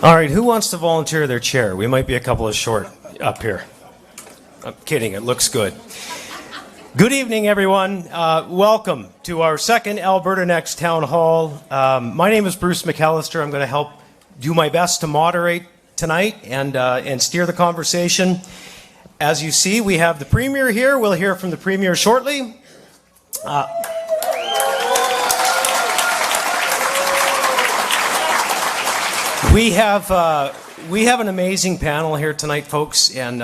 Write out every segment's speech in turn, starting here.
All right, who wants to volunteer their chair? We might be a couple of short up here. I'm kidding, it looks good. Good evening, everyone. Welcome to our second Alberta Next Town Hall. My name is Bruce McAllister. I'm going to help do my best to moderate tonight and steer the conversation. As you see, we have the Premier here. We'll hear from the Premier shortly. We have an amazing panel here tonight, folks, and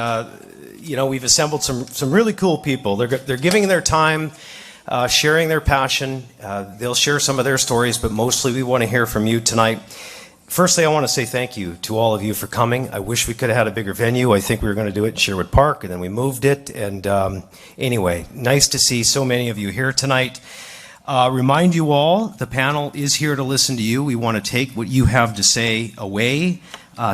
we've assembled some really cool people. They're giving their time, sharing their passion. They'll share some of their stories, but mostly we want to hear from you tonight. Firstly, I want to say thank you to all of you for coming. I wish we could have had a bigger venue. I think we were going to do it in Sherwood Park, and then we moved it. And anyway, nice to see so many of you here tonight. Remind you all, the panel is here to listen to you. We want to take what you have to say away.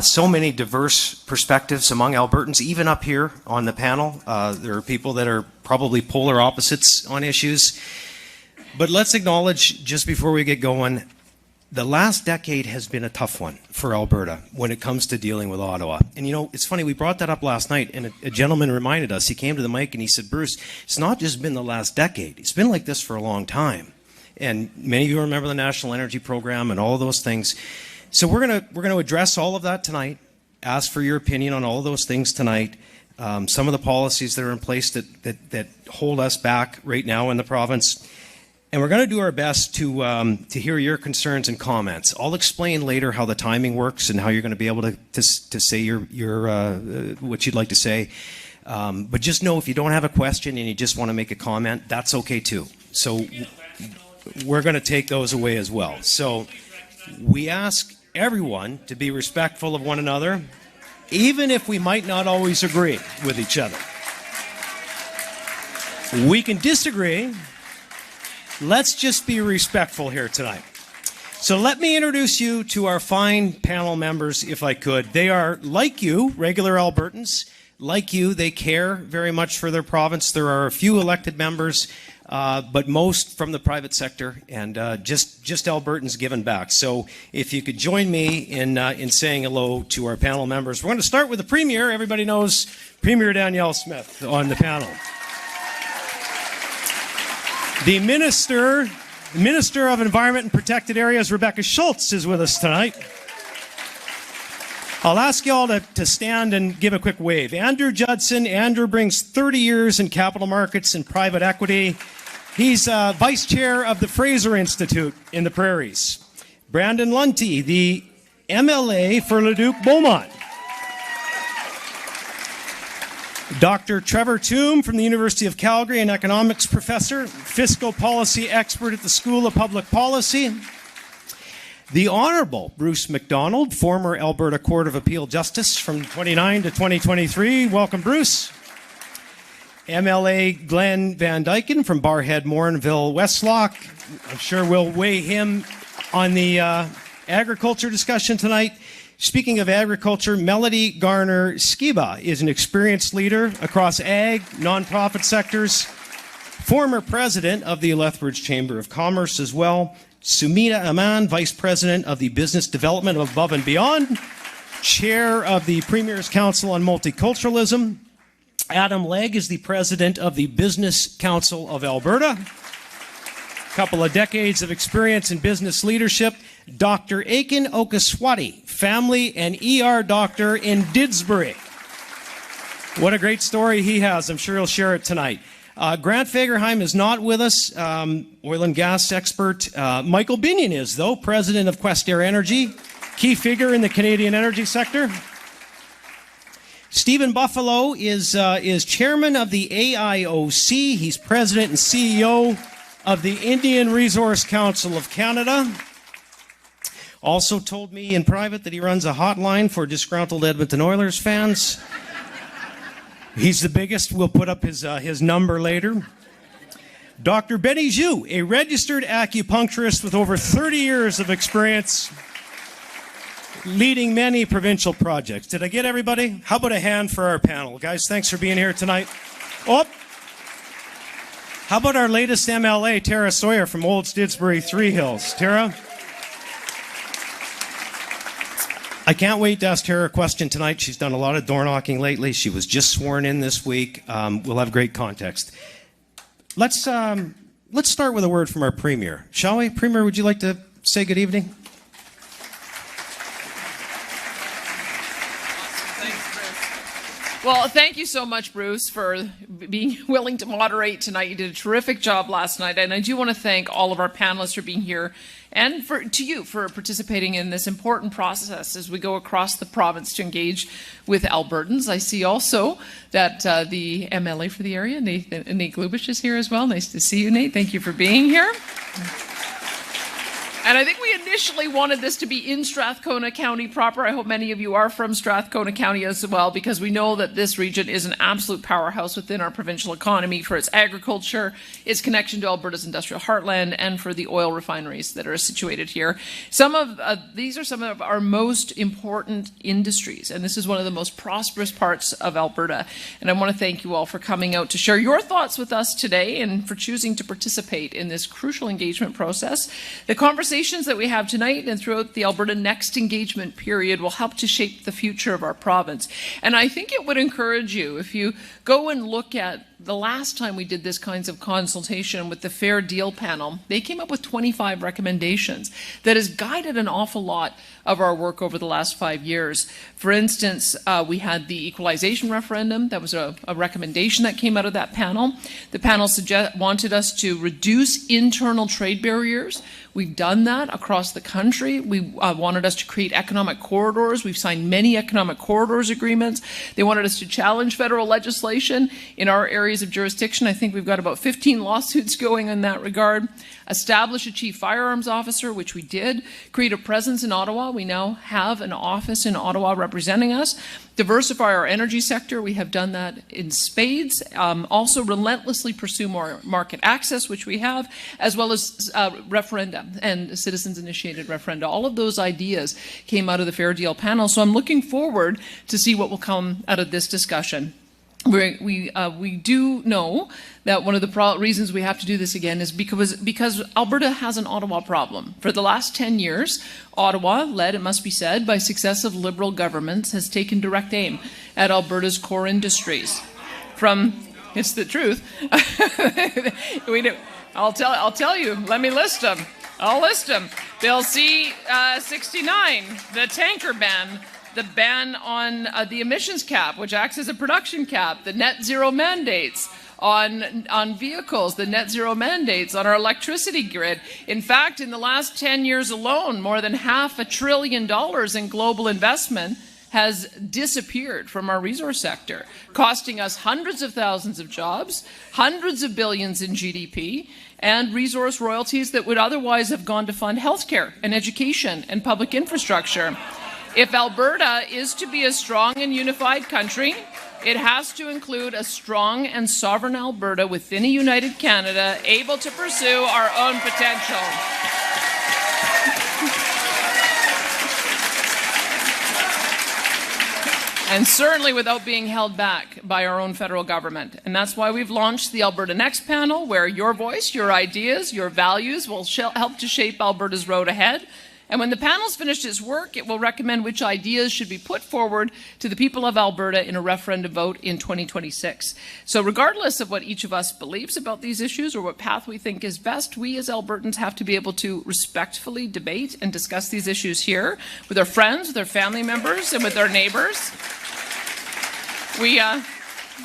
So many diverse perspectives among Albertans, even up here on the panel. There are people that are probably polar opposites on issues. But let's acknowledge, just before we get going, the last decade has been a tough one for Alberta when it comes to dealing with Ottawa. And it's funny, we brought that up last night, and a gentleman reminded us. He came to the mic and he said, Bruce, it's not just been the last decade. It's been like this for a long time. And many of you remember the National Energy Program and all of those things. So we're gonna address all of that tonight, ask for your opinion on all of those things tonight, some of the policies that are in place that hold us back right now in the province. And we're going to do our best to hear your concerns and comments. I'll explain later how the timing works and how you're going to be able to say your what you'd like to say. But just know, if you don't have a question and you just want to make a comment, that's okay too. So we're going to take those away as well. So we ask everyone to be respectful of one another, even if we might not always agree with each other. We can disagree. Let's just be respectful here tonight. So let me introduce you to our fine panel members, if I could. They are, like you, regular Albertans. Like you, they care very much for their province. There are a few elected members, but most from the private sector, and just Albertans giving back. So if you could join me in saying hello to our panel members. We're going to start with the Premier. Everybody knows Premier Danielle Smith on the panel. The Minister of Environment and Protected Areas, Rebecca Schultz, is with us tonight. I'll ask you all to stand and give a quick wave. Andrew Judson. Andrew brings 30 years in capital markets and private equity. He's Vice Chair of the Fraser Institute in the Prairies. Brandon Lunty, the MLA for Leduc-Beaumont. Dr. Trevor Toome from the University of Calgary, an economics professor, fiscal policy expert at the School of Public Policy. The Honourable Bruce MacDonald, former Alberta Court of Appeal Justice from 2009 to 2023. Welcome, Bruce. MLA Glenn Van Dyken from Barrhead, Morinville, Westlock. I'm sure we'll weigh him on the agriculture discussion tonight. Speaking of agriculture, Melody Garner-Skiba is an experienced leader across ag, nonprofit sectors, former president of the Lethbridge Chamber of Commerce as well. Sumita Aman, vice president of the Business Development of Above and Beyond, chair of the Premier's Council on Multiculturalism. Adam Legg is the president of the Business Council of Alberta. A couple of decades of experience in business leadership. Dr. Aiken Okaswati, family and ER doctor in Didsbury. What a great story he has. I'm sure he'll share it tonight. Grant Fagerheim is not with us, oil and gas expert. Michael Binion is, though, president of Questerre Energy, key figure in the Canadian energy sector. Stephen Buffalo is chairman of the AIOC. He's president and CEO of the Indian Resource Council of Canada. Also told me in private that he runs a hotline for disgruntled Edmonton Oilers fans. He's the biggest. We'll put up his number later. Dr. Benny Zhu, a registered acupuncturist with over 30 years of experience leading many provincial projects. Did I get everybody? How about a hand for our panel? Guys, thanks for being here tonight. Oh, how about our latest MLA, Tara Sawyer from Old Didsbury Three Hills? Tara? I can't wait to ask her a question tonight. She's done a lot of door knocking lately. She was just sworn in this week. We'll have great context. Let's start with a word from our Premier, shall we? Premier, would you like to say good evening? Well, thank you so much, Bruce, for being willing to moderate tonight. You did a terrific job last night, and I do want to thank all of our panelists for being here and to you for participating in this important process as we go across the province to engage with Albertans. I see also that the MLA for the area, Nate Glubish, is here as well. Nice to see you, Nate. Thank you for being here. And I think we initially wanted this to be in Strathcona County proper. I hope many of you are from Strathcona County as well, because we know that this region is an absolute powerhouse within our provincial economy for its agriculture, its connection to Alberta's industrial heartland, and for the oil refineries that are situated here. These are some of our most important industries, and this is one of the most prosperous parts of Alberta. And I want to thank you all for coming out to share your thoughts with us today and for choosing to participate in this crucial engagement process. The conversations that we have tonight and throughout the Alberta Next engagement period will help to shape the future of our province. And I think it would encourage you, if you go and look at the last time we did this kinds of consultation with the Fair Deal panel, they came up with 25 recommendations that has guided an awful lot of our work over the last 5 years. For instance, we had the equalization referendum. That was a recommendation that came out of that panel. The panel wanted us to reduce internal trade barriers. We've done that across the country. We wanted us to create economic corridors. We've signed many economic corridors agreements. They wanted us to challenge federal legislation in our areas of jurisdiction. I think we've got about 15 lawsuits going in that regard. Establish a chief firearms officer, which we did. Create a presence in Ottawa. We now have an office in Ottawa representing us. Diversify our energy sector. We have done that in spades. Also relentlessly pursue more market access, which we have, as well as referenda and citizens-initiated referenda. All of those ideas came out of the Fair Deal panel, so I'm looking forward to see what will come out of this discussion. We do know that one of the reasons we have to do this again is because Alberta has an Ottawa problem. For the last 10 years, Ottawa, led, it must be said, by successive Liberal governments, has taken direct aim at Alberta's core industries. It's the truth. I'll tell you. Let me list them. I'll list them. Bill C-69, the tanker ban. The ban on the emissions cap, which acts as a production cap, the net zero mandates on vehicles, the net zero mandates on our electricity grid. In fact, in the last 10 years alone, more than $500 billion in global investment has disappeared from our resource sector, costing us hundreds of thousands of jobs, hundreds of billions in GDP, and resource royalties that would otherwise have gone to fund healthcare and education and public infrastructure. If Alberta is to be a strong and unified country, it has to include a strong and sovereign Alberta within a united Canada, able to pursue our own potential. And certainly without being held back by our own federal government. And that's why we've launched the Alberta Next Panel, where your voice, your ideas, your values will help to shape Alberta's road ahead. And when the panel's finished its work, it will recommend which ideas should be put forward to the people of Alberta in a referendum vote in 2026. So regardless of what each of us believes about these issues or what path we think is best, we as Albertans have to be able to respectfully debate and discuss these issues here with our friends, with our family members, and with our neighbors. We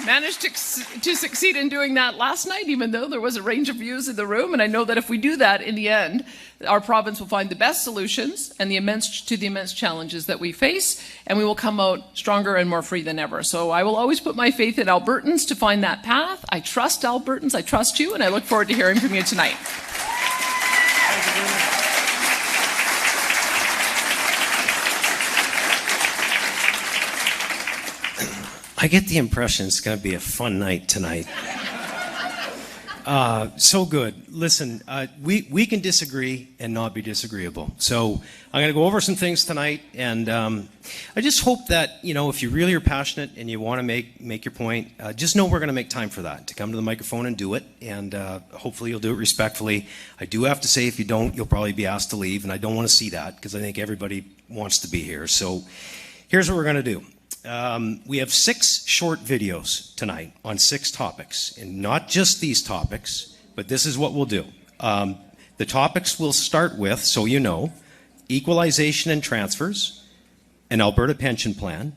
managed to succeed in doing that last night, even though there was a range of views in the room. And I know that if we do that, in the end, our province will find the best solutions and the immense challenges that we face, and we will come out stronger and more free than ever. So I will always put my faith in Albertans to find that path. I trust Albertans, I trust you, and I look forward to hearing from you tonight. I get the impression it's going to be a fun night tonight. So good. Listen, we can disagree and not be disagreeable. So I'm going to go over some things tonight, and I just hope that, you know, if you really are passionate and you want to make your point, just know we're going to make time for that, to come to the microphone and do it, and hopefully you'll do it respectfully. I do have to say, if you don't, you'll probably be asked to leave, and I don't want to see that because I think everybody wants to be here. So here's what we're going to do. We have 6 short videos tonight on 6 topics, and not just these topics, but this is what we'll do. The topics we'll start with, so you know: equalization and transfers, an Alberta pension plan,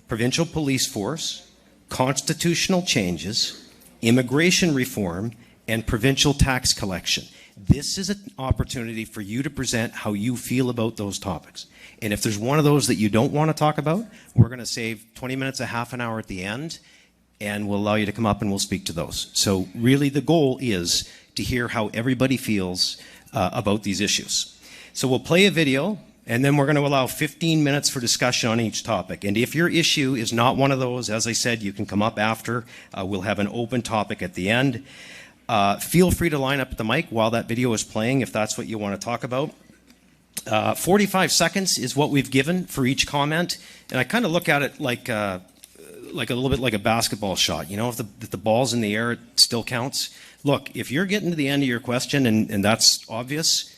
provincial police force, constitutional changes, immigration reform, and provincial tax collection. This is an opportunity for you to present how you feel about those topics. And if there's one of those that you don't want to talk about, we're going to save 20 minutes, a half an hour at the end, and we'll allow you to come up and we'll speak to those. So really the goal is to hear how everybody feels about these issues. So we'll play a video, and then we're going to allow 15 minutes for discussion on each topic. And if your issue is not one of those, as I said, you can come up after. We'll have an open topic at the end. Feel free to line up at the mic while that video is playing if that's what you want to talk about. 45 seconds is what we've given for each comment, and I kind of look at it like a little bit like a basketball shot. You know, if the ball's in the air, it still counts. Look, if you're getting to the end of your question and that's obvious,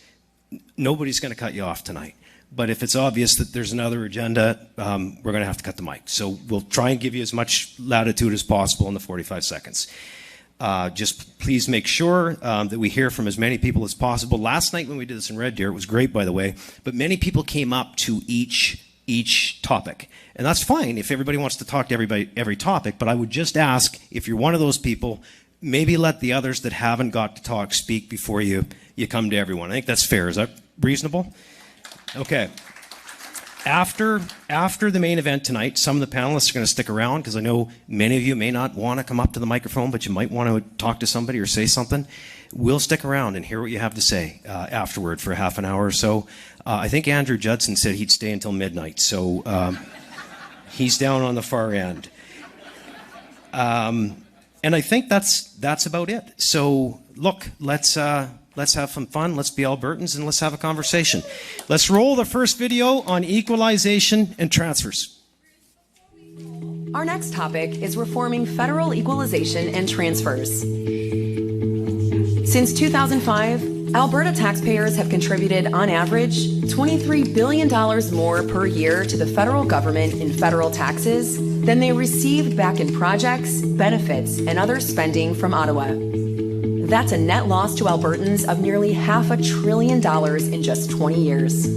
nobody's going to cut you off tonight. But if it's obvious that there's another agenda, we're going to have to cut the mic. So we'll try and give you as much latitude as possible in the 45 seconds. Just please make sure that we hear from as many people as possible. Last night when we did this in Red Deer, it was great, by the way, but many people came up to each topic. And that's fine if everybody wants to talk to every topic, but I would just ask, if you're one of those people, maybe let the others that haven't got to talk speak before you come to everyone. I think that's fair. Is that reasonable? Okay. After the main event tonight, some of the panelists are going to stick around because I know many of you may not want to come up to the microphone, but you might want to talk to somebody or say something. We'll stick around and hear what you have to say afterward for half an hour or so. I think Andrew Judson said he'd stay until midnight, so he's down on the far end. And I think that's about it. So look, let's have some fun, let's be Albertans, and let's have a conversation. Let's roll the first video on equalization and transfers. Our next topic is reforming federal equalization and transfers. Since 2005, Alberta taxpayers have contributed, on average, $23 billion more per year to the federal government in federal taxes than they received back in projects, benefits, and other spending from Ottawa. That's a net loss to Albertans of nearly $500 billion in just 20 years.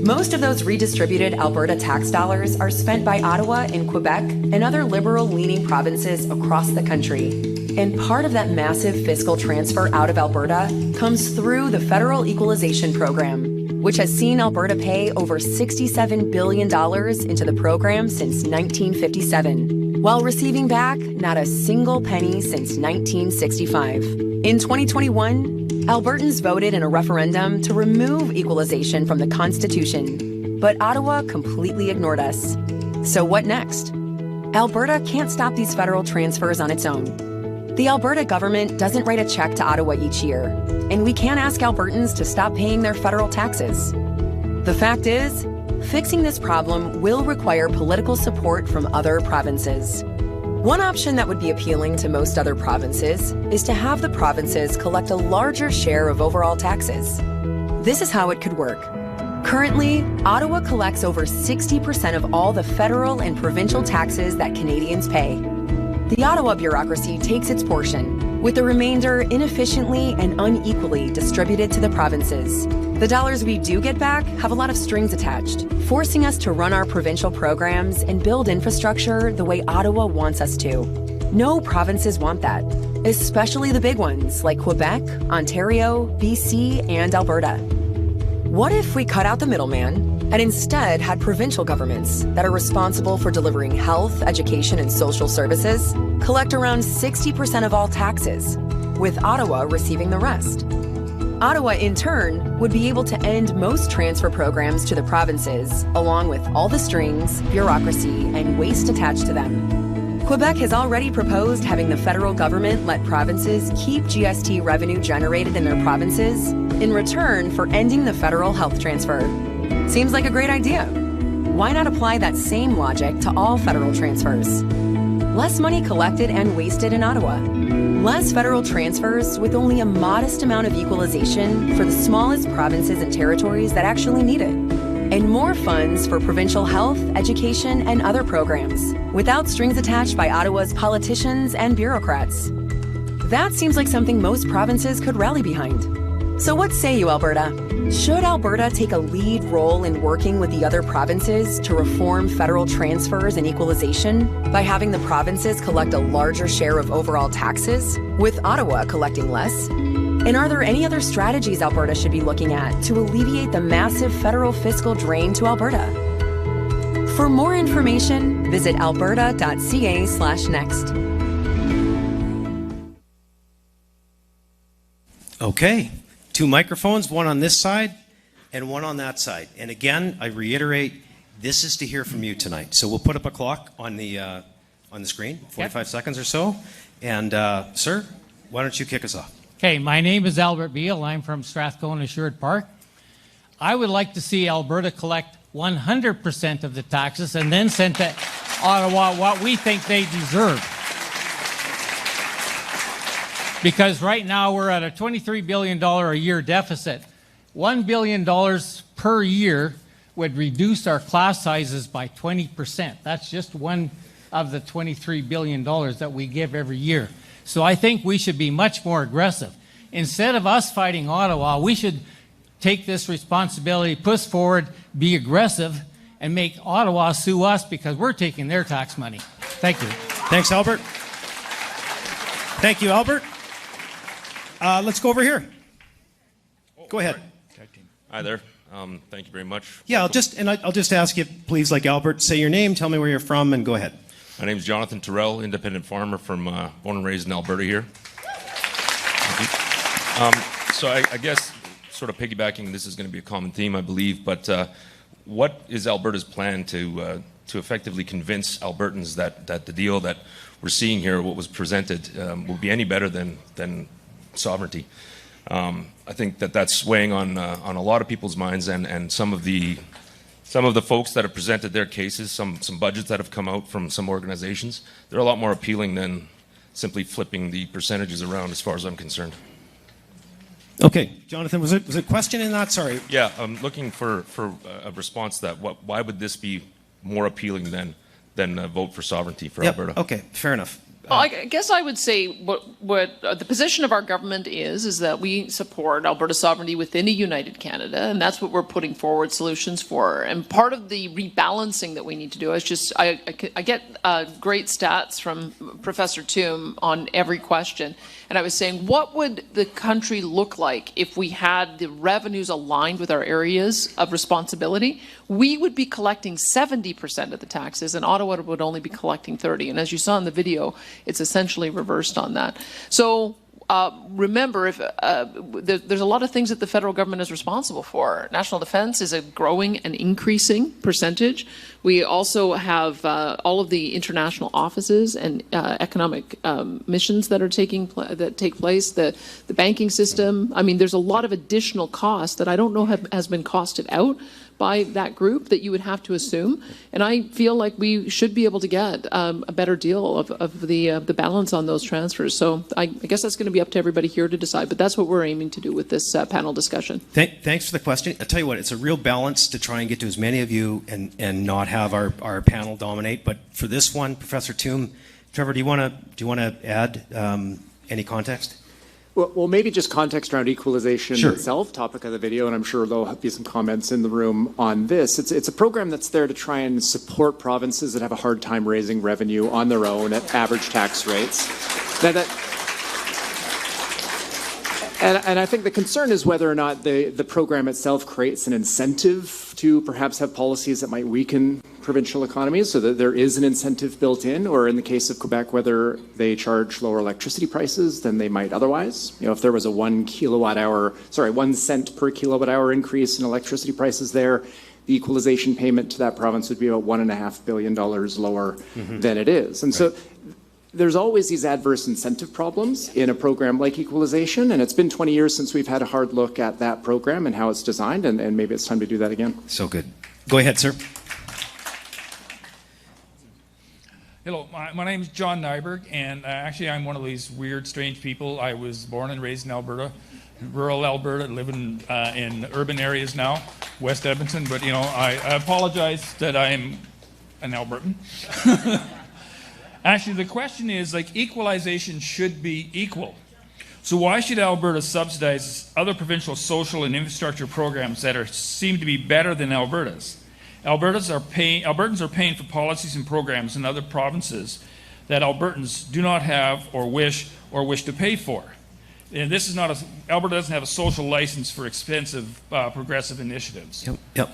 Most of those redistributed Alberta tax dollars are spent by Ottawa and Quebec and other liberal-leaning provinces across the country. And part of that massive fiscal transfer out of Alberta comes through the Federal Equalization Program, which has seen Alberta pay over $67 billion into the program since 1957, while receiving back not a single penny since 1965. In 2021, Albertans voted in a referendum to remove equalization from the Constitution, but Ottawa completely ignored us. So what next? Alberta can't stop these federal transfers on its own. The Alberta government doesn't write a check to Ottawa each year, and we can't ask Albertans to stop paying their federal taxes. The fact is, fixing this problem will require political support from other provinces. One option that would be appealing to most other provinces is to have the provinces collect a larger share of overall taxes. This is how it could work. Currently, Ottawa collects over 60% of all the federal and provincial taxes that Canadians pay. The Ottawa bureaucracy takes its portion, with the remainder inefficiently and unequally distributed to the provinces. The dollars we do get back have a lot of strings attached, forcing us to run our provincial programs and build infrastructure the way Ottawa wants us to. No provinces want that, especially the big ones like Quebec, Ontario, BC, and Alberta. What if we cut out the middleman and instead had provincial governments that are responsible for delivering health, education, and social services collect around 60% of all taxes, with Ottawa receiving the rest? Ottawa, in turn, would be able to end most transfer programs to the provinces, along with all the strings, bureaucracy, and waste attached to them. Quebec has already proposed having the federal government let provinces keep GST revenue generated in their provinces in return for ending the federal health transfer. Seems like a great idea. Why not apply that same logic to all federal transfers? Less money collected and wasted in Ottawa. Less federal transfers with only a modest amount of equalization for the smallest provinces and territories that actually need it. And more funds for provincial health, education, and other programs, without strings attached by Ottawa's politicians and bureaucrats. That seems like something most provinces could rally behind. So what say you, Alberta? Should Alberta take a lead role in working with the other provinces to reform federal transfers and equalization by having the provinces collect a larger share of overall taxes, with Ottawa collecting less? And are there any other strategies Alberta should be looking at to alleviate the massive federal fiscal drain to Alberta? For more information, visit alberta.ca/next. Okay, 2 microphones, one on this side and one on that side. And again, I reiterate, this is to hear from you tonight. So we'll put up a clock on the screen, 45 seconds or so. And sir, why don't you kick us off? Okay, my name is Albert Beal. I'm from Strathcona, Sherwood Park. I would like to see Alberta collect 100% of the taxes and then send to Ottawa what we think they deserve. Because right now we're at a $23 billion a year deficit. $1 billion per year would reduce our class sizes by 20%. That's just one of the $23 billion that we give every year. So I think we should be much more aggressive. Instead of us fighting Ottawa, we should take this responsibility, push forward, be aggressive, and make Ottawa sue us because we're taking their tax money. Thank you. Thanks, Albert. Thank you, Albert. Let's go over here. Go ahead. Hi there. Thank you very much. Yeah, I'll just ask you, please, like Albert, say your name, tell me where you're from, and go ahead. My name is Jonathan Terrell, independent farmer from born and raised in Alberta here. So I guess sort of piggybacking, this is going to be a common theme, I believe, but what is Alberta's plan to effectively convince Albertans that the deal that we're seeing here, what was presented, will be any better than sovereignty? I think that's weighing on a lot of people's minds, and some of the folks that have presented their cases, some budgets that have come out from some organizations, they're a lot more appealing than simply flipping the percentages around, as far as I'm concerned. Okay, Jonathan, was it a question in that? Sorry. Yeah, I'm looking for a response to that. Why would this be more appealing than a vote for sovereignty for Alberta? Okay, fair enough. Well, I guess I would say what the position of our government is that we support Alberta sovereignty within a united Canada, and that's what we're putting forward solutions for. And part of the rebalancing that we need to do is just, I get great stats from Professor Toom on every question, and I was saying, what would the country look like if we had the revenues aligned with our areas of responsibility? We would be collecting 70% of the taxes, and Ottawa would only be collecting 30%. And as you saw in the video, it's essentially reversed on that. So remember, there's a lot of things that the federal government is responsible for. National defense is a growing and increasing percentage. We also have all of the international offices and economic missions that take place. The banking system. I mean, there's a lot of additional costs that I don't know has been costed out by that group that you would have to assume. And I feel like we should be able to get a better deal of the balance on those transfers. So I guess that's going to be up to everybody here to decide, but that's what we're aiming to do with this panel discussion. Thanks for the question. I'll tell you what, it's a real balance to try and get to as many of you and not have our panel dominate. But for this one, Professor Toom, Trevor, do you want to add any context? Well, maybe just context around equalization Sure. itself, topic of the video, and I'm sure there'll be some comments in the room on this. It's a program that's there to try and support provinces that have a hard time raising revenue on their own at average tax rates. And I think the concern is whether or not the program itself creates an incentive to perhaps have policies that might weaken provincial economies, so that there is an incentive built in, or in the case of Quebec, whether they charge lower electricity prices than they might otherwise. You know, if there was a 1 cent per kilowatt hour increase in electricity prices there, the equalization payment to that province would be about $1.5 billion lower than it is. And so there's always these adverse incentive problems in a program like equalization, and it's been 20 years since we've had a hard look at that program and how it's designed, and maybe it's time to do that again. So good. Go ahead, sir. Hello, my name is John Nyberg, and actually I'm one of these weird, strange people. I was born and raised in Alberta, rural Alberta, living in urban areas now, West Edmonton, but I apologize that I'm an Albertan. Actually, the question is, equalization should be equal. So why should Alberta subsidize other provincial social and infrastructure programs that seem to be better than Alberta's? Albertans are paying for policies and programs in other provinces that Albertans do not have or wish to pay for. And this is not Alberta doesn't have a social license for expensive progressive initiatives. Yep.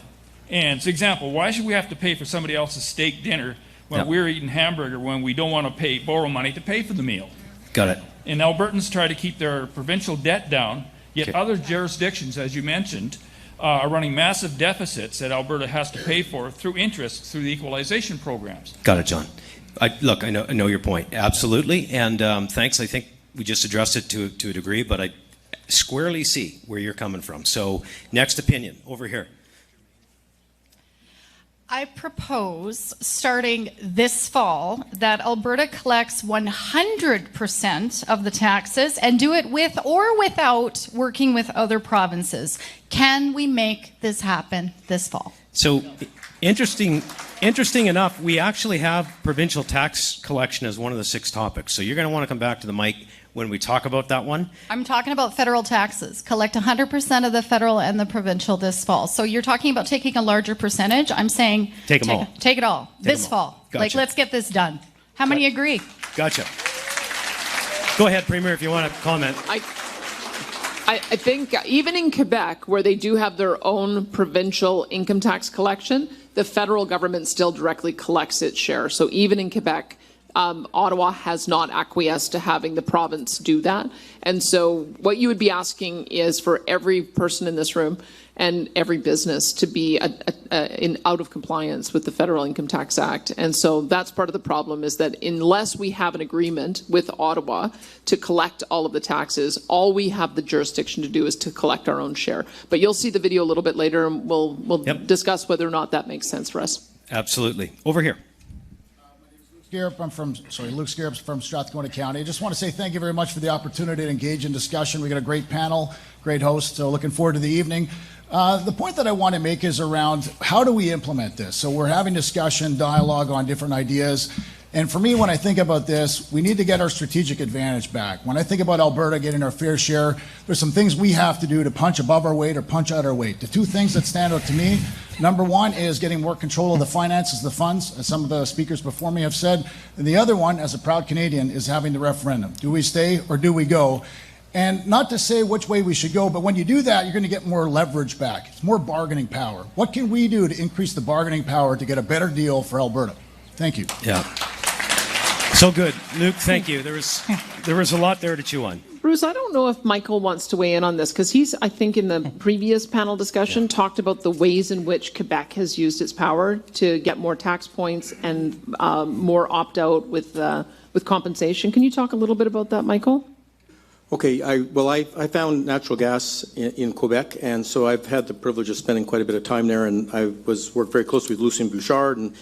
And for example, why should we have to pay for somebody else's steak dinner when we're eating hamburger when we don't want to borrow money to pay for the meal? Got it. And Albertans try to keep their provincial debt down, yet other jurisdictions, as you mentioned, are running massive deficits that Alberta has to pay for through interest through the equalization programs. Got it, John. Look, I know your point. Absolutely. And thanks. I think we just addressed it to a degree, but I squarely see where you're coming from. So next opinion, over here. I propose, starting this fall, that Alberta collects 100% of the taxes and do it with or without working with other provinces. Can we make this happen this fall? So interesting enough, we actually have provincial tax collection as one of the 6 topics. So you're going to want to come back to the mic when we talk about that one. I'm talking about federal taxes. Collect 100% of the federal and the provincial this fall. So you're talking about taking a larger percentage. I'm saying take them all. Take it all this fall. Gotcha. Let's get this done. How many agree? Gotcha. Go ahead, Premier, if you want to comment. I think even in Quebec, where they do have their own provincial income tax collection, the federal government still directly collects its share. So even in Quebec, Ottawa has not acquiesced to having the province do that. And so what you would be asking is for every person in this room and every business to be out of compliance with the Federal Income Tax Act. And so that's part of the problem, is that unless we have an agreement with Ottawa to collect all of the taxes, all we have the jurisdiction to do is to collect our own share. But you'll see the video a little bit later, and we'll discuss whether or not that makes sense for us. Absolutely. Over here. I'm from Luke Scarab from Strathcona County. I just want to say thank you very much for the opportunity to engage in discussion. We got a great panel, great host, so looking forward to the evening. The point that I want to make is around how do we implement this? So we're having discussion, dialogue on different ideas. And for me, when I think about this, we need to get our strategic advantage back. When I think about Alberta getting our fair share, there's some things we have to do to punch above our weight or punch out our weight. The 2 things that stand out to me, number 1 is getting more control of the finances, the funds, as some of the speakers before me have said. And the other one, as a proud Canadian, is having the referendum. Do we stay or do we go? And not to say which way we should go, but when you do that, you're going to get more leverage back. It's more bargaining power. What can we do to increase the bargaining power to get a better deal for Alberta? Thank you. Yeah. So good. Luke, thank you. There was a lot there to chew on. Bruce, I don't know if Michael wants to weigh in on this, because he's, I think, in the previous panel discussion, talked about the ways in which Quebec has used its power to get more tax points and more opt-out with compensation. Can you talk a little bit about that, Michael? Okay, I found natural gas in Quebec, and so I've had the privilege of spending quite a bit of time there, and I worked very closely with Lucien Bouchard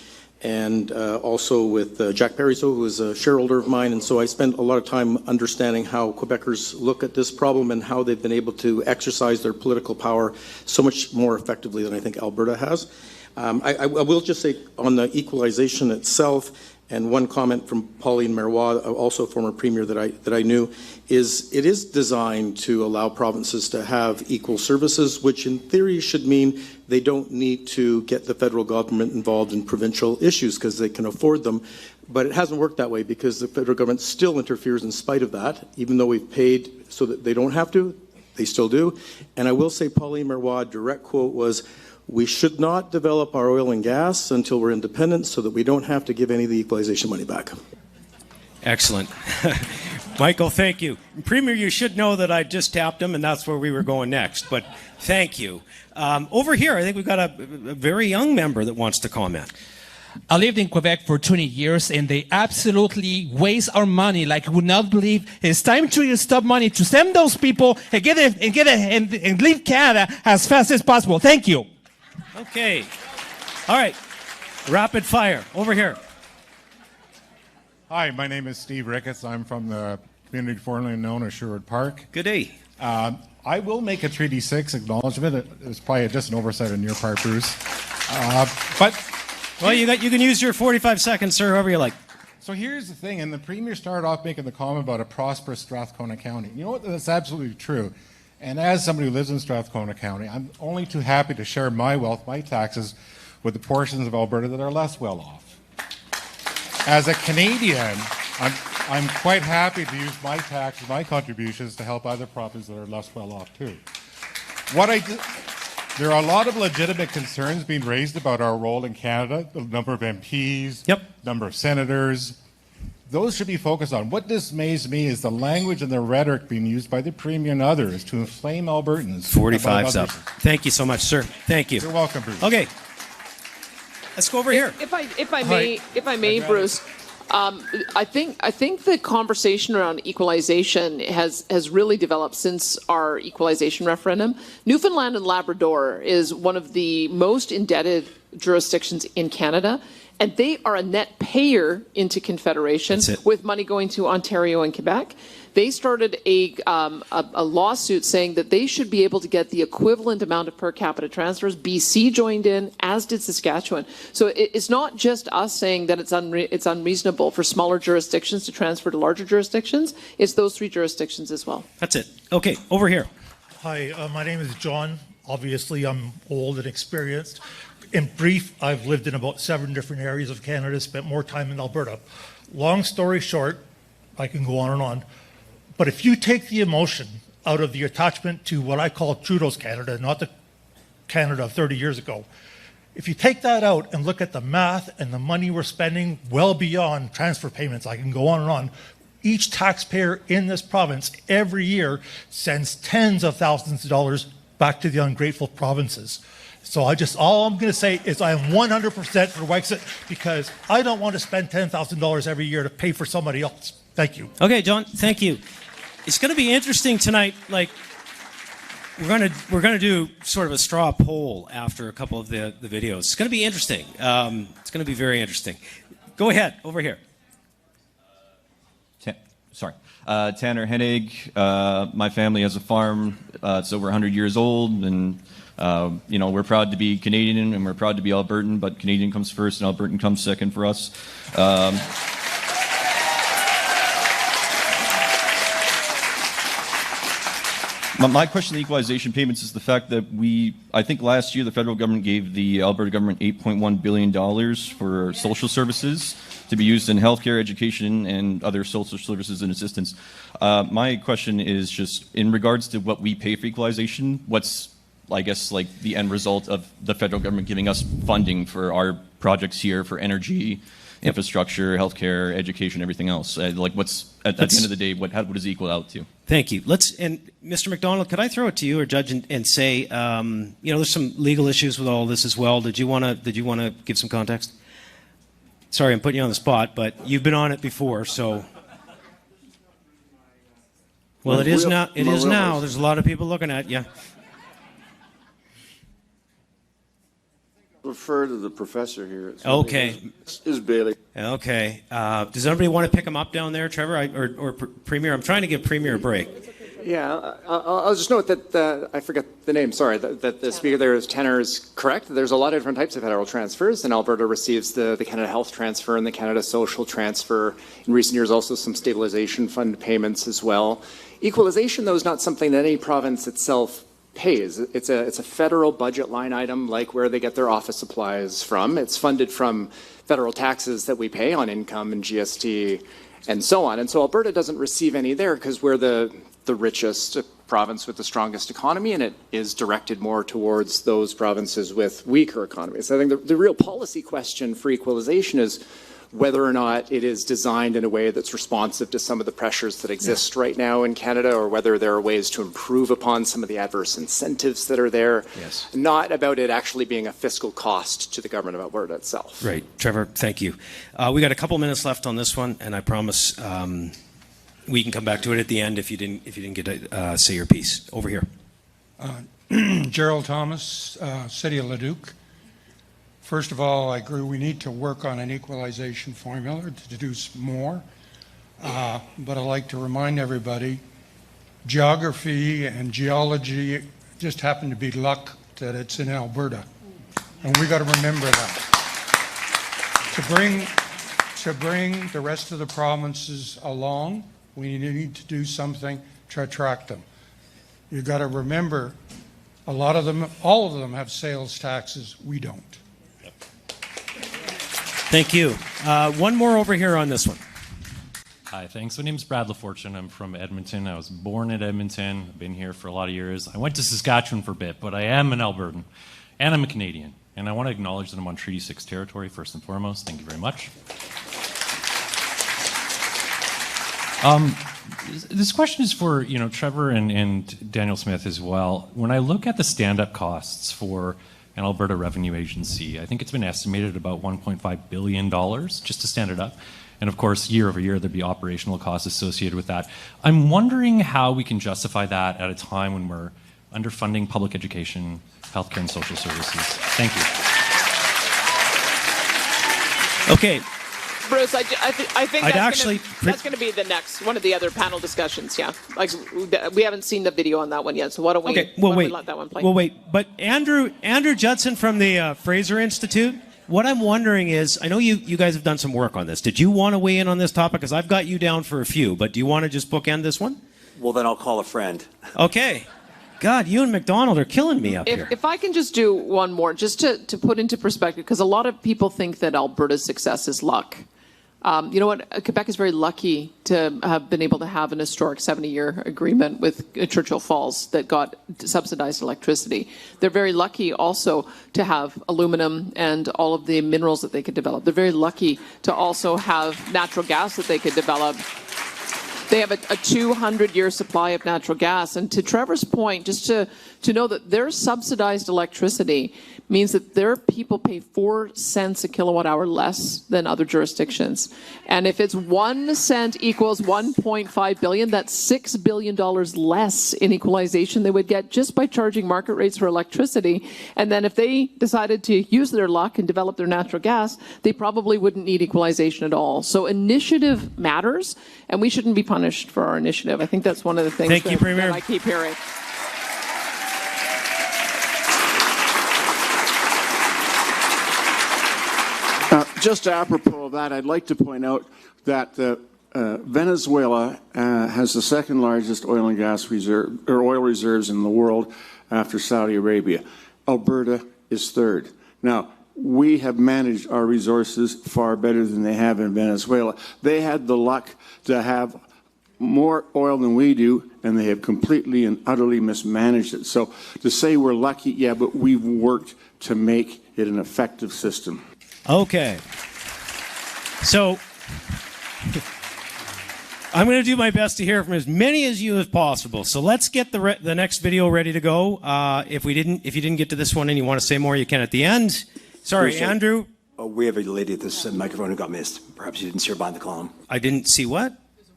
and also with Jack Parizeau, who is a shareholder of mine, and so I spent a lot of time understanding how Quebecers look at this problem and how they've been able to exercise their political power so much more effectively than I think Alberta has. I will just say on the equalization itself, and one comment from Pauline Marois, also a former premier that I knew, is it is designed to allow provinces to have equal services, which in theory should mean they don't need to get the federal government involved in provincial issues because they can afford them. But it hasn't worked that way because the federal government still interferes in spite of that, even though we've paid so that they don't have to, they still do. And I will say Pauline Marois' direct quote was, "We should not develop our oil and gas until we're independent so that we don't have to give any of the equalization money back." Excellent. Michael, thank you. Premier, you should know that I just tapped him, and that's where we were going next, but thank you. Over here, I think we've got a very young member that wants to comment. I lived in Quebec for 20 years, and they absolutely waste our money like you would not believe. It's time to stop money to send those people and leave Canada as fast as possible. Thank you. Okay. All right. Rapid fire. Over here. Hi, my name is Steve Ricketts. I'm from the community formerly known as Sherwood Park. Good day. I will make a Treaty 6 acknowledgement. It was probably just an oversight on your part, Bruce. Well, you can use your 45 seconds, sir, however you like. So here's the thing, and the Premier started off making the comment about a prosperous Strathcona County. You know what? That's absolutely true. And as somebody who lives in Strathcona County, I'm only too happy to share my wealth, my taxes, with the portions of Alberta that are less well off. As a Canadian, I'm quite happy to use my taxes, my contributions to help other provinces that are less well off too. There are a lot of legitimate concerns being raised about our role in Canada, the number of MPs, number of senators. Those should be focused on. What dismays me is the language and the rhetoric being used by the Premier and others to inflame Albertans. 45's up. Thank you so much, sir. Thank you. You're welcome, Bruce. Okay. Let's go over here. If I may, Bruce, I think the conversation around equalization has really developed since our equalization referendum. Newfoundland and Labrador is one of the most indebted jurisdictions in Canada, and they are a net payer into Confederation with money going to Ontario and Quebec. They started a lawsuit saying that they should be able to get the equivalent amount of per capita transfers. BC joined in, as did Saskatchewan. So it's not just us saying that it's unreasonable for smaller jurisdictions to transfer to larger jurisdictions. It's those three jurisdictions as well. That's it. Okay, over here. Hi, my name is John. Obviously, I'm old and experienced. In brief, I've lived in about 7 different areas of Canada, spent more time in Alberta. Long story short, I can go on and on. But if you take the emotion out of the attachment to what I call Trudeau's Canada, not the Canada of 30 years ago, if you take that out and look at the math and the money we're spending well beyond transfer payments, I can go on and on, each taxpayer in this province every year sends tens of thousands of dollars back to the ungrateful provinces. So all I'm going to say is I am 100% for Wexit because I don't want to spend $10,000 every year to pay for somebody else. Thank you. Okay, John, thank you. It's going to be interesting tonight. Like, we're going to do sort of a straw poll after a couple of the videos. It's going to be interesting. It's going to be very interesting. Go ahead, over here. Tanner Hennig. My family has a farm. It's over 100 years old, and we're proud to be Canadian and we're proud to be Albertan, but Canadian comes first and Albertan comes second for us. My question on the equalization payments is the fact that I think last year the federal government gave the Alberta government $8.1 billion for social services to be used in healthcare, education, and other social services and assistance. My question is just in regards to what we pay for equalization, what's, I guess, like the end result of the federal government giving us funding for our projects here for energy, infrastructure, healthcare, education, everything else? Like what's, at the end of the day, what does it equal out to? Thank you. And Mr. McDonald, could I throw it to you or Judge and say, there's some legal issues with all this as well. Did you want to give some context? Sorry, I'm putting you on the spot, but you've been on it before, so. Well, it is now. It is now. There's a lot of people looking at you. Refer to the professor here. Okay. Is Bailey. Okay. Does anybody want to pick him up down there, Trevor, or Premier? I'm trying to give Premier a break. Yeah, I'll just note that I forget the name. Sorry, that the speaker there is Tanner is correct. There's a lot of different types of federal transfers, and Alberta receives the Canada Health Transfer and the Canada Social Transfer. In recent years, also some stabilization fund payments as well. Equalization, though, is not something that any province itself pays. It's a federal budget line item, like where they get their office supplies from. It's funded from federal taxes that we pay on income and GST and so on. And so Alberta doesn't receive any there because we're the richest province with the strongest economy, and it is directed more towards those provinces with weaker economies. So I think the real policy question for equalization is, whether or not it is designed in a way that's responsive to some of the pressures that exist right now in Canada, or whether there are ways to improve upon some of the adverse incentives that are there. Yes. Not about it actually being a fiscal cost to the government of Alberta itself. Right. Trevor, thank you. We got a couple minutes left on this one, and I promise we can come back to it at the end if you didn't get to say your piece. Over here. Gerald Thomas, City of Leduc. First of all, I agree we need to work on an equalization formula to deduce more. But I'd like to remind everybody, geography and geology just happen to be luck that it's in Alberta. And we got to remember that. To bring the rest of the provinces along, we need to do something to attract them. You got to remember, a lot of them, all of them have sales taxes. We don't. Thank you. One more over here on this one. Hi, thanks. My name is Brad LaFortune. I'm from Edmonton. I was born in Edmonton. I've been here for a lot of years. I went to Saskatchewan for a bit, but I am an Albertan, and I'm a Canadian. And I want to acknowledge that I'm on Treaty 6 territory, first and foremost. Thank you very much. This question is for Trevor and Danielle Smith as well. When I look at the stand-up costs for an Alberta Revenue Agency, I think it's been estimated at about $1.5 billion just to stand it up. And of course, year over year, there'd be operational costs associated with that. I'm wondering how we can justify that at a time when we're underfunding public education, healthcare, and social services. Thank you. Okay. Bruce, I think that's going to be the next one of the other panel discussions. Yeah, like we haven't seen the video on that one yet, so why don't we? Okay, well, wait. We let that one play? Well, wait. But Andrew Judson from the Fraser Institute. What I'm wondering is, I know you guys have done some work on this. Did you want to weigh in on this topic? Because I've got you down for a few, but do you want to just bookend this one? Well, then I'll call a friend. Okay. God, you and McDonald are killing me up here. If I can just do one more, just to put into perspective, because a lot of people think that Alberta's success is luck. You know what? Quebec is very lucky to have been able to have an historic 70-year agreement with Churchill Falls that got subsidized electricity. They're very lucky also to have aluminum and all of the minerals that they could develop. They're very lucky to also have natural gas that they could develop. They have a 200-year supply of natural gas. And to Trevor's point, just to know that their subsidized electricity means that their people pay 4 cents a kilowatt hour less than other jurisdictions. And if it's 1 cent equals 1.5 billion, that's $6 billion less in equalization they would get just by charging market rates for electricity. And then if they decided to use their luck and develop their natural gas, they probably wouldn't need equalization at all. So initiative matters, and we shouldn't be punished for our initiative. I think that's one of the things that I keep hearing. Just apropos of that, I'd like to point out that Venezuela has the second largest oil and gas reserve, or oil reserves in the world after Saudi Arabia. Alberta is third. Now, we have managed our resources far better than they have in Venezuela. They had the luck to have more oil than we do, and they have completely and utterly mismanaged it. So to say we're lucky, yeah, but we've worked to make it an effective system. Okay. So I'm going to do my best to hear from as many as you as possible. So let's get the next video ready to go. If you didn't get to this one and you want to say more, you can at the end. Sorry, Andrew. Oh, we have a lady at this microphone who got missed. Perhaps you didn't see her behind the column. I didn't see what?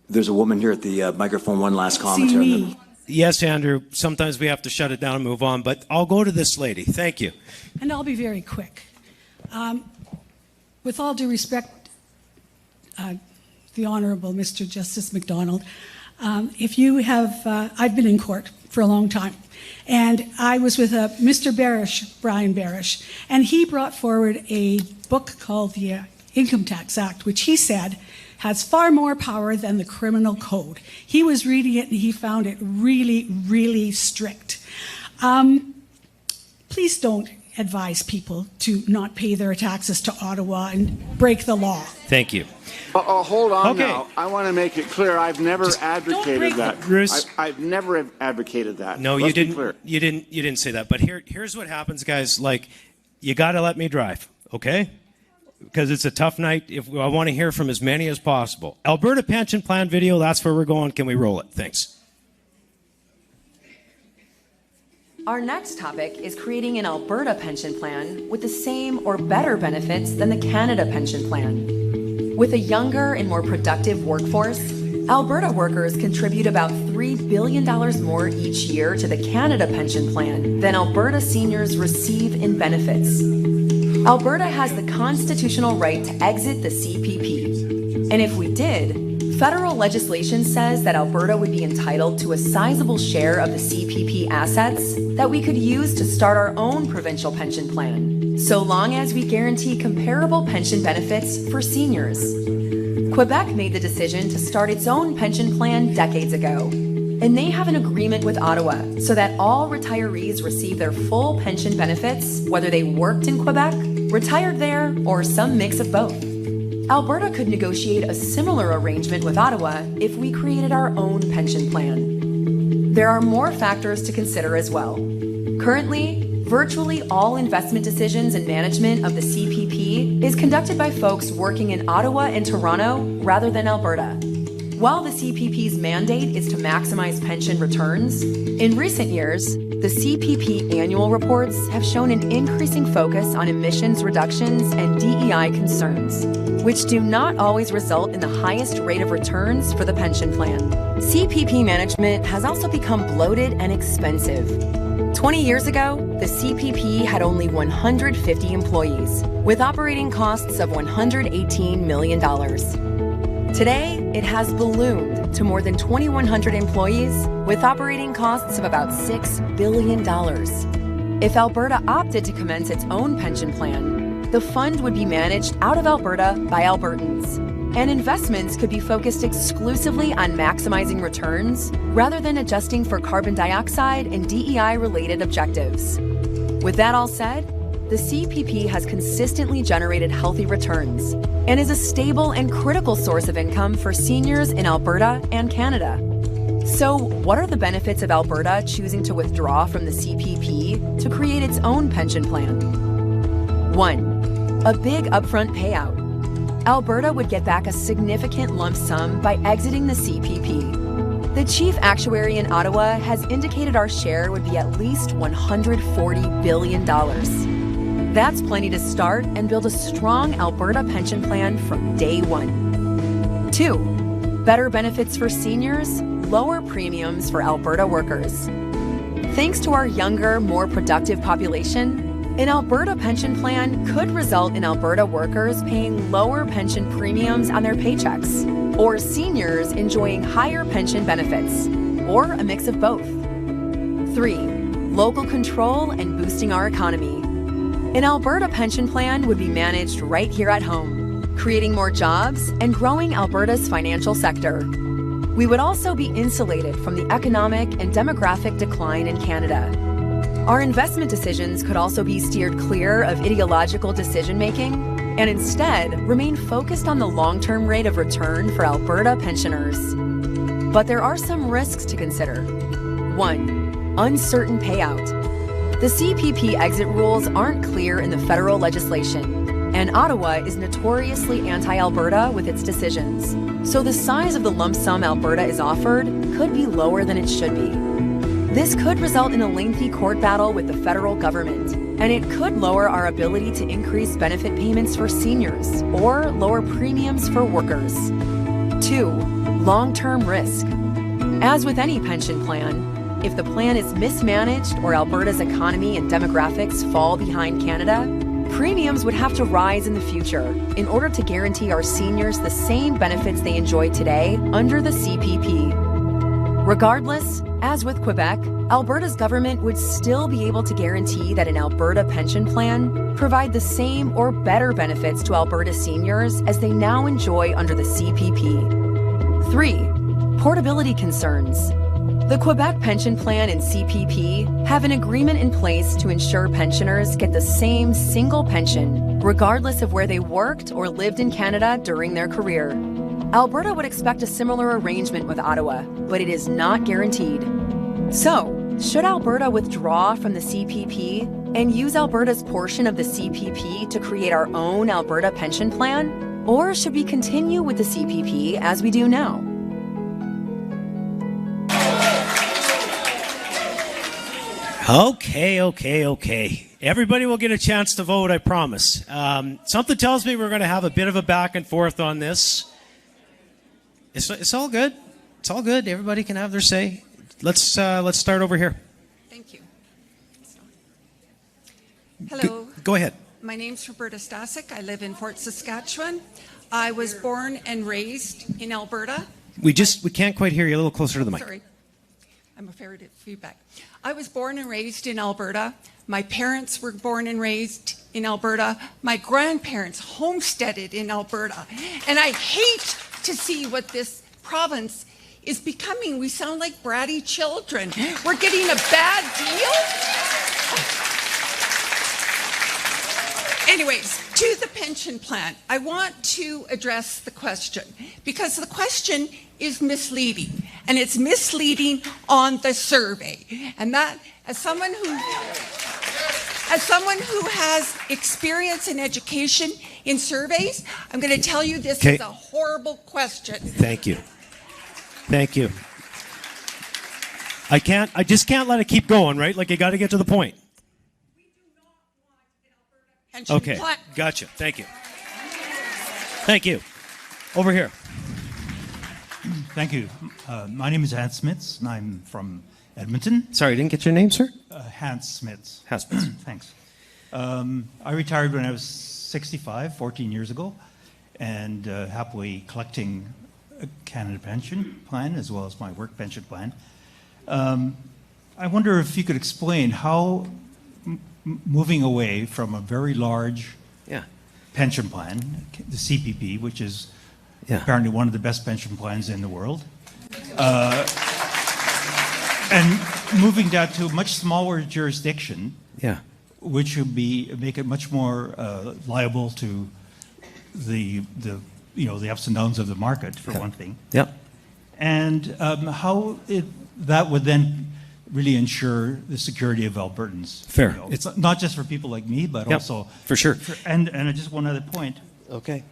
There's a woman here at the microphone. One last comment. Yes, Andrew. Sometimes we have to shut it down and move on, but I'll go to this lady. Thank you. And I'll be very quick. With all due respect, the Honourable Mr. Justice MacDonald, if you have, I've been in court for a long time, and I was with Mr. Barish, Brian Barish, and he brought forward a book called the Income Tax Act, which he said has far more power than the criminal code. He was reading it and he found it really, really strict. Please don't advise people to not pay their taxes to Ottawa and break the law. Thank you. Hold on Okay. now. I want to make it clear. I've never advocated that. Bruce. I've never advocated that. No, Let's you be didn't. clear. You didn't say that. But here's what happens, guys. Like, you got to let me drive, okay? because it's a tough night. I want to hear from as many as possible. Alberta pension plan video, that's where we're going. Can we roll it? Thanks. Our next topic is creating an Alberta pension plan with the same or better benefits than the Canada pension plan. With a younger and more productive workforce, Alberta workers contribute about $3 billion more each year to the Canada pension plan than Alberta seniors receive in benefits. Alberta has the constitutional right to exit the CPP. And if we did, federal legislation says that Alberta would be entitled to a sizable share of the CPP assets that we could use to start our own provincial pension plan, so long as we guarantee comparable pension benefits for seniors. Quebec made the decision to start its own pension plan decades ago, and they have an agreement with Ottawa so that all retirees receive their full pension benefits, whether they worked in Quebec, retired there, or some mix of both. Alberta could negotiate a similar arrangement with Ottawa if we created our own pension plan. There are more factors to consider as well. Currently, virtually all investment decisions and management of the CPP is conducted by folks working in Ottawa and Toronto rather than Alberta. While the CPP's mandate is to maximize pension returns, in recent years, the CPP annual reports have shown an increasing focus on emissions reductions and DEI concerns, which do not always result in the highest rate of returns for the pension plan. CPP management has also become bloated and expensive. 20 years ago, the CPP had only 150 employees, with operating costs of $118 million. Today, it has ballooned to more than 2,100 employees with operating costs of about $6 billion. If Alberta opted to commence its own pension plan, the fund would be managed out of Alberta by Albertans, and investments could be focused exclusively on maximizing returns rather than adjusting for carbon dioxide and DEI-related objectives. With that all said, the CPP has consistently generated healthy returns and is a stable and critical source of income for seniors in Alberta and Canada. So, what are the benefits of Alberta choosing to withdraw from the CPP to create its own pension plan? 1. A big upfront payout. Alberta would get back a significant lump sum by exiting the CPP. The chief actuary in Ottawa has indicated our share would be at least $140 billion. That's plenty to start and build a strong Alberta pension plan from day one. 2. Better benefits for seniors, lower premiums for Alberta workers. Thanks to our younger, more productive population, an Alberta pension plan could result in Alberta workers paying lower pension premiums on their paychecks, or seniors enjoying higher pension benefits, or a mix of both. 3. Local control and boosting our economy. An Alberta pension plan would be managed right here at home, creating more jobs and growing Alberta's financial sector. We would also be insulated from the economic and demographic decline in Canada. Our investment decisions could also be steered clear of ideological decision-making and instead remain focused on the long-term rate of return for Alberta pensioners. But there are some risks to consider. 1. Uncertain payout. The CPP exit rules aren't clear in the federal legislation, and Ottawa is notoriously anti-Alberta with its decisions. So the size of the lump sum Alberta is offered could be lower than it should be. This could result in a lengthy court battle with the federal government, and it could lower our ability to increase benefit payments for seniors or lower premiums for workers. 2. Long-term risk. As with any pension plan, if the plan is mismanaged or Alberta's economy and demographics fall behind Canada, premiums would have to rise in the future in order to guarantee our seniors the same benefits they enjoy today under the CPP. Regardless, as with Quebec, Alberta's government would still be able to guarantee that an Alberta pension plan provide the same or better benefits to Alberta seniors as they now enjoy under the CPP. 3. Portability concerns. The Quebec pension plan and CPP have an agreement in place to ensure pensioners get the same single pension, regardless of where they worked or lived in Canada during their career. Alberta would expect a similar arrangement with Ottawa, but it is not guaranteed. So, should Alberta withdraw from the CPP, and use Alberta's portion of the CPP to create our own Alberta pension plan? Or should we continue with the CPP as we do now? Okay. Everybody will get a chance to vote, I promise. Something tells me we're going to have a bit of a back and forth on this. It's all good. It's all good. Everybody can have their say. Let's start over here. Thank you. Hello. Go ahead. My name's Roberta Stasek. I live in Fort Saskatchewan. I was born and raised in Alberta. We can't quite hear you. A little closer to the mic. Sorry. I'm afraid of feedback. I was born and raised in Alberta. My parents were born and raised in Alberta. My grandparents homesteaded in Alberta. And I hate to see what this province is becoming. We sound like bratty children. We're getting a bad deal? Anyways, to the pension plan, I want to address the question because the question is misleading, and it's misleading on the survey. And that, as someone who has experience in education in surveys, I'm going to tell you this is a horrible question. Thank you. I just can't let it keep going, right? Like, you got to get to the point. Okay, gotcha. Thank you. Over here. Thank you. My name is Hans Smits, and I'm from Edmonton. Sorry, I didn't get your name, sir? Hans Smits. Hans Smits. Thanks. I retired when I was 65, 14 years ago, and happily collecting a Canada pension plan as well as my work pension plan. I wonder if you could explain how moving away from a very large pension plan, the CPP, which is apparently one of the best pension plans in the world, and moving that to a much smaller jurisdiction, which would make it much more liable to the ups and downs of the market, for one thing. And how that would then really ensure the security of Albertans. Fair. It's not just for people like me, but also for sure. And just one other point. Okay.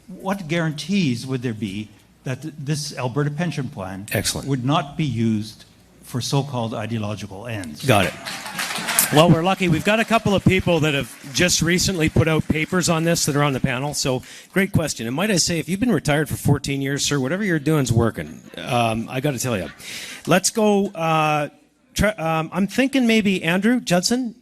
What guarantees would there be that this Alberta pension plan would not be used for so-called ideological ends? Got it. Well, we're lucky. We've got a couple of people that have just recently put out papers on this that are on the panel. So, great question. And might I say, if you've been retired for 14 years, sir, whatever you're doing is working. I got to tell you. Let's go. I'm thinking maybe Andrew Judson.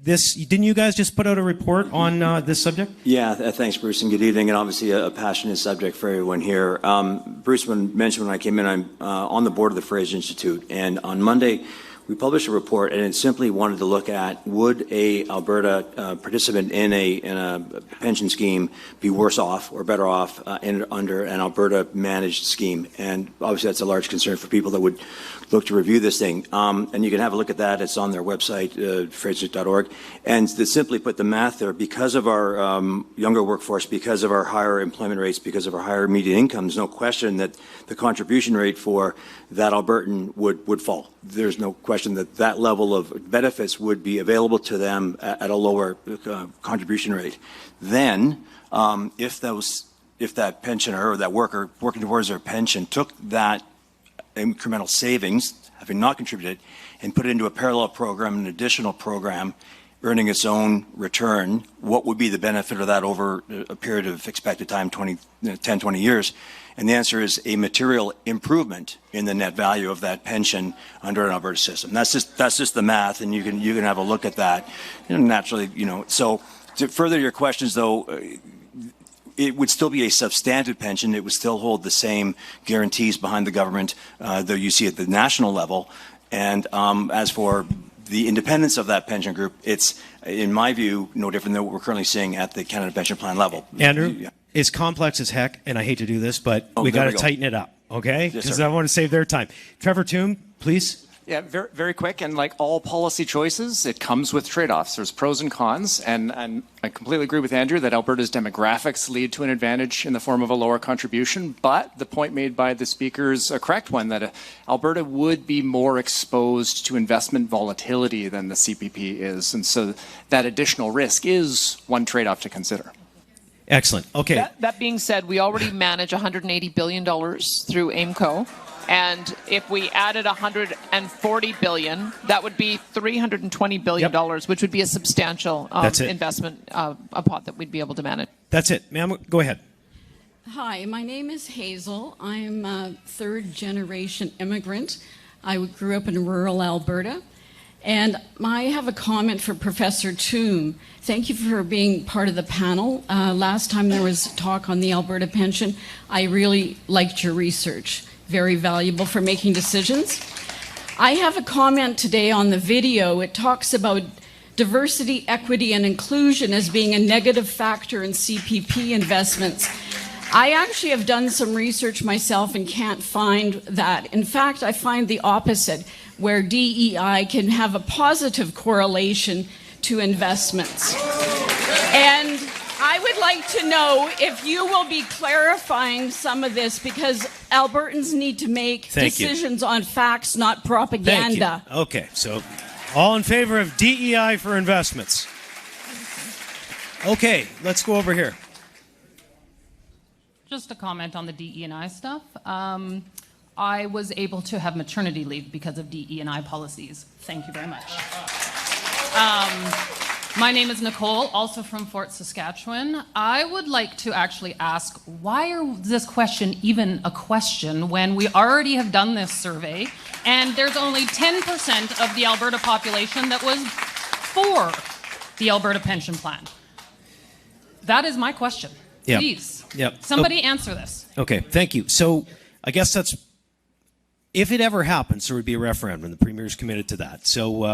Didn't you guys just put out a report on this subject? Yeah, thanks, Bruce, and good evening. And obviously, a passionate subject for everyone here. Bruce mentioned when I came in, I'm on the board of the Fraser Institute, and on Monday, we published a report, and it simply wanted to look at would a Alberta participant in a pension scheme be worse off or better off under an Alberta managed scheme, and obviously that's a large concern for people that would look to review this thing. And you can have a look at that. It's on their website, fraser.org. And to simply put the math there, because of our younger workforce, because of our higher employment rates, because of our higher median incomes, no question that the contribution rate for that Albertan would fall. There's no question that that level of benefits would be available to them at a lower contribution rate. Then, if that pensioner or that worker working towards their pension took that incremental savings, having not contributed, and put it into a parallel program, an additional program, earning its own return, what would be the benefit of that over a period of expected time, 10, 20 years? And the answer is a material improvement in the net value of that pension under an Alberta system. That's just the math, and you can have a look at that. Naturally, so to further your questions, though, it would still be a substantive pension. It would still hold the same guarantees behind the government that you see at the national level. And as for the independence of that pension group, it's, in my view, no different than what we're currently seeing at the Canada Pension Plan level. Andrew, it's complex as heck, and I hate to do this, but we got to tighten it up, okay? Because I want to save their time. Trevor Toome, please. Yeah, very, very quick. And like all policy choices, it comes with trade-offs. There's pros and cons. And I completely agree with Andrew that Alberta's demographics lead to an advantage in the form of a lower contribution. But the point made by the speaker is a correct one, that Alberta would be more exposed to investment volatility than the CPP is. And so that additional risk is one trade-off to consider. Excellent. Okay. That being said, we already manage $180 billion through AIMCO. And if we added $140 billion, that would be $320 billion, which would be a substantial investment a pot that we'd be able to manage. That's it. Ma'am, go ahead. Hi, my name is Hazel. I'm a third-generation immigrant. I grew up in rural Alberta. And I have a comment for Professor Toom. Thank you for being part of the panel. Last time there was talk on the Alberta pension, I really liked your research. Very valuable for making decisions. I have a comment today on the video. It talks about diversity, equity, and inclusion as being a negative factor in CPP investments. I actually have done some research myself and can't find that. In fact, I find the opposite, where DEI can have a positive correlation to investments. And I would like to know if you will be clarifying some of this, because Albertans need to make decisions on facts, not propaganda. Thank you. Okay, so all in favor of DEI for investments. Okay, let's go over here. Just a comment on the DE&I stuff. I was able to have maternity leave because of DE&I policies. Thank you very much. My name is Nicole, also from Fort Saskatchewan. I would like to actually ask, why is this question even a question when we already have done this survey and there's only 10% of the Alberta population that was for the Alberta pension plan? That is my question. Yep. Please, Yep. somebody answer this. Okay, thank you. So I guess that's, if it ever happens, there would be a referendum. The Premier's committed to that. So,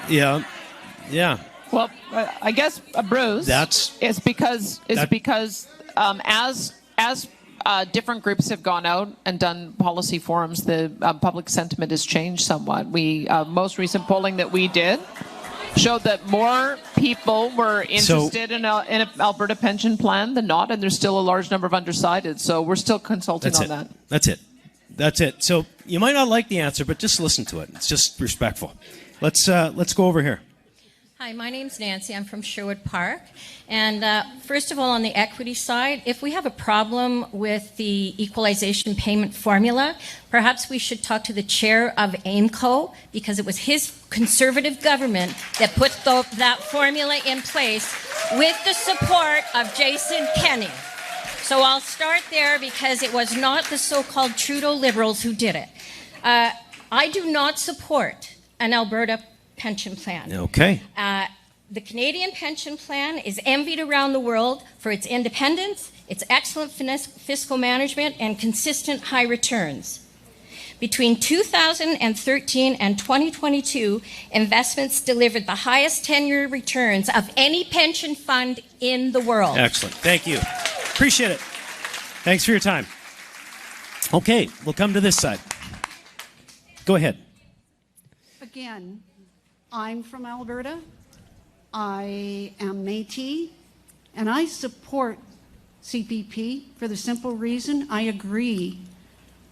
yeah. Well, I guess, Bruce, it's because as different groups have gone out and done policy forums, the public sentiment has changed somewhat. Most recent polling that we did showed that more people were interested in an Alberta pension plan than not, and there's still a large number of undecided. So we're still consulting on that. That's it. So you might not like the answer, but just listen to it. It's just respectful. Let's go over here. Hi, my name's Nancy. I'm from Sherwood Park. And first of all, on the equity side, if we have a problem with the equalization payment formula, perhaps we should talk to the chair of AIMCO, because it was his conservative government that put that formula in place with the support of Jason Kenney. So I'll start there, because it was not the so-called Trudeau Liberals who did it. I do not support an Alberta pension plan. Okay. The Canadian pension plan is envied around the world for its independence, its excellent fiscal management, and consistent high returns. Between 2013 and 2022, investments delivered the highest 10-year returns of any pension fund in the world. Excellent. Thank you. Appreciate it. Thanks for your time. Okay, we'll come to this side. Go ahead. Again, I'm from Alberta. I am Métis, and I support CPP for the simple reason I agree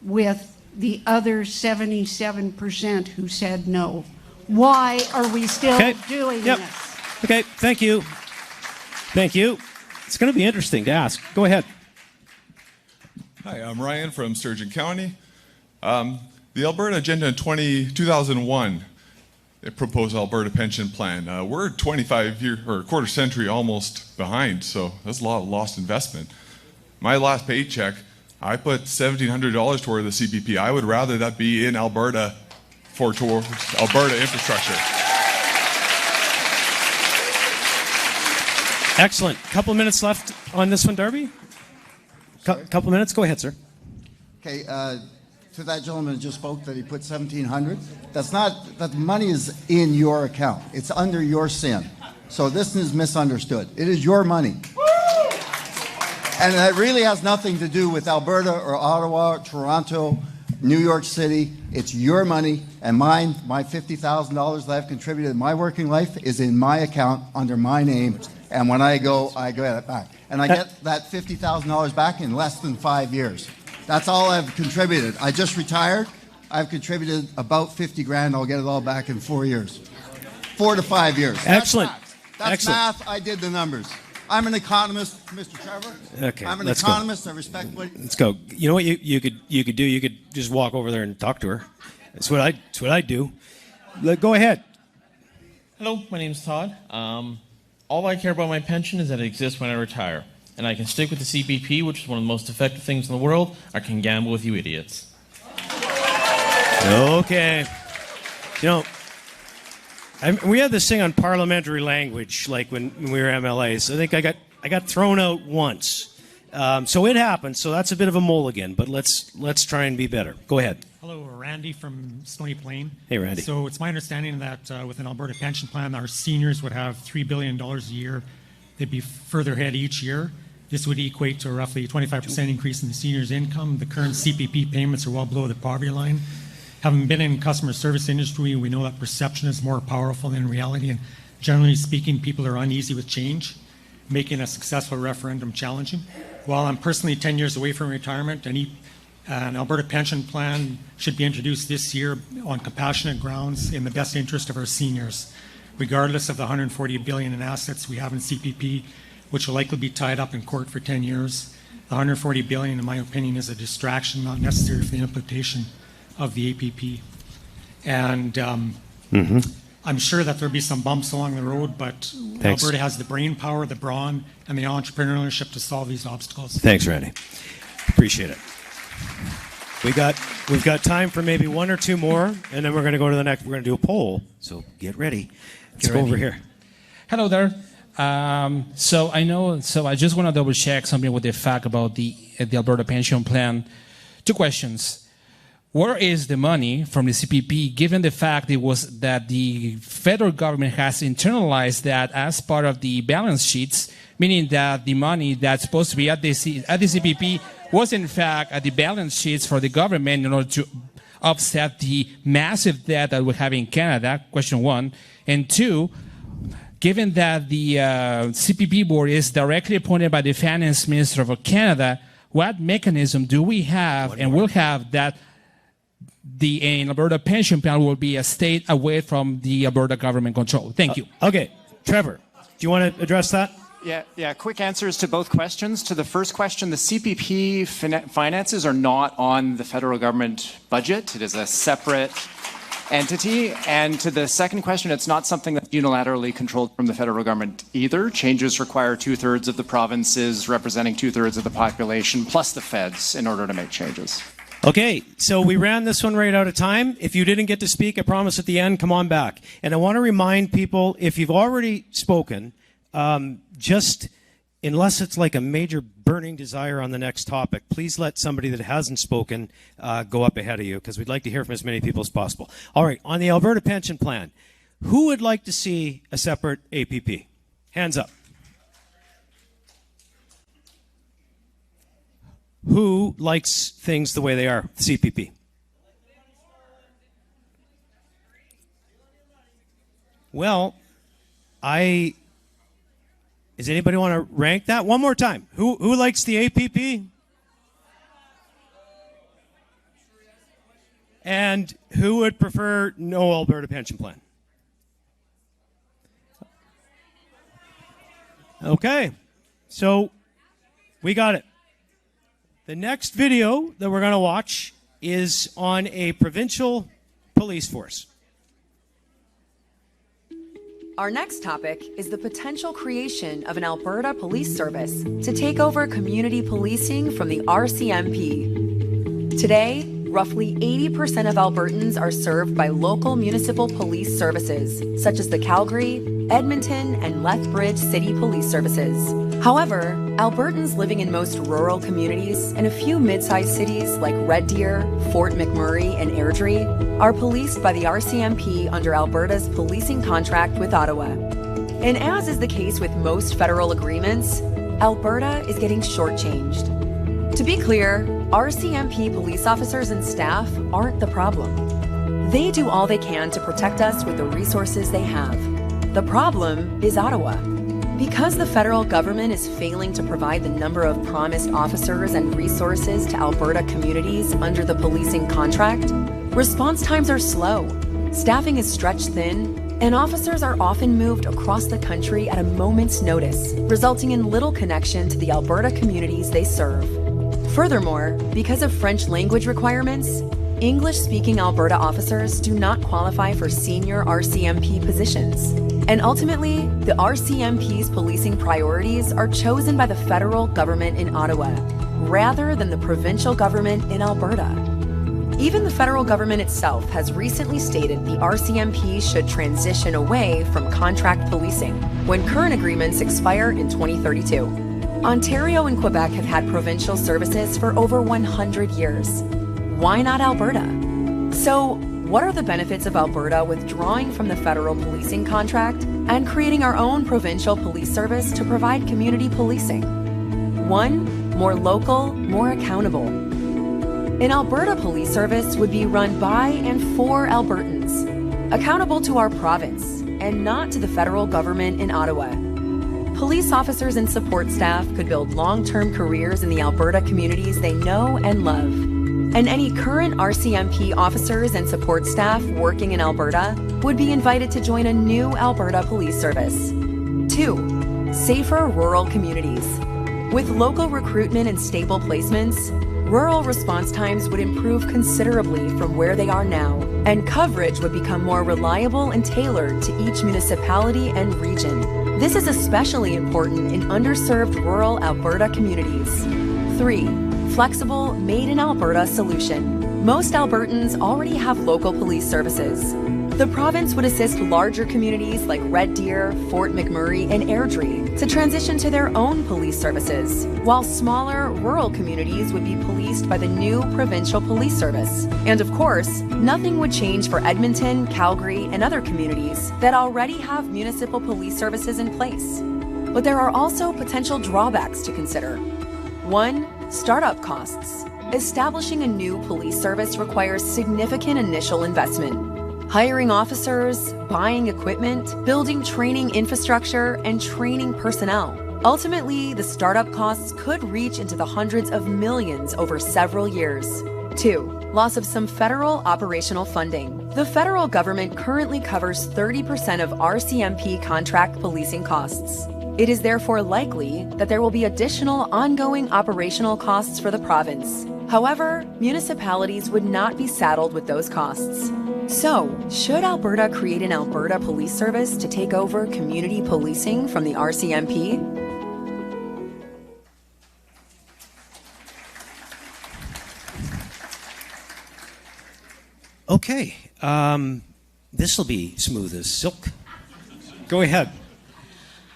with the other 77% who said no. Why are we still doing this? Okay, thank you. Thank you. It's going to be interesting to ask. Go ahead. Hi, I'm Ryan from Sturgeon County. The Alberta Agenda in 2001, it proposed Alberta pension plan. We're 25 years or a quarter century almost behind, so that's a lot of lost investment. My last paycheck, I put $1,700 toward the CPP. I would rather that be in Alberta towards Alberta infrastructure. Excellent. Couple of minutes left on this one, Darby. Couple minutes. Go ahead, sir. Okay. To that gentleman who just spoke that he put $1,700. That's not, that money is in your account. It's under your sin. So this is misunderstood. It is your money. And that really has nothing to do with Alberta or Ottawa, or Toronto. New York City. It's your money, and mine, my $50,000 that I've contributed in my working life is in my account under my name, and when I get it back. And I get that $50,000 back in less than 5 years. That's all I've contributed. I just retired. I've contributed about 50 grand. I'll get it all back in 4 years. 4 to 5 years. Excellent. That's Excellent. math. I did the numbers. I'm an economist, Mr. Trevor. Okay, I'm an let's economist. go. I respect what. Let's go. You know what you could do? You could just walk over there and talk to her. That's what I do. Go ahead. Hello, my name's Todd. All I care about my pension is that it exists when I retire. And I can stick with the CPP, which is one of the most effective things in the world. I can gamble with you idiots. Okay. You know, we had this thing on parliamentary language, like when we were MLAs. I think I got thrown out once. So it happened. So that's a bit of a mulligan. But let's try and be better. Go ahead. Hello, Randy from Stony Plain. Hey, Randy. So it's my understanding that with an Alberta pension plan, our seniors would have $3 billion a year. They'd be further ahead each year. This would equate to a roughly 25% increase in the seniors' income. The current CPP payments are well below the poverty line. Having been in customer service industry, we know that perception is more powerful than reality. And generally speaking, people are uneasy with change, making a successful referendum challenging. While I'm personally 10 years away from retirement, an Alberta pension plan should be introduced this year on compassionate grounds in the best interest of our seniors, regardless of the $140 billion in assets we have in CPP, which will likely be tied up in court for 10 years. The $140 billion, in my opinion, is a distraction not necessary for the implementation of the APP. And I'm sure that there'll be some bumps along the road, but Thanks. Alberta has the brain power, the brawn, and the entrepreneurship to solve these obstacles. Thanks, Randy. Appreciate it. We've got time for maybe one or two more, and then we're going to go to the next. We're going to do a poll, so get ready. Let's go over here. Hello there. So I just want to double check something with the fact about the Alberta pension plan. Two questions. Where is the money from the CPP, given the fact that the federal government has internalized that as part of the balance sheets, meaning that the money that's supposed to be at the CPP was in fact at the balance sheets for the government in order to offset the massive debt that we have in Canada, question one. And two, given that the CPP board is directly appointed by the finance minister of Canada, what mechanism do we have and will have that the Alberta pension plan will be a state away from the Alberta government control? Thank you. Okay, Trevor, do you want to address that? Yeah. Quick answers to both questions. To the first question, the CPP finances are not on the federal government budget. It is a separate entity. And to the second question, it's not something that's unilaterally controlled from the federal government either. Changes require 2/3 of the provinces representing 2/3 of the population, plus the feds, in order to make changes. Okay, so we ran this one right out of time. If you didn't get to speak, I promise at the end, come on back. And I want to remind people, if you've already spoken, just unless it's like a major burning desire on the next topic, please let somebody that hasn't spoken go up ahead of you, because we'd like to hear from as many people as possible. All right, on the Alberta pension plan, who would like to see a separate APP? Hands up. Who likes things the way they are, CPP? Well, does anybody want to rank that? One more time. Who likes the APP? And who would prefer no Alberta pension plan? Okay, so we got it. The next video that we're going to watch is on a provincial police force. Our next topic is the potential creation of an Alberta police service to take over community policing from the RCMP. Today, roughly 80% of Albertans are served by local municipal police services, such as the Calgary, Edmonton, and Lethbridge City Police Services. However, Albertans living in most rural communities and a few mid-sized cities like Red Deer, Fort McMurray, and Airdrie are policed by the RCMP under Alberta's policing contract with Ottawa. And as is the case with most federal agreements, Alberta is getting shortchanged. To be clear, RCMP police officers and staff aren't the problem. They do all they can to protect us with the resources they have. The problem is Ottawa. Because the federal government is failing to provide the number of promised officers and resources to Alberta communities under the policing contract, response times are slow, staffing is stretched thin, and officers are often moved across the country at a moment's notice, resulting in little connection to the Alberta communities they serve. Furthermore, because of French language requirements, English-speaking Alberta officers do not qualify for senior RCMP positions. And ultimately, the RCMP's policing priorities are chosen by the federal government in Ottawa, rather than the provincial government in Alberta. Even the federal government itself has recently stated the RCMP should transition away from contract policing when current agreements expire in 2032. Ontario and Quebec have had provincial services for over 100 years. Why not Alberta? So, what are the benefits of Alberta withdrawing from the federal policing contract and creating our own provincial police service to provide community policing? 1. More local, more accountable. An Alberta police service would be run by and for Albertans, accountable to our province and not to the federal government in Ottawa. Police officers and support staff could build long-term careers in the Alberta communities they know and love. And any current RCMP officers and support staff working in Alberta would be invited to join a new Alberta police service. 2. Safer rural communities. With local recruitment and stable placements, rural response times would improve considerably from where they are now, and coverage would become more reliable and tailored to each municipality and region. This is especially important in underserved rural Alberta communities. 3. Flexible, made-in-Alberta solution. Most Albertans already have local police services. The province would assist larger communities like Red Deer, Fort McMurray, and Airdrie to transition to their own police services, while smaller, rural communities would be policed by the new provincial police service. And of course, nothing would change for Edmonton, Calgary, and other communities that already have municipal police services in place. But there are also potential drawbacks to consider. 1. Startup costs. Establishing a new police service requires significant initial investment. Hiring officers, buying equipment, building training infrastructure, and training personnel. Ultimately, the startup costs could reach into the hundreds of millions over several years. 2. Loss of some federal operational funding. The federal government currently covers 30% of RCMP contract policing costs. It is therefore likely that there will be additional ongoing operational costs for the province. However, municipalities would not be saddled with those costs. So, should Alberta create an Alberta Police Service to take over community policing from the RCMP? Okay, this will be smooth as silk. Go ahead.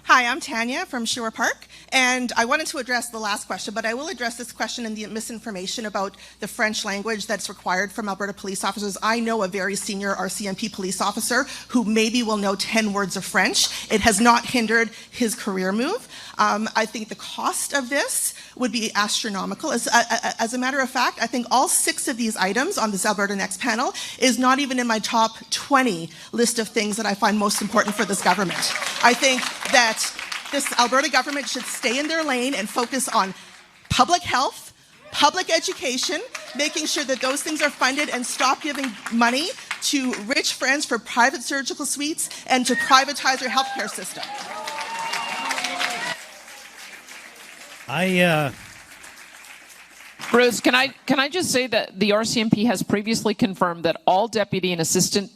Hi, I'm Tanya from Sherwood Park, and I wanted to address the last question, but I will address this question and the misinformation about the French language that's required from Alberta police officers. I know a very senior RCMP police officer who maybe will know 10 words of French. It has not hindered his career move. I think the cost of this would be astronomical. As a matter of fact, I think all 6 of these items on this Alberta Next Panel is not even in my top 20 list of things that I find most important for this government. I think that this Alberta government should stay in their lane and focus on public health, public education, making sure that those things are funded, and stop giving money to rich friends for private surgical suites and to privatize our healthcare system. Bruce, can I just say that the RCMP has previously confirmed that all deputy and assistant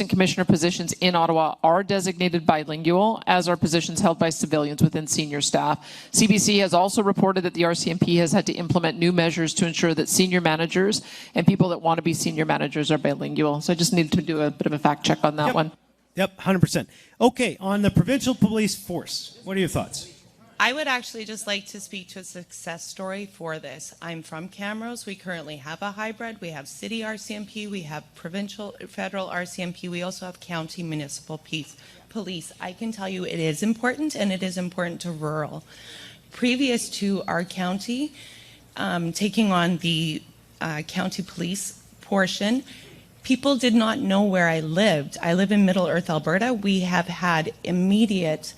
commissioner positions in Ottawa are designated bilingual, as are positions held by civilians within senior staff. CBC has also reported that the RCMP has had to implement new measures to ensure that senior managers and people that want to be senior managers are bilingual. So I just needed to do a bit of a fact check on that one. Yep, 100%. Okay, on the provincial police force, what are your thoughts? I would actually just like to speak to a success story for this. I'm from Camrose. We currently have a hybrid. We have city RCMP. We have provincial, federal RCMP. We also have county municipal police. I can tell you it is important, and it is important to rural. Previous to our county, taking on the county police portion, people did not know where I lived. I live in Middle Earth, Alberta. We have had immediate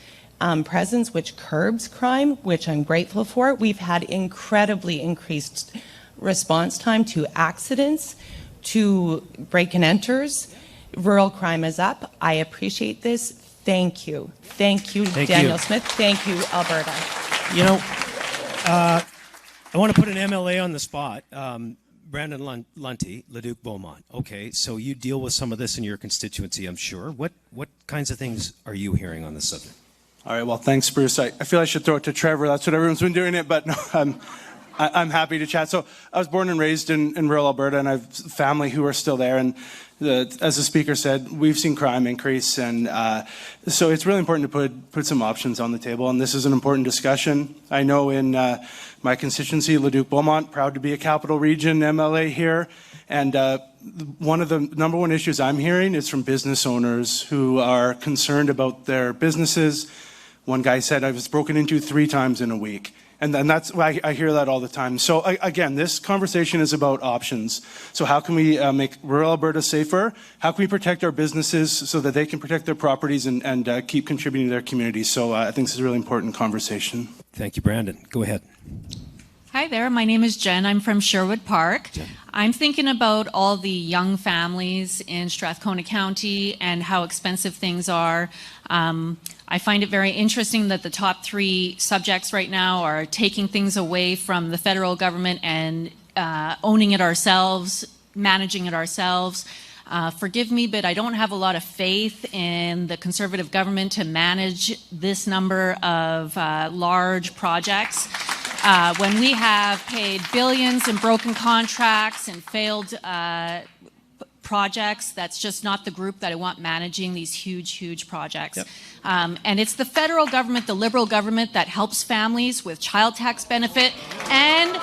presence, which curbs crime, which I'm grateful for. We've had incredibly increased response time to accidents, to break and enters. Rural crime is up. I appreciate this. Thank you. Thank you, Danielle Smith. Thank you, Alberta. You know, I want to put an MLA on the spot. Brandon Lunty, Leduc Beaumont. Okay, so you deal with some of this in your constituency, I'm sure. What kinds of things are you hearing on this subject? All right, well, thanks, Bruce. I feel I should throw it to Trevor. That's what everyone's been doing it, but no, I'm happy to chat. So I was born and raised in rural Alberta, and I have family who are still there. And as the speaker said, we've seen crime increase, and so it's really important to put some options on the table. And this is an important discussion. I know in my constituency, Leduc Beaumont, proud to be a capital region MLA here, and one of the number one issues I'm hearing is from business owners who are concerned about their businesses. One guy said, I was broken into 3 times in a week. And that's why I hear that all the time. So again, this conversation is about options. So how can we make rural Alberta safer? How can we protect our businesses so that they can protect their properties and keep contributing to their communities? So I think this is a really important conversation. Thank you, Brandon. Go ahead. Hi there, my name is Jen. I'm from Sherwood Park. Jen. I'm thinking about all the young families in Strathcona County and how expensive things are. I find it very interesting that the top 3 subjects right now are taking things away from the federal government and owning it ourselves, managing it ourselves. Forgive me, but I don't have a lot of faith in the Conservative government to manage this number of large projects. When we have paid billions in broken contracts and failed projects, that's just not the group that I want managing these huge, huge projects. Yep. And it's the federal government, the Liberal government, that helps families with child tax benefit, and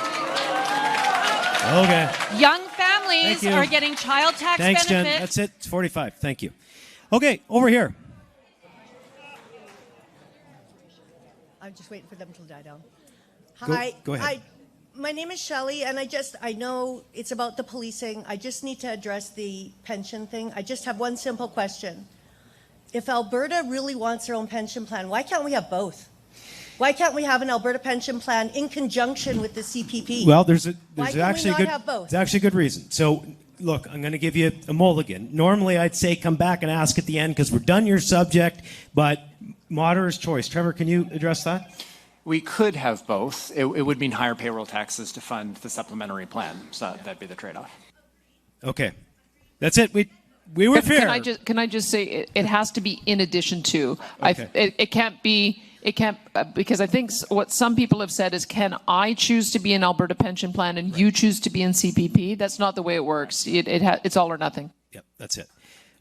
young families are getting child tax benefit. Thanks, Jen. That's it. It's 45. Thank you. Okay, over here. I'm just waiting for them to die down. Hi. Go ahead. My name is Shelley, and I know it's about the policing. I just need to address the pension thing. I just have one simple question. If Alberta really wants their own pension plan, why can't we have both? Why can't we have an Alberta pension plan in conjunction with the CPP? Well, there's actually a good reason. So, look, I'm going to give you a mulligan. Normally, I'd say come back and ask at the end because we're done your subject, but moderator's choice. Trevor, can you address that? We could have both. It would mean higher payroll taxes to fund the supplementary plan. So that'd be the trade-off. Okay. That's it. We were fair. Can I just say it has to be in addition to. Okay. It can't because I think what some people have said is, can I choose to be in Alberta pension plan and you choose to be in CPP? That's not the way it works. It's all or nothing. Yep, that's it.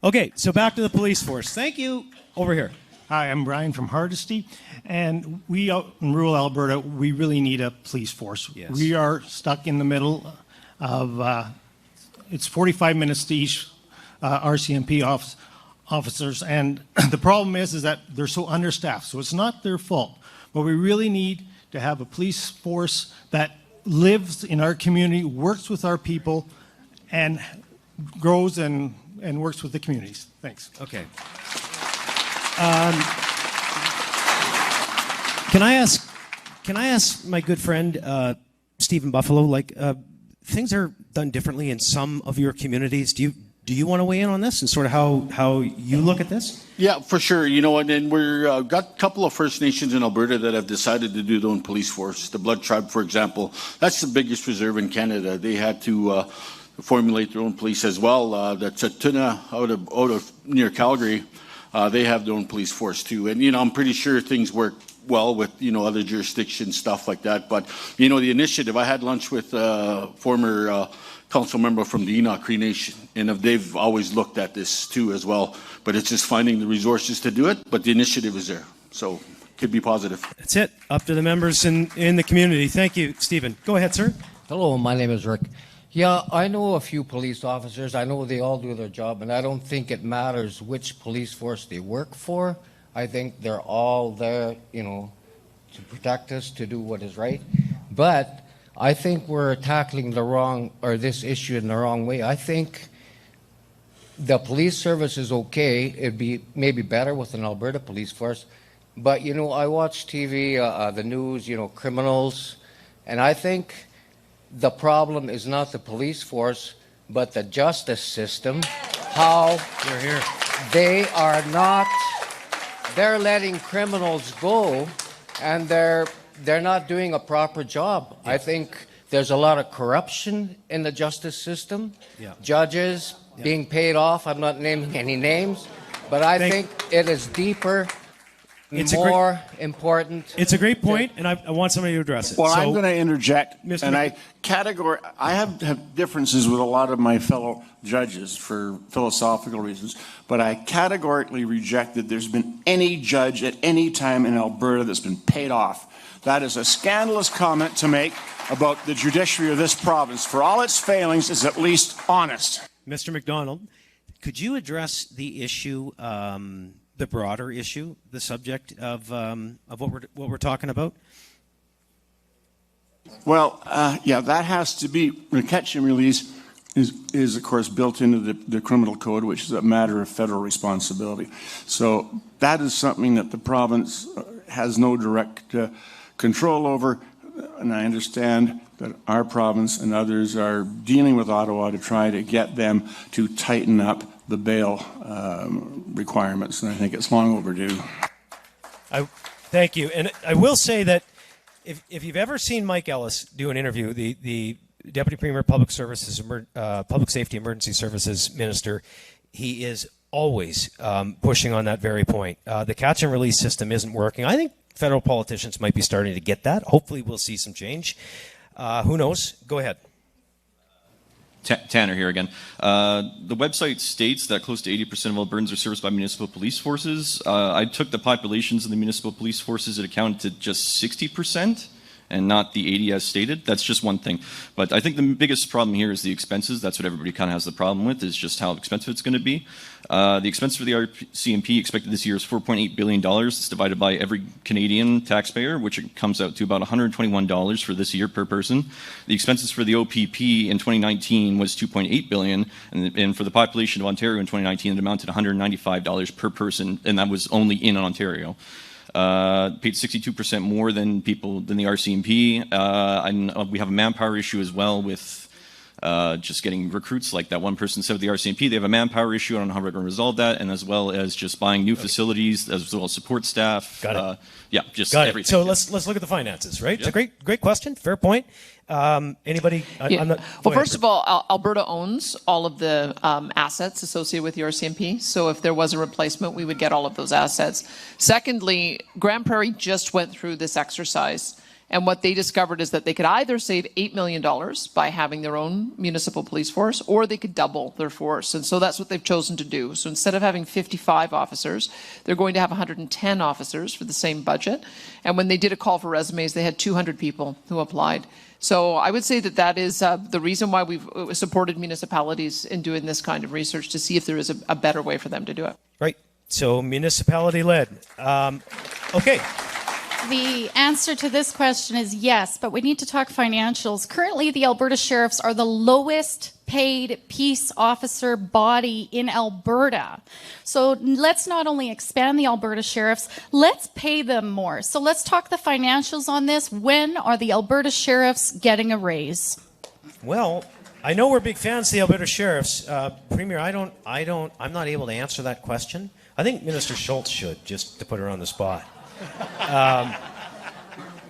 Okay, so back to the police force. Thank you. Over here. Hi, I'm Brian from Hardisty, and we out in rural Alberta, we really need a police force. Yes. We are stuck in the middle of, it's 45 minutes to each RCMP officers, and the problem is that they're so understaffed, so it's not their fault. But we really need to have a police force that lives in our community, works with our people, and grows and works with the communities. Thanks. Okay. Can I ask my good friend Stephen Buffalo? Like, things are done differently in some of your communities. Do you want to weigh in on this and sort of how you look at this? Yeah, for sure. You know, and then we're got a couple of First Nations in Alberta that have decided to do their own police force. The Blood Tribe, for example, that's the biggest reserve in Canada. They had to formulate their own police as well. That's at Tuna out of near Calgary. They have their own police force too, and I'm pretty sure things work well with other jurisdictions, stuff like that. But the initiative. I had lunch with former council member from the Enoch Cree Nation, and they've always looked at this too as well. But it's just finding the resources to do it. But the initiative is there, so could be positive. That's it. Up to the members in the community. Thank you, Stephen. Go ahead, sir. Hello, my name is Rick. Yeah, I know a few police officers. I know they all do their job, and I don't think it matters which police force they work for. I think they're all there, to protect us, to do what is right. But I think we're tackling this issue in the wrong way. I think the police service is okay. It'd be maybe better with an Alberta police force. But, I watch TV, the news, criminals, and I think the problem is not the police force, but the justice system. How they are not, they're letting criminals go, and they're not doing a proper job. I think there's a lot of corruption in the justice system. Judges being paid off. I'm not naming any names, but I think it is deeper. More important. It's a great point, and I want somebody to address it. Well, I'm going to interject, and I have differences with a lot of my fellow judges for philosophical reasons, but I categorically reject that there's been any judge at any time in Alberta that's been paid off. That is a scandalous comment to make about the judiciary of this province. For all its failings, is at least honest. Mr. McDonald, could you address the issue, the broader issue, the subject of what we're talking about? Well, that has to be, the catch and release is of course built into the criminal code, which is a matter of federal responsibility. So that is something that the province has no direct control over, and I understand that our province and others are dealing with Ottawa to try to get them to tighten up the bail requirements, and I think it's long overdue. Thank you. And I will say that if you've ever seen Mike Ellis do an interview, the Deputy Premier Public Services, Public Safety Emergency Services Minister, he is always pushing on that very point. The catch and release system isn't working. I think federal politicians might be starting to get that. Hopefully we'll see some change. Who knows? Go ahead. Tanner here again. The website states that close to 80% of Albertans are serviced by municipal police forces. I took the populations of the municipal police forces. It accounted to just 60% and not the 80 as stated. That's just one thing. But I think the biggest problem here is the expenses. That's what everybody kind of has the problem with, is just how expensive it's going to be. The expense for the RCMP expected this year is $4.8 billion. It's divided by every Canadian taxpayer, which comes out to about $121 for this year per person. The expenses for the OPP in 2019 was $2.8 billion, and for the population of Ontario in 2019, it amounted to $195 per person, and that was only in Ontario. Paid 62% more than the RCMP. And we have a manpower issue as well with just getting recruits. Like that one person said with the RCMP, they have a manpower issue. I don't know how we're going to resolve that, and as well as just buying new facilities, as well as support staff. Got it. Just Got everything. it. So let's look at the finances, right? It's a great question. Fair point. Anybody? First of all, Alberta owns all of the assets associated with the RCMP. So if there was a replacement, we would get all of those assets. Secondly, Grand Prairie just went through this exercise. And what they discovered is that they could either save $8 million by having their own municipal police force, or they could double their force. And so that's what they've chosen to do. So instead of having 55 officers, they're going to have 110 officers for the same budget. And when they did a call for resumes, they had 200 people who applied. So I would say that is the reason why we've supported municipalities in doing this kind of research, to see if there is a better way for them to do it. Right. So municipality-led. Okay. The answer to this question is yes, but we need to talk financials. Currently, the Alberta Sheriffs are the lowest paid peace officer body in Alberta. So let's not only expand the Alberta Sheriffs, let's pay them more. So let's talk the financials on this. When are the Alberta Sheriffs getting a raise? Well, I know we're big fans of the Alberta Sheriffs. Premier, I'm not able to answer that question. I think Minister Schultz should, just to put her on the spot.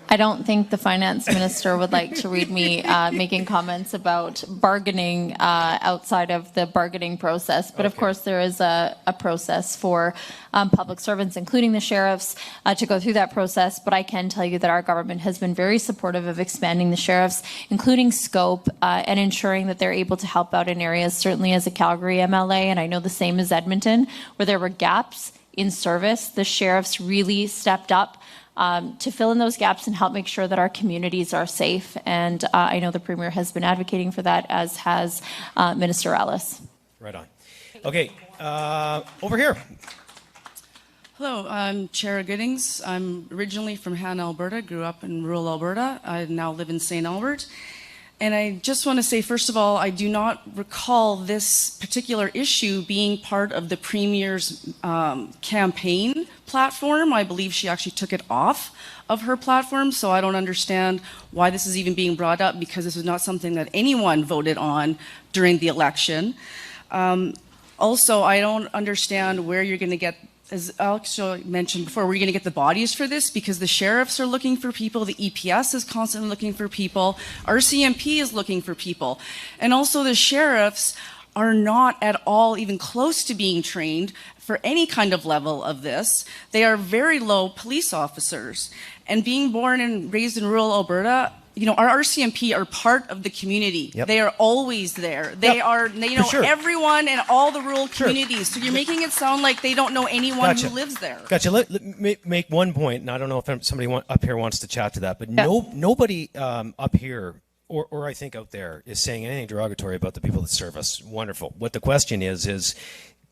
I don't think the finance minister would like to read me making comments about bargaining outside of the bargaining process. But of course, there is a process for public servants, including the sheriffs, to go through that process. But I can tell you that our government has been very supportive of expanding the sheriffs, including scope, and ensuring that they're able to help out in areas, certainly as a Calgary MLA, and I know the same as Edmonton, where there were gaps in service. The sheriffs really stepped up to fill in those gaps and help make sure that our communities are safe. And I know the Premier has been advocating for that, as has Minister Ellis. Right on. Okay, over here. Hello, I'm Chara Giddings. I'm originally from Han, Alberta, grew up in rural Alberta. I now live in St. Albert. And I just want to say, first of all, I do not recall this particular issue being part of the Premier's campaign platform. I believe she actually took it off of her platform, so I don't understand why this is even being brought up, because this is not something that anyone voted on during the election. Also, I don't understand where you're going to get, as Alex mentioned before, where you're going to get the bodies for this, because the sheriffs are looking for people, the EPS is constantly looking for people, RCMP is looking for people. And also the sheriffs are not at all even close to being trained for any kind of level of this. They are very low police officers. And being born and raised in rural Alberta, you know, our RCMP are part of the community. Yep. They are always there. They are, they know everyone in all the rural communities. So you're making it sound like they don't know anyone who lives there. Gotcha. Let me make one point, and I don't know if somebody up here wants to chat to that, but nobody up here or I think out there is saying anything derogatory about the people that serve us. Wonderful. What the question is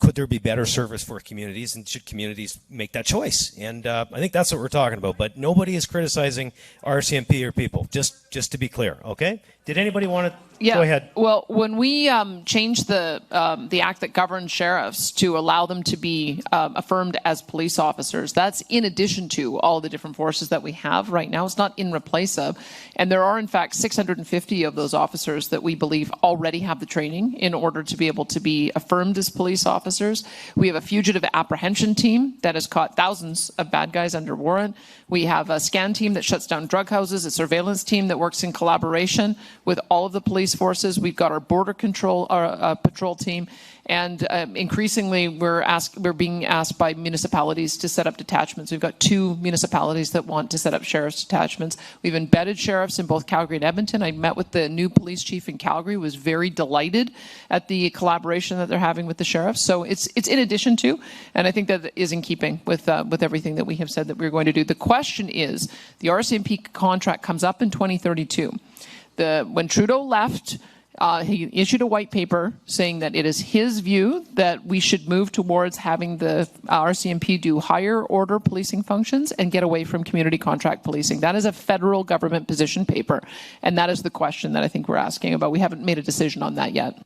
could there be better service for communities, and should communities make that choice? And I think that's what we're talking about. But nobody is criticizing RCMP or people, just to be clear, okay? Did anybody want to go ahead? Well, when we changed the act that governs sheriffs to allow them to be affirmed as police officers, that's in addition to all the different forces that we have right now. It's not in replace of. And there are, in fact, 650 of those officers that we believe already have the training in order to be able to be affirmed as police officers. We have a fugitive apprehension team that has caught thousands of bad guys under warrant. We have a scan team that shuts down drug houses, a surveillance team that works in collaboration with all of the police forces. We've got our border control, our patrol team, and increasingly we're being asked by municipalities to set up detachments. We've got 2 municipalities that want to set up sheriff's detachments. We've embedded sheriffs in both Calgary and Edmonton. I met with the new police chief in Calgary, was very delighted at the collaboration that they're having with the sheriffs. So it's in addition to, and I think that is in keeping with everything that we have said that we're going to do. The question is, the RCMP contract comes up in 2032. When Trudeau left, he issued a white paper saying that it is his view that we should move towards having the RCMP do higher order policing functions and get away from community contract policing. That is a federal government position paper, and that is the question that I think we're asking about. We haven't made a decision on that yet.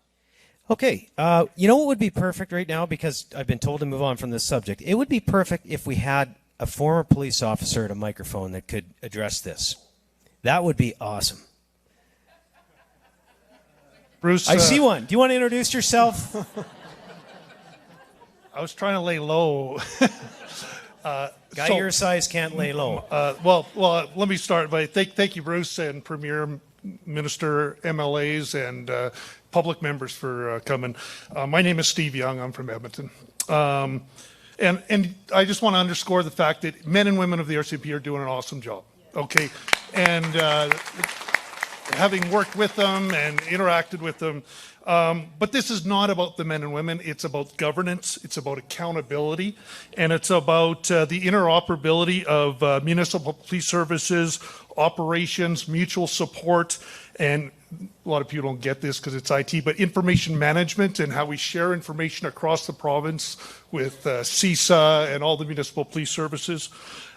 Okay, you know what would be perfect right now, because I've been told to move on from this subject? It would be perfect if we had a former police officer at a microphone that could address this. That would be awesome. Bruce, I see one. Do you want to introduce yourself? I was trying to lay low. Guy your size can't lay low. Well, let me start by thank you, Bruce, and Premier, Minister, MLAs, and public members for coming. My name is Steve Young. I'm from Edmonton. And I just want to underscore the fact that men and women of the RCMP are doing an awesome job. Okay, and having worked with them and interacted with them. But this is not about the men and women. It's about governance. It's about accountability. And it's about the interoperability of municipal police services, operations, mutual support, and a lot of people don't get this because it's IT, but information management and how we share information across the province with CISA and all the municipal police services.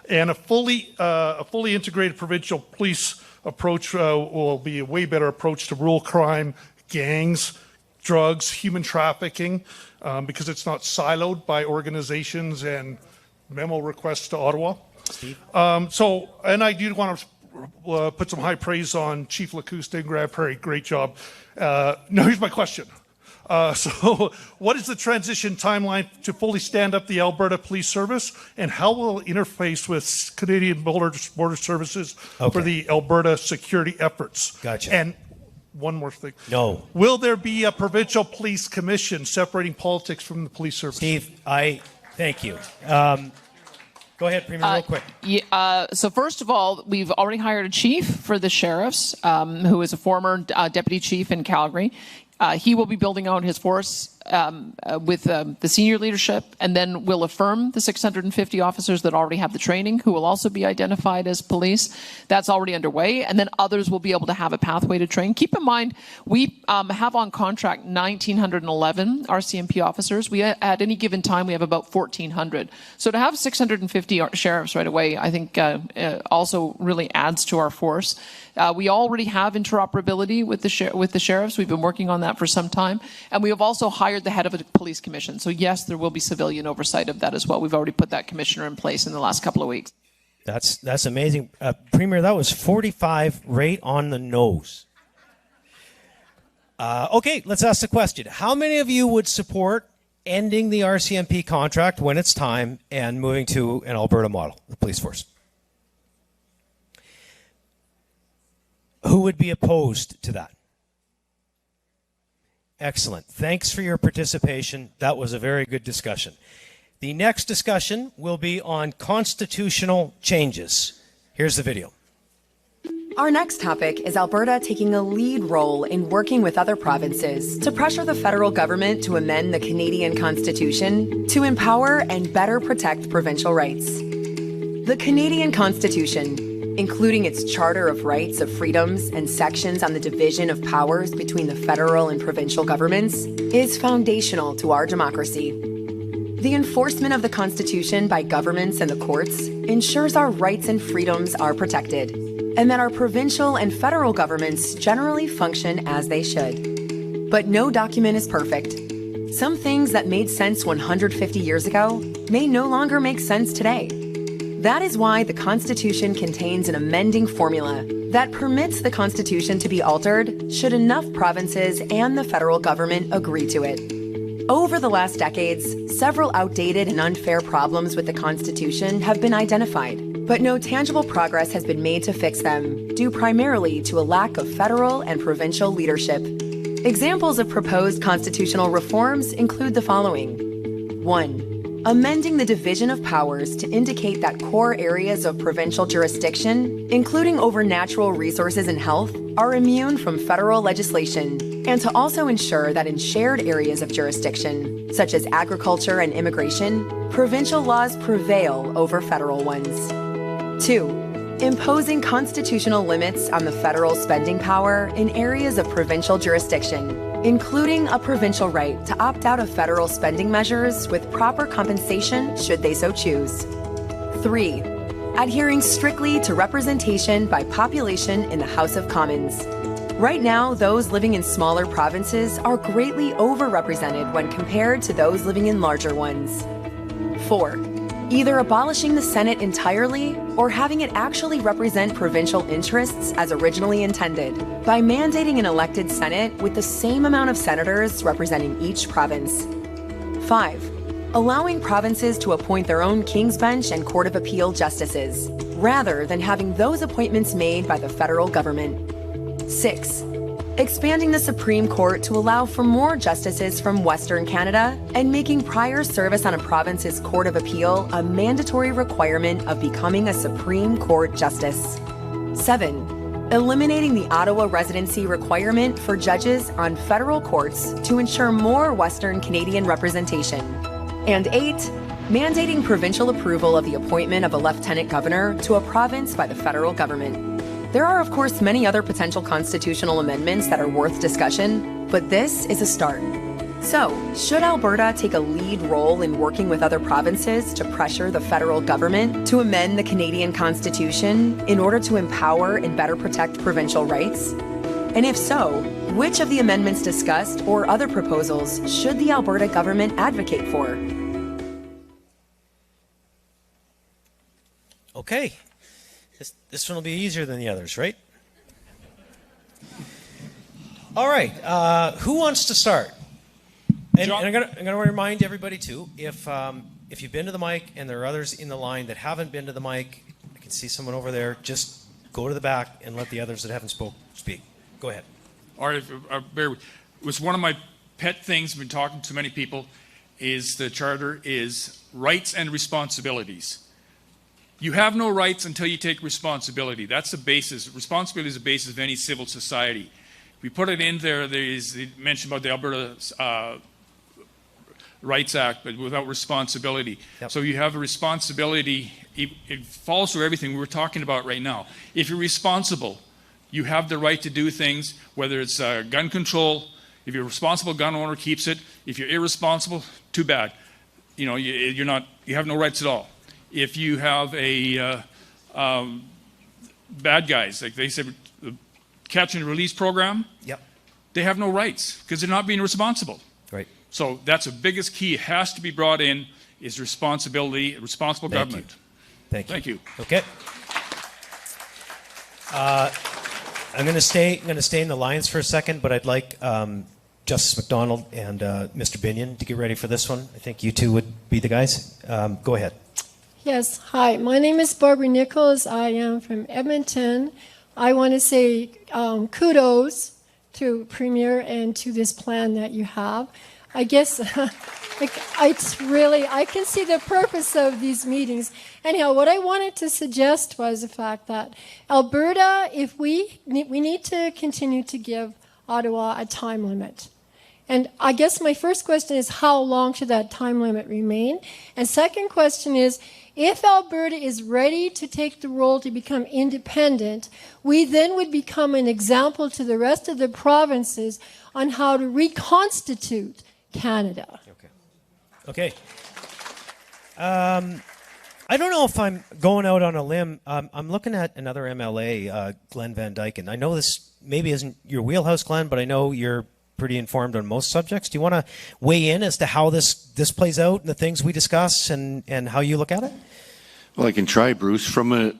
And a fully integrated provincial police approach will be a way better approach to rural crime, gangs, drugs, human trafficking, because it's not siloed by organizations and memo requests to Ottawa. And I do want to put some high praise on Chief Lacouste in Grand Prairie. Great job. Now here's my question. So what is the transition timeline to fully stand up the Alberta Police Service, and how will it interface with Canadian Border Services for the Alberta security efforts? Gotcha. And one more thing. No. Will there be a provincial police commission separating politics from the police service? Steve, thank you. Go ahead, Premier, real quick. So first of all, we've already hired a chief for the sheriffs, who is a former deputy chief in Calgary. He will be building out his force with the senior leadership, and then we'll affirm the 650 officers that already have the training, who will also be identified as police. That's already underway, and then others will be able to have a pathway to train. Keep in mind, we have on contract 1,911 RCMP officers. We at any given time we have about 1,400. So to have 650 sheriffs right away, I think also really adds to our force. We already have interoperability with the sheriffs. We've been working on that for some time, and we have also hired the head of a police commission. So yes, there will be civilian oversight of that as well. We've already put that commissioner in place in the last couple of weeks. That's amazing. Premier, that was 45 right on the nose. Okay, let's ask the question. How many of you would support ending the RCMP contract when it's time and moving to an Alberta model, the police force? Who would be opposed to that? Excellent. Thanks for your participation. That was a very good discussion. The next discussion will be on constitutional changes. Here's the video. Our next topic is Alberta taking a lead role in working with other provinces to pressure the federal government to amend the Canadian Constitution to empower and better protect provincial rights. The Canadian Constitution, including its Charter of Rights of Freedoms and sections on the division of powers between the federal and provincial governments, is foundational to our democracy. The enforcement of the Constitution by governments and the courts ensures our rights and freedoms are protected, and that our provincial and federal governments generally function as they should. But no document is perfect. Some things that made sense 150 years ago may no longer make sense today. That is why the Constitution contains an amending formula that permits the Constitution to be altered should enough provinces and the federal government agree to it. Over the last decades, several outdated and unfair problems with the Constitution have been identified, but no tangible progress has been made to fix them, due primarily to a lack of federal and provincial leadership. Examples of proposed constitutional reforms include the following. 1. Amending the division of powers to indicate that core areas of provincial jurisdiction, including over natural resources and health, are immune from federal legislation, and to also ensure that in shared areas of jurisdiction, such as agriculture and immigration, provincial laws prevail over federal ones. 2. Imposing constitutional limits on the federal spending power in areas of provincial jurisdiction, including a provincial right to opt out of federal spending measures with proper compensation should they so choose. 3. Adhering strictly to representation by population in the House of Commons. Right now, those living in smaller provinces are greatly overrepresented when compared to those living in larger ones. 4. Either abolishing the Senate entirely or having it actually represent provincial interests as originally intended by mandating an elected Senate with the same amount of senators representing each province. 5. Allowing provinces to appoint their own King's Bench and Court of Appeal justices, rather than having those appointments made by the federal government. 6. Expanding the Supreme Court to allow for more justices from Western Canada and making prior service on a province's Court of Appeal a mandatory requirement of becoming a Supreme Court justice. 7. Eliminating the Ottawa residency requirement for judges on federal courts to ensure more Western Canadian representation. And 8. Mandating provincial approval of the appointment of a lieutenant governor to a province by the federal government. There are, of course, many other potential constitutional amendments that are worth discussion, but this is a start. So, should Alberta take a lead role in working with other provinces to pressure the federal government to amend the Canadian Constitution in order to empower and better protect provincial rights? And if so, which of the amendments discussed or other proposals should the Alberta government advocate for? Okay. This one will be easier than the others, right? All right. Who wants to start? And I'm going to remind everybody too, if you've been to the mic and there are others in the line that haven't been to the mic, I can see someone over there. Just go to the back and let the others that haven't speak. Go ahead. All right. It was one of my pet things. I've been talking to many people. Is the charter is rights and responsibilities. You have no rights until you take responsibility. That's the basis. Responsibility is the basis of any civil society. We put it in there. They mentioned about the Alberta Rights Act, but without responsibility. So you have a responsibility. It falls through everything we're talking about right now. If you're responsible, you have the right to do things, whether it's gun control. If you're a responsible gun owner, keeps it. If you're irresponsible, too bad. You know, you have no rights at all. If you have a bad guys, like they said, the catch and release program, they have no rights because they're not being responsible. Right. So that's the biggest key. It has to be brought in is responsibility, responsible government. Thank you. you. Okay. I'm going to stay in the lines for a second, but I'd like Justice McDonald and Mr. Binion to get ready for this one. I think you two would be the guys. Go ahead. Yes, hi. My name is Barbara Nichols. I am from Edmonton. I want to say kudos to Premier and to this plan that you have. I guess I can see the purpose of these meetings. Anyhow, what I wanted to suggest was the fact that Alberta, if we need to continue to give Ottawa a time limit. And I guess my first question is, how long should that time limit remain? And second question is, if Alberta is ready to take the role to become independent, we then would become an example to the rest of the provinces on how to reconstitute Canada. Okay. I don't know if I'm going out on a limb. I'm looking at another MLA, Glenn Van Dyken. I know this maybe isn't your wheelhouse, Glenn, but I know you're pretty informed on most subjects. Do you want to weigh in as to how this plays out and the things we discuss and how you look at it? Well, I can try, Bruce. From an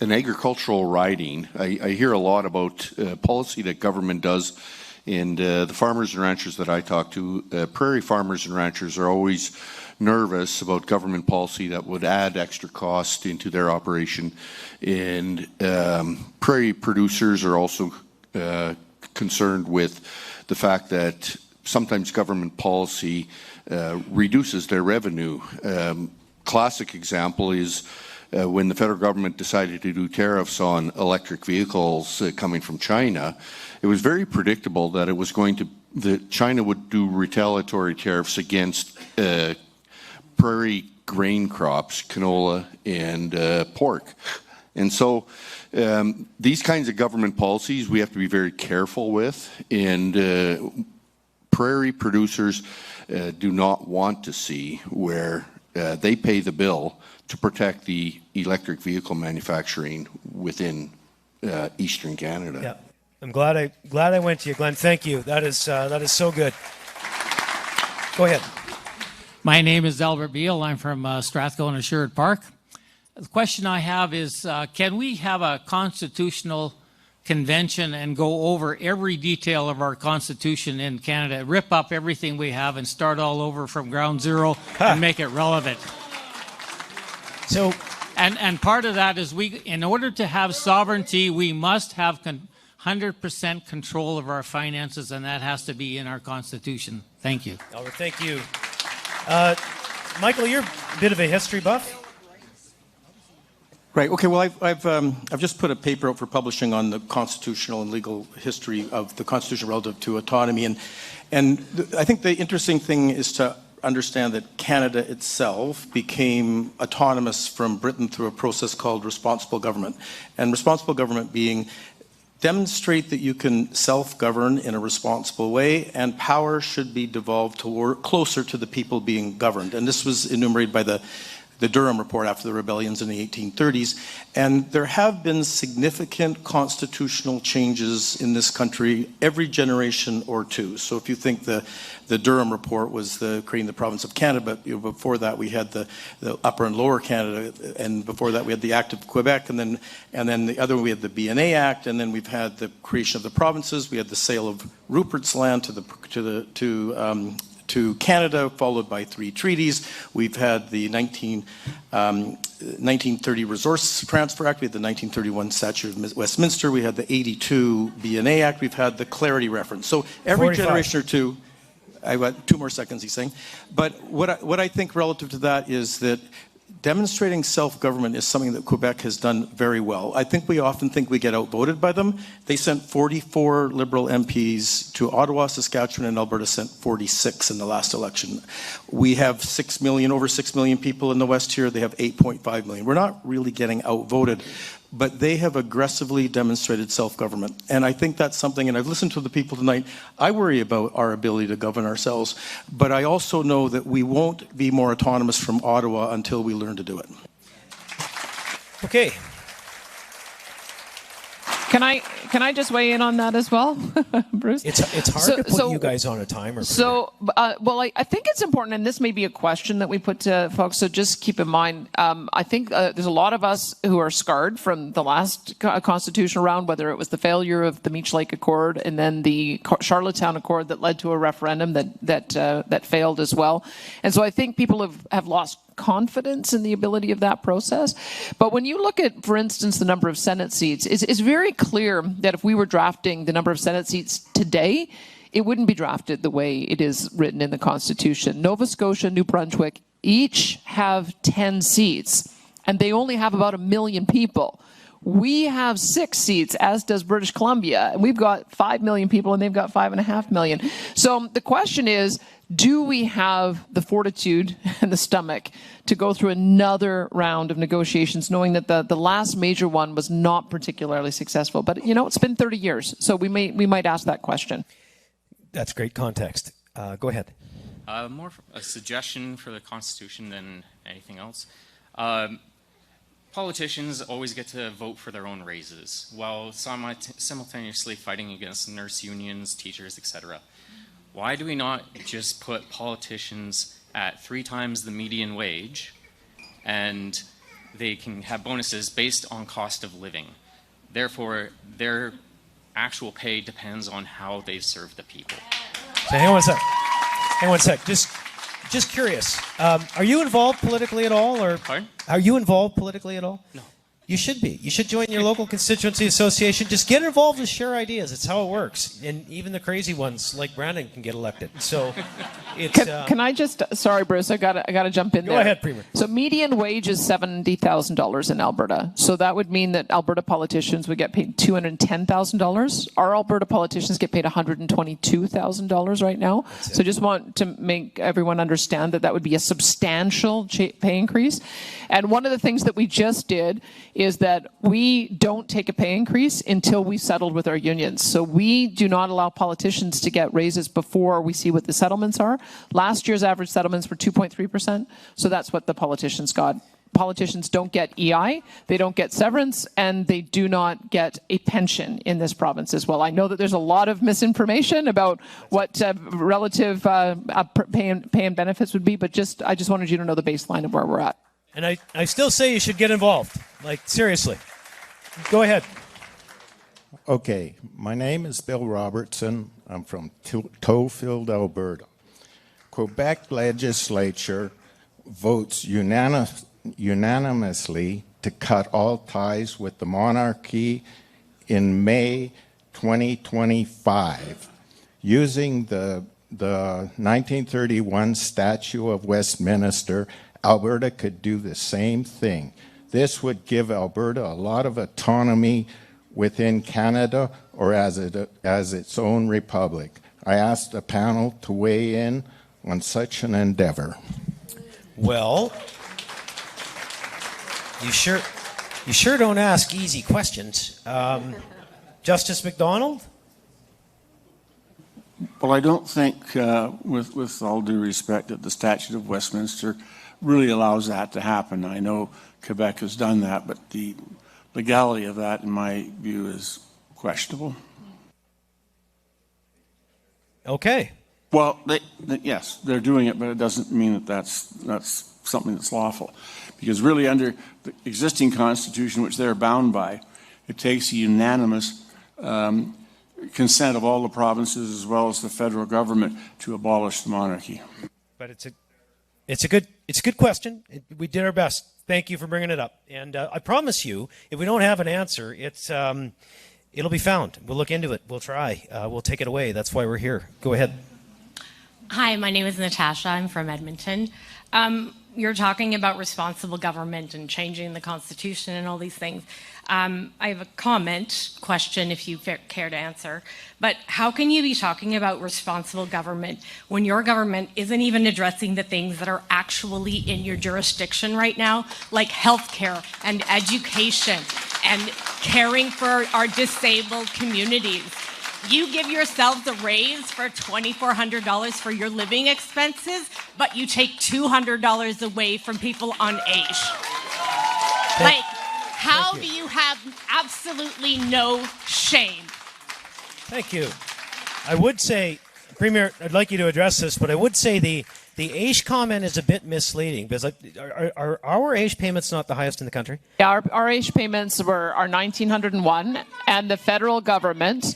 agricultural riding, I hear a lot about policy that government does, and the farmers and ranchers that I talk to, prairie farmers and ranchers are always nervous about government policy that would add extra cost into their operation, and prairie producers are also concerned with the fact that sometimes government policy reduces their revenue. Classic example is when the federal government decided to do tariffs on electric vehicles coming from China. It was very predictable that it was that China would do retaliatory tariffs against prairie grain crops, canola and pork. And so these kinds of government policies we have to be very careful with, and prairie producers do not want to see where they pay the bill to protect the electric vehicle manufacturing within Eastern Canada. Yeah, I'm glad I went to you, Glenn. Thank you. That is so good. Go ahead. My name is Albert Beal. I'm from Strathcona and Sherwood Park. The question I have is, can we have a constitutional convention and go over every detail of our constitution in Canada, rip up everything we have and start all over from ground zero and make it relevant? So, and part of that is in order to have sovereignty, we must have 100% control of our finances, and that has to be in our constitution. Thank you. Albert, thank you. Michael, you're a bit of a history buff. Right. Okay. Well, I've just put a paper out for publishing on the constitutional and legal history of the Constitution relative to autonomy, and I think the interesting thing is to understand that Canada itself became autonomous from Britain through a process called responsible government, and responsible government being demonstrate that you can self-govern in a responsible way, and power should be devolved closer to the people being governed. And this was enumerated by the Durham Report after the rebellions in the 1830s. And there have been significant constitutional changes in this country every generation or two. So if you think the Durham Report was creating the province of Canada, but before that we had the Upper and Lower Canada, and before that we had the Act of Quebec, and then the other one we had the BNA Act, and then we've had the creation of the provinces. We had the sale of Rupert's land to Canada, followed by 3 treaties. We've had the 1930 Resource Transfer Act. We had the 1931 Statute of Westminster. We had the 82 BNA Act. We've had the Clarity Reference. So every 45. generation or two, I got 2 more seconds, he's saying. But what I think relative to that is that demonstrating self-government is something that Quebec has done very well. I think we often think we get outvoted by them. They sent 44 Liberal MPs to Ottawa, Saskatchewan, and Alberta sent 46 in the last election. We have 6 million, over 6 million people in the West here. They have 8.5 million. We're not really getting outvoted, but they have aggressively demonstrated self-government. And I think that's something, and I've listened to the people tonight, I worry about our ability to govern ourselves, but I also know that we won't be more autonomous from Ottawa until we learn to do it. Okay. Can I just weigh in on that as well, Bruce? It's hard to put you guys on a timer. So, well, I think it's important, and this may be a question that we put to folks, so just keep in mind, I think there's a lot of us who are scarred from the last constitutional round, whether it was the failure of the Meech Lake Accord and then the Charlottetown Accord that led to a referendum that failed as well. And so I think people have lost confidence in the ability of that process. But when you look at, for instance, the number of Senate seats, it's very clear that if we were drafting the number of Senate seats today, it wouldn't be drafted the way it is written in the Constitution. Nova Scotia, New Brunswick, each have 10 seats, and they only have about 1 million people. We have 6 seats, as does British Columbia, and we've got 5 million people, and they've got 5.5 million. So the question is, do we have the fortitude and the stomach to go through another round of negotiations, knowing that the last major one was not particularly successful? But, you know, it's been 30 years, so we might ask that question. That's great context. Go ahead. More a suggestion for the Constitution than anything else. Politicians always get to vote for their own raises, while simultaneously fighting against nurse unions, teachers, etc. Why do we not just put politicians at 3 times the median wage, and they can have bonuses based on cost of living? Therefore, their actual pay depends on how they serve the people. So hang on one sec. Just curious. Are you involved politically at all, or Pardon? Are you involved politically at all? No. You should be. You should join your local constituency association. Just get involved and share ideas. It's how it works. And even the crazy ones like Brandon can get elected. So it's Can I just, sorry, Bruce, I gotta jump in there. Go ahead, Premier. So median wage is $70,000 in Alberta. So that would mean that Alberta politicians would get paid $210,000. Our Alberta politicians get paid $122,000 right now. So just want to make everyone understand that would be a substantial pay increase. And one of the things that we just did is that we don't take a pay increase until we've settled with our unions. So we do not allow politicians to get raises before we see what the settlements are. Last year's average settlements were 2.3%. So that's what the politicians got. Politicians don't get EI, they don't get severance, and they do not get a pension in this province as well. I know that there's a lot of misinformation about what relative pay and benefits would be, but I just wanted you to know the baseline of where we're at. And I still say you should get involved. Like, seriously. Go ahead. Okay, my name is Bill Robertson. I'm from Towfield, Alberta. Quebec legislature votes unanimously to cut all ties with the monarchy in May 2025, using the 1931 Statute of Westminster. Alberta could do the same thing. This would give Alberta a lot of autonomy within Canada or as its own republic. I asked the panel to weigh in on such an endeavor. Well, you sure don't ask easy questions. Justice McDonald? Well, I don't think, with all due respect, that the Statute of Westminster really allows that to happen. I know Quebec has done that, but the legality of that, in my view, is questionable. Okay. Well, yes, they're doing it, but it doesn't mean that that's something that's lawful. Because really, under the existing Constitution, which they're bound by, it takes a unanimous consent of all the provinces as well as the federal government to abolish the monarchy. But it's a good question. We did our best. Thank you for bringing it up. And I promise you, if we don't have an answer, it'll be found. We'll look into it. We'll try. We'll take it away. That's why we're here. Go ahead. Hi, my name is Natasha. I'm from Edmonton. you're talking about responsible government and changing the Constitution and all these things. I have a question if you care to answer. But how can you be talking about responsible government when your government isn't even addressing the things that are actually in your jurisdiction right now, like healthcare and education and caring for our disabled communities? You give yourselves a raise for $2,400 for your living expenses, but you take $200 away from people on AISH. Like, how do you have absolutely no shame? Thank you. I would say, Premier, I'd like you to address this, but I would say the AISH comment is a bit misleading because are our AISH payments not the highest in the country? Yeah, our AISH payments are $1,901, and the federal government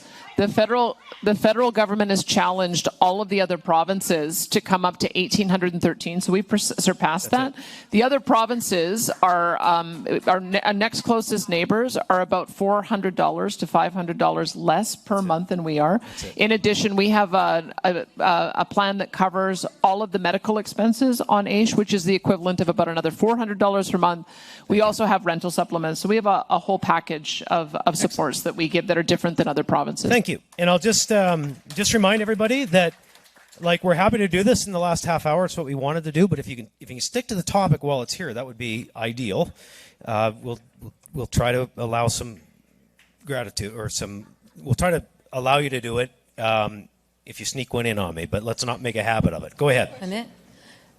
has challenged all of the other provinces to come up to $1,813, so we've surpassed that. The other provinces are our next closest neighbors are about $400 to $500 less per month than we are. In addition, we have a plan that covers all of the medical expenses on AISH, which is the equivalent of about another $400 per month. We also have rental supplements, so we have a whole package of supports that we give that are different than other provinces. Thank you. And I'll just remind everybody that, like, we're happy to do this in the last half hour. It's what we wanted to do. But if you can stick to the topic while it's here, that would be ideal. We'll try to allow some gratitude or we'll try to allow you to do it if you sneak one in on me. But let's not make a habit of it. Go ahead.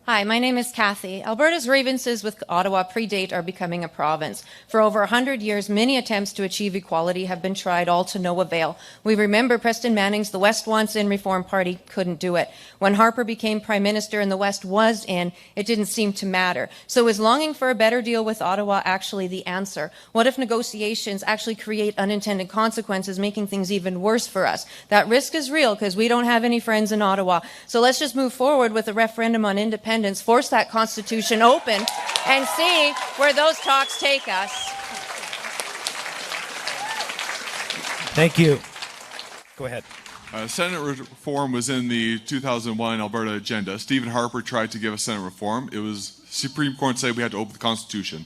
Hi, my name is Kathy. Alberta's grievances with Ottawa predate our becoming a province. For over 100 years, many attempts to achieve equality have been tried, all to no avail. We remember Preston Manning's The West Wants In Reform Party couldn't do it. When Harper became Prime Minister and the West was in, it didn't seem to matter. So is longing for a better deal with Ottawa actually the answer? What if negotiations actually create unintended consequences, making things even worse for us? That risk is real because we don't have any friends in Ottawa. So let's just move forward with a referendum on independence, force that Constitution open, and see where those talks take us. Thank you. Go ahead. Senate reform was in the 2001 Alberta agenda. Stephen Harper tried to give us Senate reform. It was Supreme Court said we had to open the Constitution.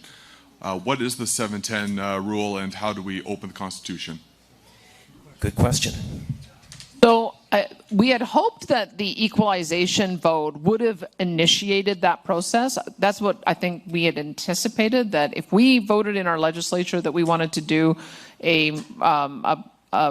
What is the 710 rule, and how do we open the Constitution? Good question. So we had hoped that the equalization vote would have initiated that process. That's what I think we had anticipated, that if we voted in our legislature that we wanted to do a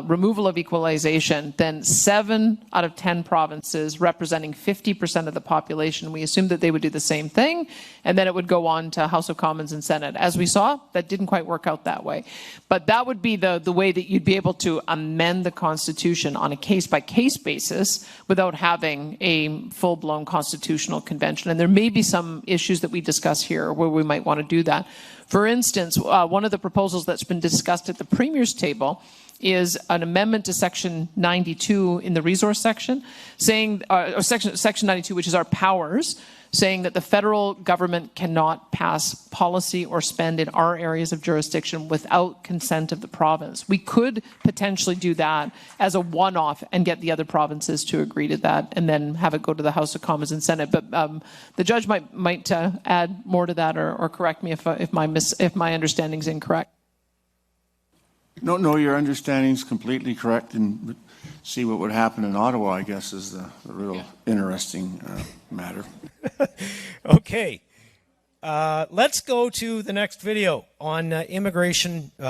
removal of equalization, then 7 out of 10 provinces representing 50% of the population, we assumed that they would do the same thing, and then it would go on to House of Commons and Senate. As we saw, that didn't quite work out that way. But that would be the way that you'd be able to amend the Constitution on a case-by-case basis without having a full-blown constitutional convention. And there may be some issues that we discuss here where we might want to do that. For instance, one of the proposals that's been discussed at the Premier's table is an amendment to Section 92 in the resource section, saying, or Section 92, which is our powers, saying that the federal government cannot pass policy or spend in our areas of jurisdiction without consent of the province. We could potentially do that as a one-off and get the other provinces to agree to that, and then have it go to the House of Commons and Senate. But the judge might add more to that, or correct me if my understanding is incorrect. No, your understanding is completely correct, and see what would happen in Ottawa, I guess, is the real interesting matter. Okay. Let's go to the next video on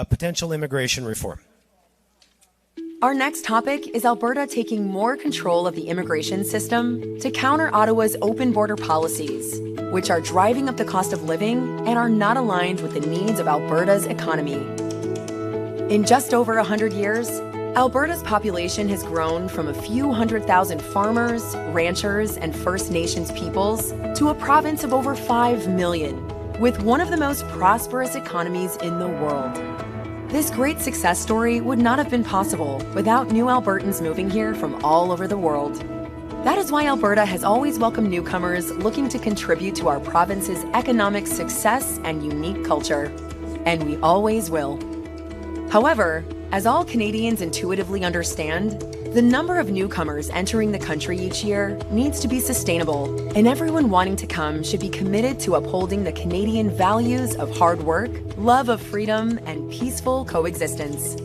potential immigration reform. Our next topic is Alberta taking more control of the immigration system to counter Ottawa's open border policies, which are driving up the cost of living and are not aligned with the needs of Alberta's economy. In just over 100 years, Alberta's population has grown from a few 100,000 farmers, ranchers, and First Nations peoples to a province of over 5 million, with one of the most prosperous economies in the world. This great success story would not have been possible without new Albertans moving here from all over the world. That is why Alberta has always welcomed newcomers looking to contribute to our province's economic success and unique culture. And we always will. However, As all Canadians intuitively understand, the number of newcomers entering the country each year needs to be sustainable, and everyone wanting to come should be committed to upholding the Canadian values of hard work, love of freedom, and peaceful coexistence.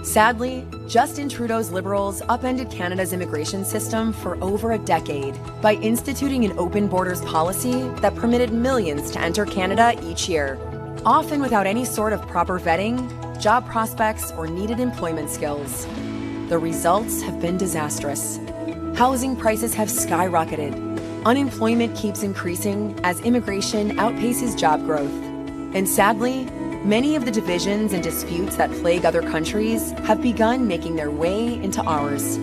Sadly, Justin Trudeau's Liberals upended Canada's immigration system for over a decade by instituting an open borders policy that permitted millions to enter Canada each year, often without any sort of proper vetting, job prospects, or needed employment skills. The results have been disastrous. Housing prices have skyrocketed. Unemployment keeps increasing as immigration outpaces job growth. And sadly, many of the divisions and disputes that plague other countries have begun making their way into ours.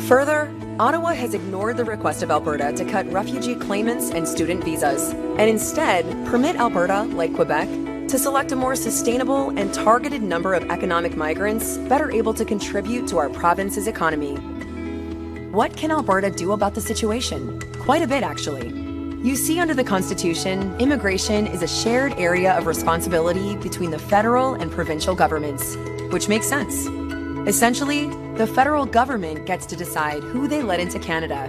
Further, Ottawa has ignored the request of Alberta to cut refugee claimants and student visas, and instead permit Alberta, like Quebec, to select a more sustainable and targeted number of economic migrants better able to contribute to our province's economy. What can Alberta do about the situation? Quite a bit, actually. You see, under the Constitution, immigration is a shared area of responsibility between the federal and provincial governments, which makes sense. Essentially, the federal government gets to decide who they let into Canada,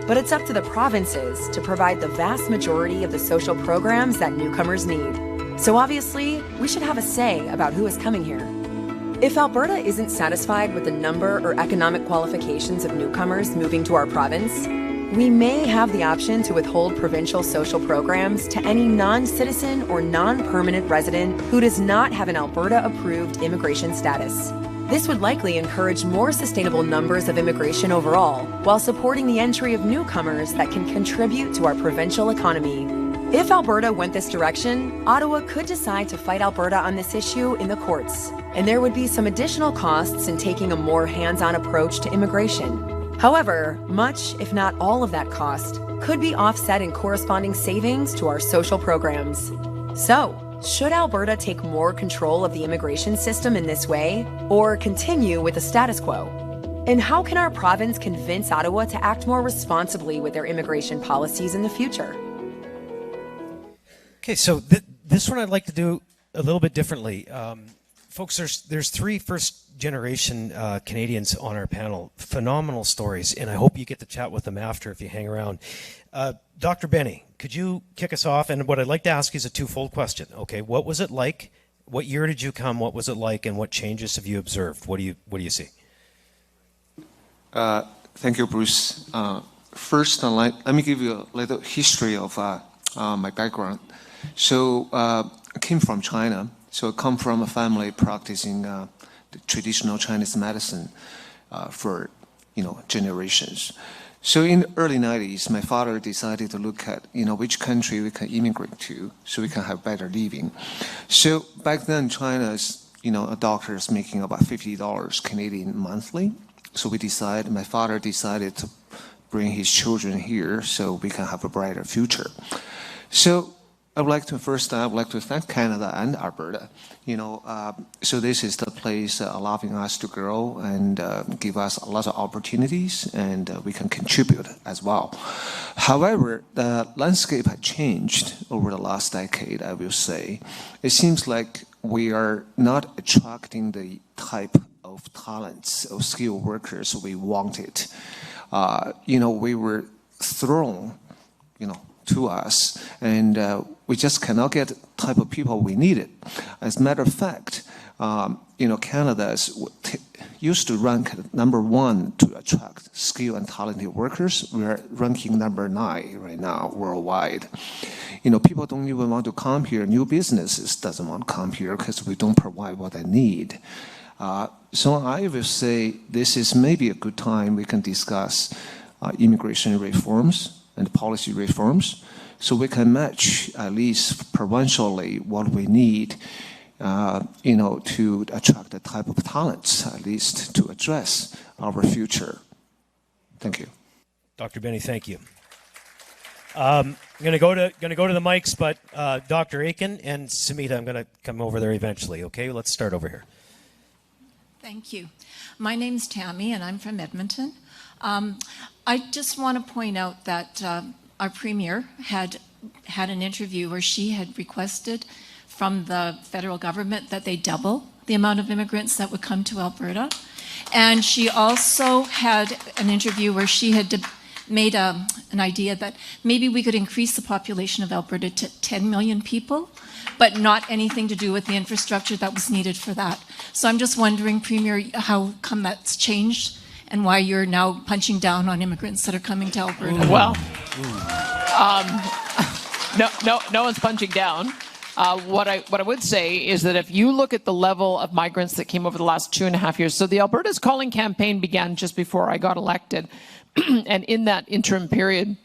but it's up to the provinces to provide the vast majority of the social programs that newcomers need. So obviously, we should have a say about who is coming here. If Alberta isn't satisfied with the number or economic qualifications of newcomers moving to our province, we may have the option to withhold provincial social programs to any non-citizen or non-permanent resident who does not have an Alberta-approved immigration status. This would likely encourage more sustainable numbers of immigration overall, while supporting the entry of newcomers that can contribute to our provincial economy. If Alberta went this direction, Ottawa could decide to fight Alberta on this issue in the courts, and there would be some additional costs in taking a more hands-on approach to immigration. However, much, if not all of that cost, could be offset in corresponding savings to our social programs. So, should Alberta take more control of the immigration system in this way, or continue with the status quo? And how can our province convince Ottawa to act more responsibly with their immigration policies in the future? Okay, so this one I'd like to do a little bit differently. Folks, there's three first-generation Canadians on our panel. Phenomenal stories, and I hope you get to chat with them after if you hang around. Dr. Benny, could you kick us off? And what I'd like to ask is a twofold question. Okay, what was it like? What year did you come? What was it like? And what changes have you observed? What do you see? Thank you, Bruce. First, let me give you a little history of my background. So I came from China. So I come from a family practicing the traditional Chinese medicine for generations. So in the early 90s, my father decided to look at which country we can immigrate to so we can have better living. So back then, China's a doctor is making about $50 Canadian monthly. So my father decided to bring his children here so we can have a brighter future. So I would like to thank Canada and Alberta. So this is the place allowing us to grow and give us a lot of opportunities, and we can contribute as well. However, the landscape has changed over the last decade, I will say. It seems like we are not attracting the type of talents or skilled workers we wanted. We were thrown, to us, and we just cannot get the type of people we needed. As a matter of fact, Canada used to rank #1 to attract skilled and talented workers. We're ranking #9 right now worldwide. People don't even want to come here. New businesses doesn't want to come here because we don't provide what they need. So I will say this is maybe a good time we can discuss immigration reforms and policy reforms, so we can match at least provincially what we need, to attract the type of talents, at least to address our future. Thank you, Dr. Benny. Thank you. I'm going to go to the mics, but Dr. Aiken and Samita, I'm going to come over there eventually. Okay, let's start over here. Thank you. My name's Tammy, and I'm from Edmonton. I just want to point out that our Premier had an interview where she had requested from the federal government that they double the amount of immigrants that would come to Alberta. And she also had an interview where she had made an idea that maybe we could increase the population of Alberta to 10 million people, but not anything to do with the infrastructure that was needed for that. So I'm just wondering, Premier, how come that's changed and why you're now punching down on immigrants that are coming to Alberta? Well, no one's punching down. What I would say is that if you look at the level of migrants that came over the last 2.5 years, so the Alberta's Calling campaign began just before I got elected. And in that interim period,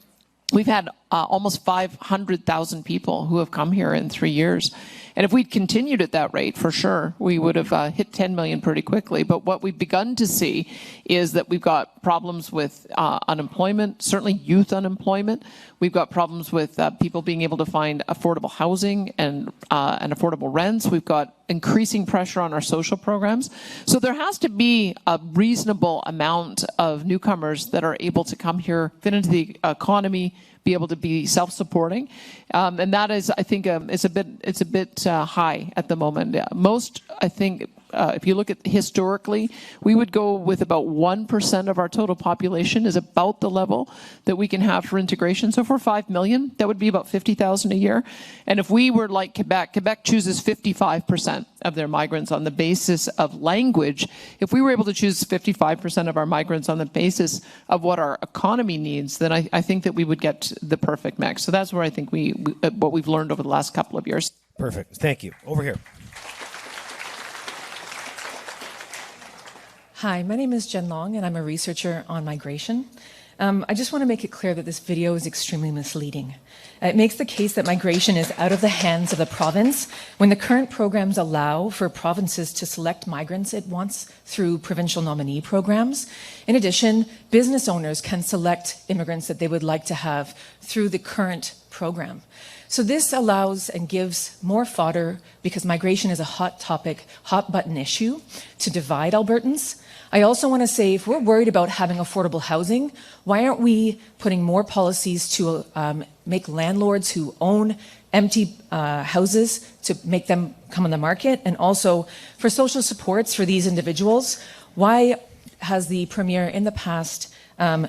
we've had almost 500,000 people who have come here in 3 years. And if we'd continued at that rate, for sure, we would have hit 10 million pretty quickly. But what we've begun to see is that we've got problems with unemployment, certainly youth unemployment. We've got problems with people being able to find affordable housing and affordable rents. We've got increasing pressure on our social programs. So there has to be a reasonable amount of newcomers that are able to come here, fit into the economy, be able to be self-supporting, and that is, I think, it's a bit high at the moment. Most, I think, if you look at historically, we would go with about 1% of our total population is about the level that we can have for integration. So for 5 million, that would be about 50,000 a year. And if we were like Quebec, Quebec chooses 55% of their migrants on the basis of language. If we were able to choose 55% of our migrants on the basis of what our economy needs, then I think that we would get the perfect mix. So that's where I think what we've learned over the last couple of years. Perfect. Thank you. Over here. Hi, my name is Jen Long, and I'm a researcher on migration. I just want to make it clear that this video is extremely misleading. It makes the case that migration is out of the hands of the province when the current programs allow for provinces to select migrants it wants through provincial nominee programs. In addition, business owners can select immigrants that they would like to have through the current program. So this allows and gives more fodder, because migration is a hot topic, hot button issue, to divide Albertans. I also want to say, if we're worried about having affordable housing, why aren't we putting more policies to make landlords who own empty houses to make them come on the market? And also for social supports for these individuals, why has the Premier in the past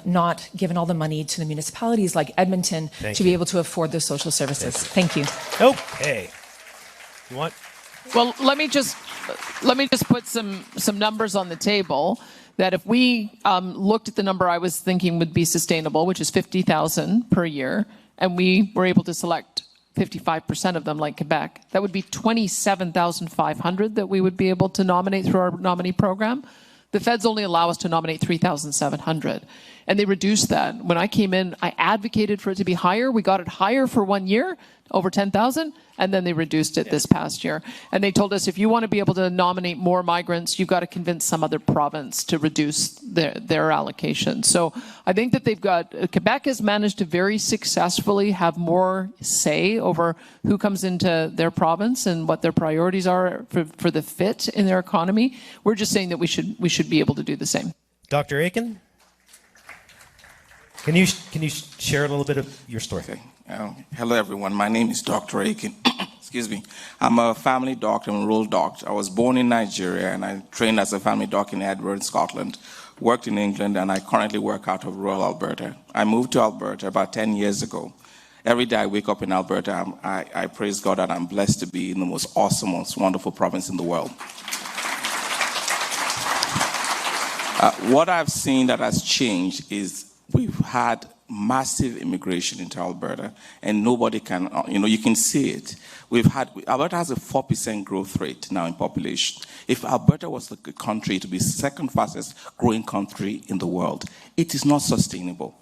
not given all the money to the municipalities like Edmonton to be able to afford those social services? Thank you. Okay. You want? Well, let me just put some numbers on the table. That if we looked at the number I was thinking would be sustainable, which is 50,000 per year, and we were able to select 55% of them, like Quebec, that would be 27,500 that we would be able to nominate through our nominee program. The feds only allow us to nominate 3,700, and they reduced that. When I came in, I advocated for it to be higher. We got it higher for 1 year, over 10,000, and then they reduced it this past year. And they told us, if you want to be able to nominate more migrants, you've got to convince some other province to reduce their allocation. So I think that Quebec has managed to very successfully have more say over who comes into their province and what their priorities are for the fit in their economy. We're just saying that we should be able to do the same. Dr. Aiken, can you share a little bit of your story? Okay. Hello, everyone. My name is Dr. Aiken. Excuse me. I'm a family doctor, I'm a rural doctor. I was born in Nigeria, and I trained as a family doctor in Edinburgh, Scotland, worked in England, and I currently work out of rural Alberta. I moved to Alberta about 10 years ago. Every day I wake up in Alberta, I praise God that I'm blessed to be in the most awesome, most wonderful province in the world. What I've seen that has changed is we've had massive immigration into Alberta, and nobody can, you can see it. Alberta has a 4% growth rate now in population. If Alberta was the country to be second fastest growing country in the world, it is not sustainable.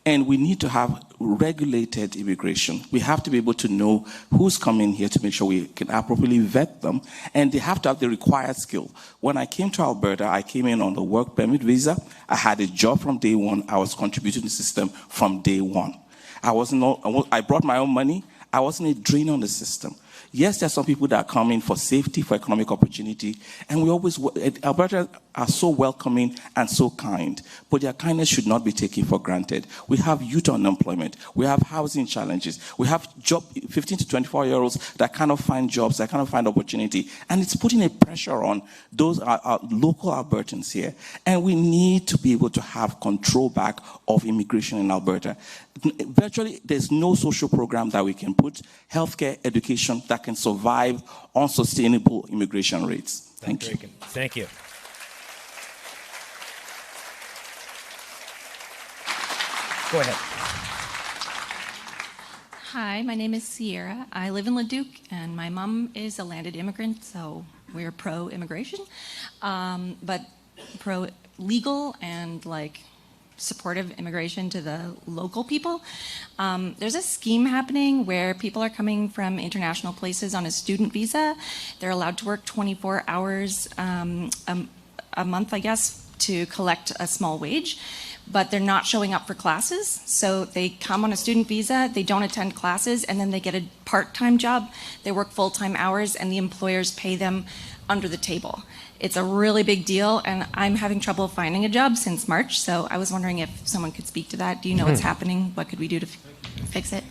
And we need to have regulated immigration. We have to be able to know who's coming here to make sure we can appropriately vet them, and they have to have the required skill. When I came to Alberta, I came in on the work permit visa. I had a job from day one. I was contributing to the system from day one. I brought my own money. I wasn't a drain on the system. Yes, there are some people that are coming for safety, for economic opportunity, and Alberta are so welcoming and so kind, but their kindness should not be taken for granted. We have youth unemployment. We have housing challenges. We have 15 to 24-year-olds that cannot find jobs, that cannot find opportunity. And it's putting a pressure on those local Albertans here. And we need to be able to have control back of immigration in Alberta. Virtually, there's no social program that we can put, healthcare, education, that can survive on sustainable immigration rates. Thank you. Thank you. Go ahead. Hi, my name is Sierra. I live in Leduc, and my mom is a landed immigrant, so we're pro-immigration, but pro-legal and supportive immigration to the local people. There's a scheme happening where people are coming from international places on a student visa. They're allowed to work 24 hours a month, I guess, to collect a small wage, but they're not showing up for classes. So they come on a student visa, they don't attend classes, and then they get a part-time job. They work full-time hours, and the employers pay them under the table. It's a really big deal, and I'm having trouble finding a job since March, so I was wondering if someone could speak to that. Do you know what's happening? What could we do to fix it?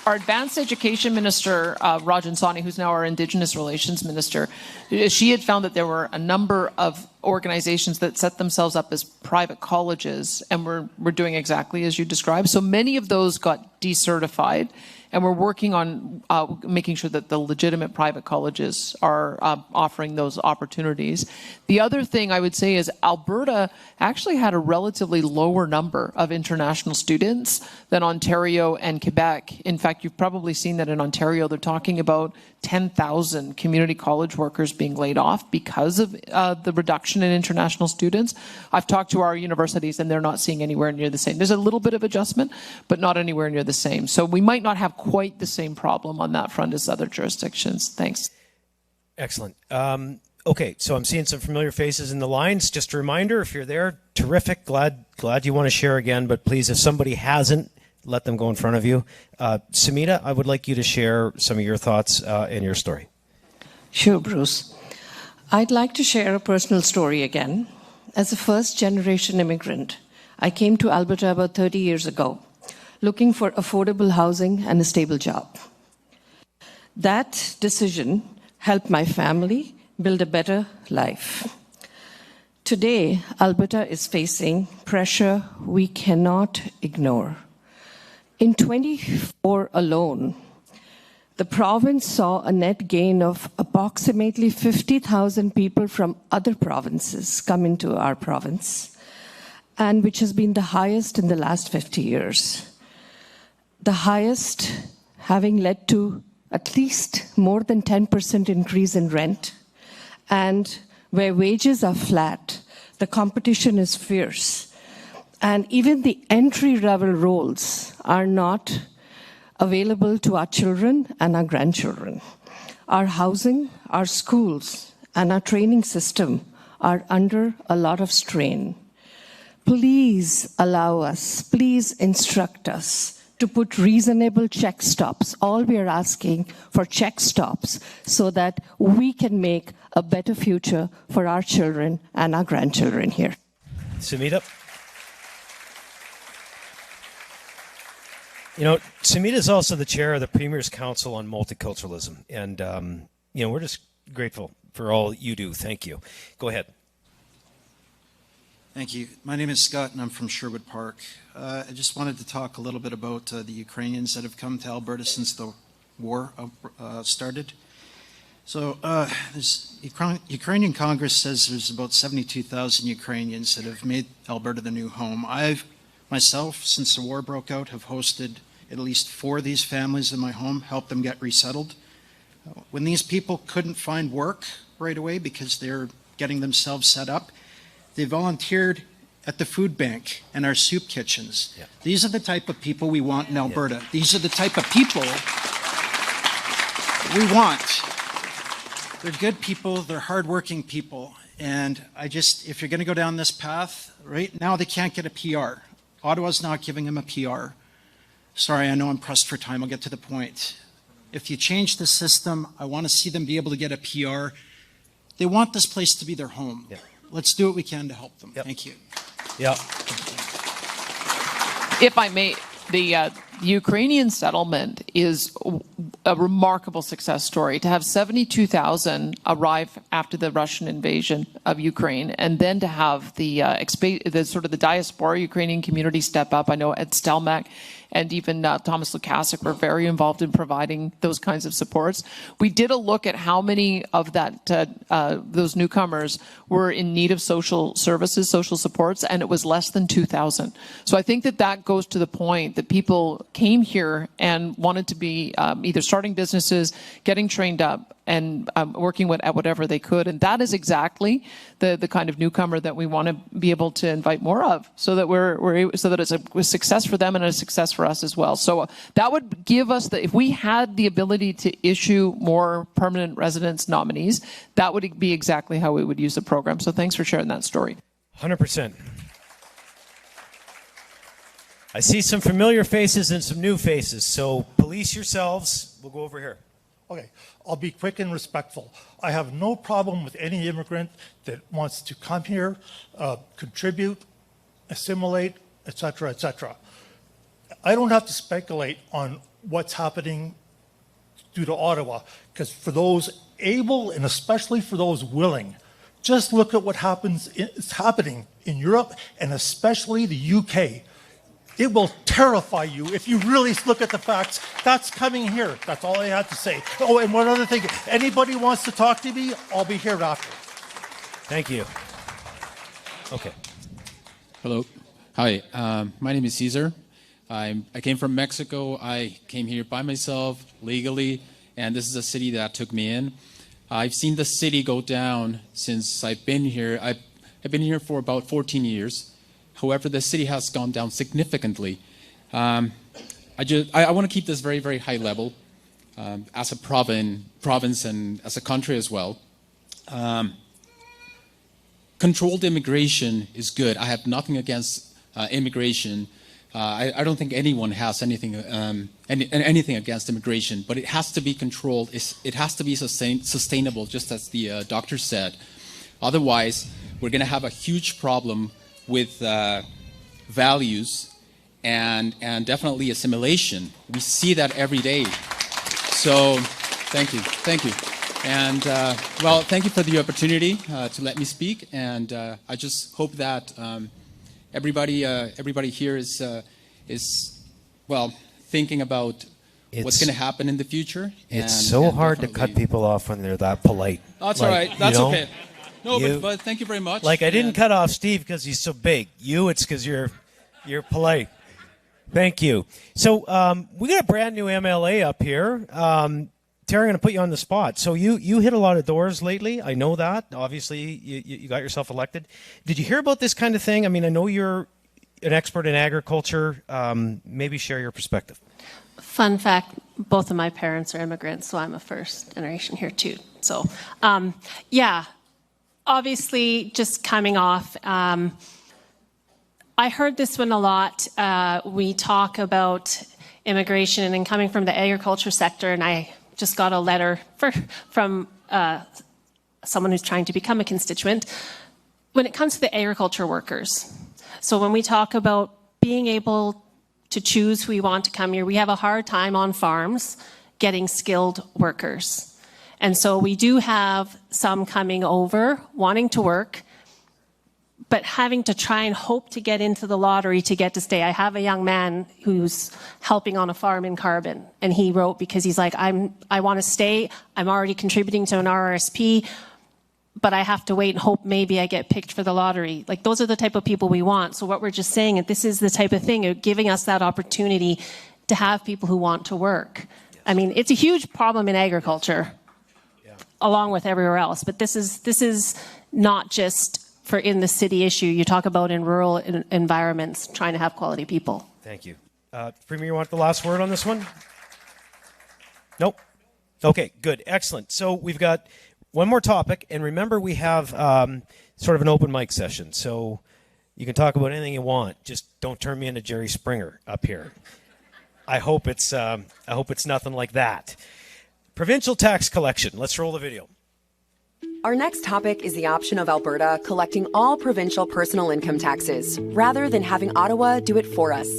Our advanced education minister, Rajan Sawhney, who's now our Indigenous Relations Minister, she had found that there were a number of organizations that set themselves up as private colleges and were doing exactly as you described. So many of those got decertified, and we're working on making sure that the legitimate private colleges are offering those opportunities. The other thing I would say is Alberta actually had a relatively lower number of international students than Ontario and Quebec. In fact, you've probably seen that in Ontario, they're talking about 10,000 community college workers being laid off because of the reduction in international students. I've talked to our universities, and they're not seeing anywhere near the same. There's a little bit of adjustment, but not anywhere near the same. So we might not have quite the same problem on that front as other jurisdictions. Thanks. Excellent. Okay, so I'm seeing some familiar faces in the lines. Just a reminder, if you're there, terrific. Glad you want to share again, but please, if somebody hasn't, let them go in front of you. Samita, I would like you to share some of your thoughts and your story. Sure, Bruce. I'd like to share a personal story again. As a first-generation immigrant, I came to Alberta about 30 years ago, looking for affordable housing and a stable job. That decision helped my family build a better life. Today, Alberta is facing pressure we cannot ignore. In 2024 alone, the province saw a net gain of approximately 50,000 people from other provinces come into our province, and which has been the highest in the last 50 years. The highest having led to at least more than 10% increase in rent, and where wages are flat, the competition is fierce. And even the entry-level roles are not available to our children and our grandchildren. Our housing, our schools, and our training system are under a lot of strain. Please allow us, please instruct us to put reasonable check stops. All we are asking for check stops so that we can make a better future for our children and our grandchildren here. Samita? You know, Samita is also the chair of the Premier's Council on Multiculturalism. And, we're just grateful for all you do. Thank you. Go ahead. Thank you. My name is Scott, and I'm from Sherwood Park. I just wanted to talk a little bit about the Ukrainians that have come to Alberta since the war started. So this Ukrainian Congress says there's about 72,000 Ukrainians that have made Alberta the new home. I've myself, since the war broke out, have hosted at least 4 of these families in my home, helped them get resettled. When these people couldn't find work right away because they're getting themselves set up, they volunteered at the food bank and our soup kitchens. Yeah. These are the type of people we want in Alberta. Yeah. These are the type of people we want. They're good people, they're hardworking people, and if you're going to go down this path, right now they can't get a PR. Ottawa's not giving them a PR. Sorry, I know I'm pressed for time. I'll get to the point. If you change the system, I want to see them be able to get a PR They want this place to be their home. Yeah. Let's do what we can to help them. Yep. Thank you. Yeah. If I may, the Ukrainian settlement is a remarkable success story. To have 72,000 arrive after the Russian invasion of Ukraine, and then to have the sort of the diaspora Ukrainian community step up. I know Ed Stelmach and even Thomas Lukasik were very involved in providing those kinds of supports. We did a look at how many of those newcomers were in need of social services, social supports, and it was less than 2,000. So I think that goes to the point that people came here and wanted to be either starting businesses, getting trained up, and working at whatever they could. And that is exactly the kind of newcomer that we want to be able to invite more of, so that so that it's a success for them and a success for us as well. So that would give us if we had the ability to issue more permanent residence nominees, that would be exactly how we would use the program. So thanks for sharing that story. 100%. I see some familiar faces and some new faces, so police yourselves. We'll go over here. Okay, I'll be quick and respectful. I have no problem with any immigrant that wants to come here, contribute, assimilate, etc., etc. I don't have to speculate on what's happening due to Ottawa, because for those able and especially for those willing, just look at what is happening in Europe and especially the UK. It will terrify you if you really look at the facts. That's coming here. That's all I had to say. Oh, and one other thing. Anybody wants to talk to me, I'll be here after. Thank you. Okay. Hello. Hi. My name is Caesar. I came from Mexico. I came here by myself, legally, and this is a city that took me in. I've seen the city go down since I've been here. I've been here for about 14 years. However, the city has gone down significantly. I want to keep this very, very high level as a province and as a country as well. Controlled immigration is good. I have nothing against immigration. I don't think anyone has anything against immigration, but it has to be controlled. It has to be sustainable, just as the doctor said. Otherwise, we're going to have a huge problem with values and definitely assimilation. We see that every day. So thank you. And well, thank you for the opportunity to let me speak. And I just hope that everybody here is well thinking about what's going to happen in the future. It's so hard to cut people off when they're that polite. That's all right. That's okay. No, but thank you very much. Like, I didn't cut off Steve because he's so big. It's because you're polite. Thank you. So we got a brand new MLA up here. Terry, I'm going to put you on the spot. So you hit a lot of doors lately. I know that. Obviously, you got yourself elected. Did you hear about this kind of thing? I mean, I know you're an expert in agriculture. Maybe share your perspective. Fun fact, both of my parents are immigrants, so I'm a first generation here too. So, yeah. Obviously, just coming off, I heard this one a lot. We talk about immigration and coming from the agriculture sector, and I just got a letter from someone who's trying to become a constituent. When it comes to the agriculture workers, so when we talk about being able to choose who we want to come here, we have a hard time on farms getting skilled workers. And so we do have some coming over, wanting to work, but having to try and hope to get into the lottery to get to stay. I have a young man who's helping on a farm in Carbon, and he wrote because he's like, I want to stay. I'm already contributing to an RRSP, but I have to wait and hope maybe I get picked for the lottery. Like, those are the type of people we want. So what we're just saying is this is the type of thing of giving us that opportunity to have people who want to work. I mean, it's a huge problem in agriculture, along with everywhere else. But this is not just for in the city issue. You talk about in rural environments, trying to have quality people. Thank you. Premier, you want the last word on this one? Nope. Okay, good. Excellent. So we've got one more topic. And remember, we have sort of an open mic session. So you can talk about anything you want. Just don't turn me into Jerry Springer up here. I hope it's nothing like that. Provincial tax collection. Let's roll the video. Our next topic is the option of Alberta collecting all provincial personal income taxes, rather than having Ottawa do it for us.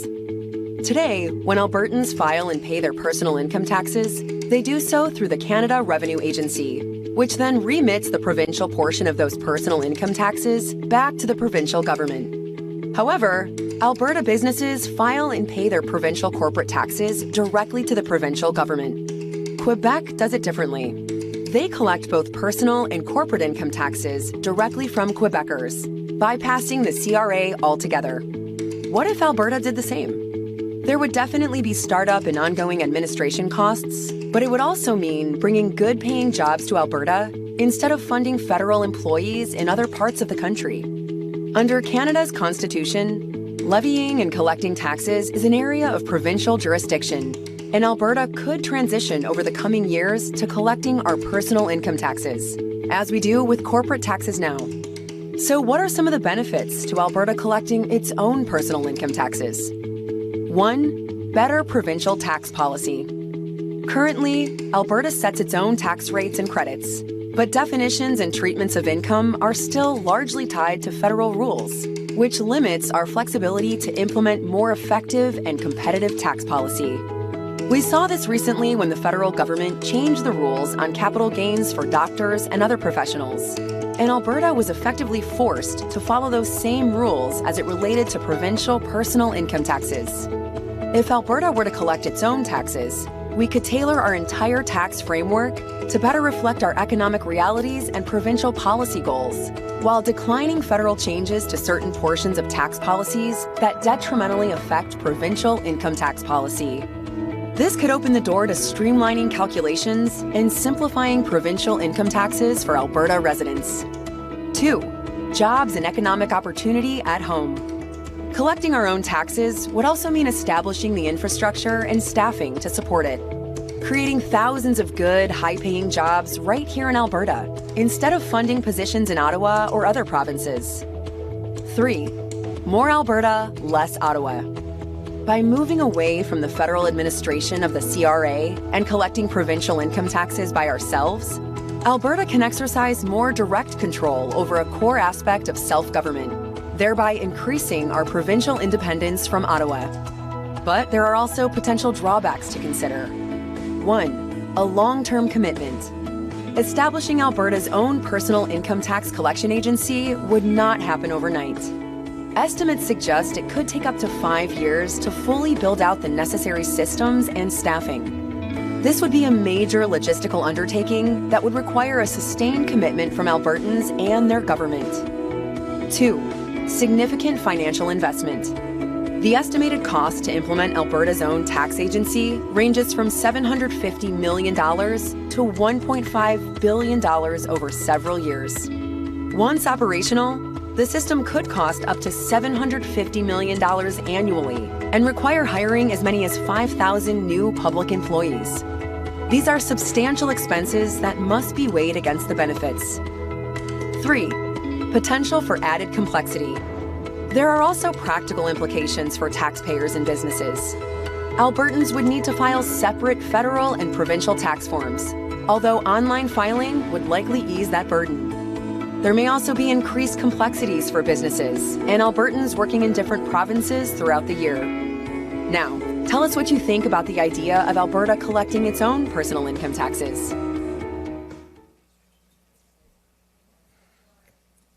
Today, when Albertans file and pay their personal income taxes, they do so through the Canada Revenue Agency, which then remits the provincial portion of those personal income taxes back to the provincial government. However, Alberta businesses file and pay their provincial corporate taxes directly to the provincial government. Quebec does it differently. They collect both personal and corporate income taxes directly from Quebecers, bypassing the CRA altogether. What if Alberta did the same? There would definitely be startup and ongoing administration costs, but it would also mean bringing good-paying jobs to Alberta instead of funding federal employees in other parts of the country. Under Canada's Constitution, levying and collecting taxes is an area of provincial jurisdiction, and Alberta could transition over the coming years to collecting our personal income taxes, as we do with corporate taxes now. So what are some of the benefits to Alberta collecting its own personal income taxes? 1. Better provincial tax policy. Currently, Alberta sets its own tax rates and credits, but definitions and treatments of income are still largely tied to federal rules, which limits our flexibility to implement more effective and competitive tax policy. We saw this recently when the federal government changed the rules on capital gains for doctors and other professionals, and Alberta was effectively forced to follow those same rules as it related to provincial personal income taxes. If Alberta were to collect its own taxes, we could tailor our entire tax framework to better reflect our economic realities and provincial policy goals, while declining federal changes to certain portions of tax policies that detrimentally affect provincial income tax policy. This could open the door to streamlining calculations and simplifying provincial income taxes for Alberta residents. 2. Jobs and economic opportunity at home. Collecting our own taxes would also mean establishing the infrastructure and staffing to support it, creating thousands of good, high-paying jobs right here in Alberta, instead of funding positions in Ottawa or other provinces. 3. More Alberta, less Ottawa. By moving away from the federal administration of the CRA and collecting provincial income taxes by ourselves, Alberta can exercise more direct control over a core aspect of self-government, thereby increasing our provincial independence from Ottawa. But there are also potential drawbacks to consider. 1. A long-term commitment. Establishing Alberta's own personal income tax collection agency would not happen overnight. Estimates suggest it could take up to 5 years to fully build out the necessary systems and staffing. This would be a major logistical undertaking that would require a sustained commitment from Albertans and their government. 2. Significant financial investment. The estimated cost to implement Alberta's own tax agency ranges from $750 million to $1.5 billion over several years. Once operational, the system could cost up to $750 million annually and require hiring as many as 5,000 new public employees. These are substantial expenses that must be weighed against the benefits. 3. Potential for added complexity. There are also practical implications for taxpayers and businesses. Albertans would need to file separate federal and provincial tax forms, although online filing would likely ease that burden. There may also be increased complexities for businesses and Albertans working in different provinces throughout the year. Now, tell us what you think about the idea of Alberta collecting its own personal income taxes.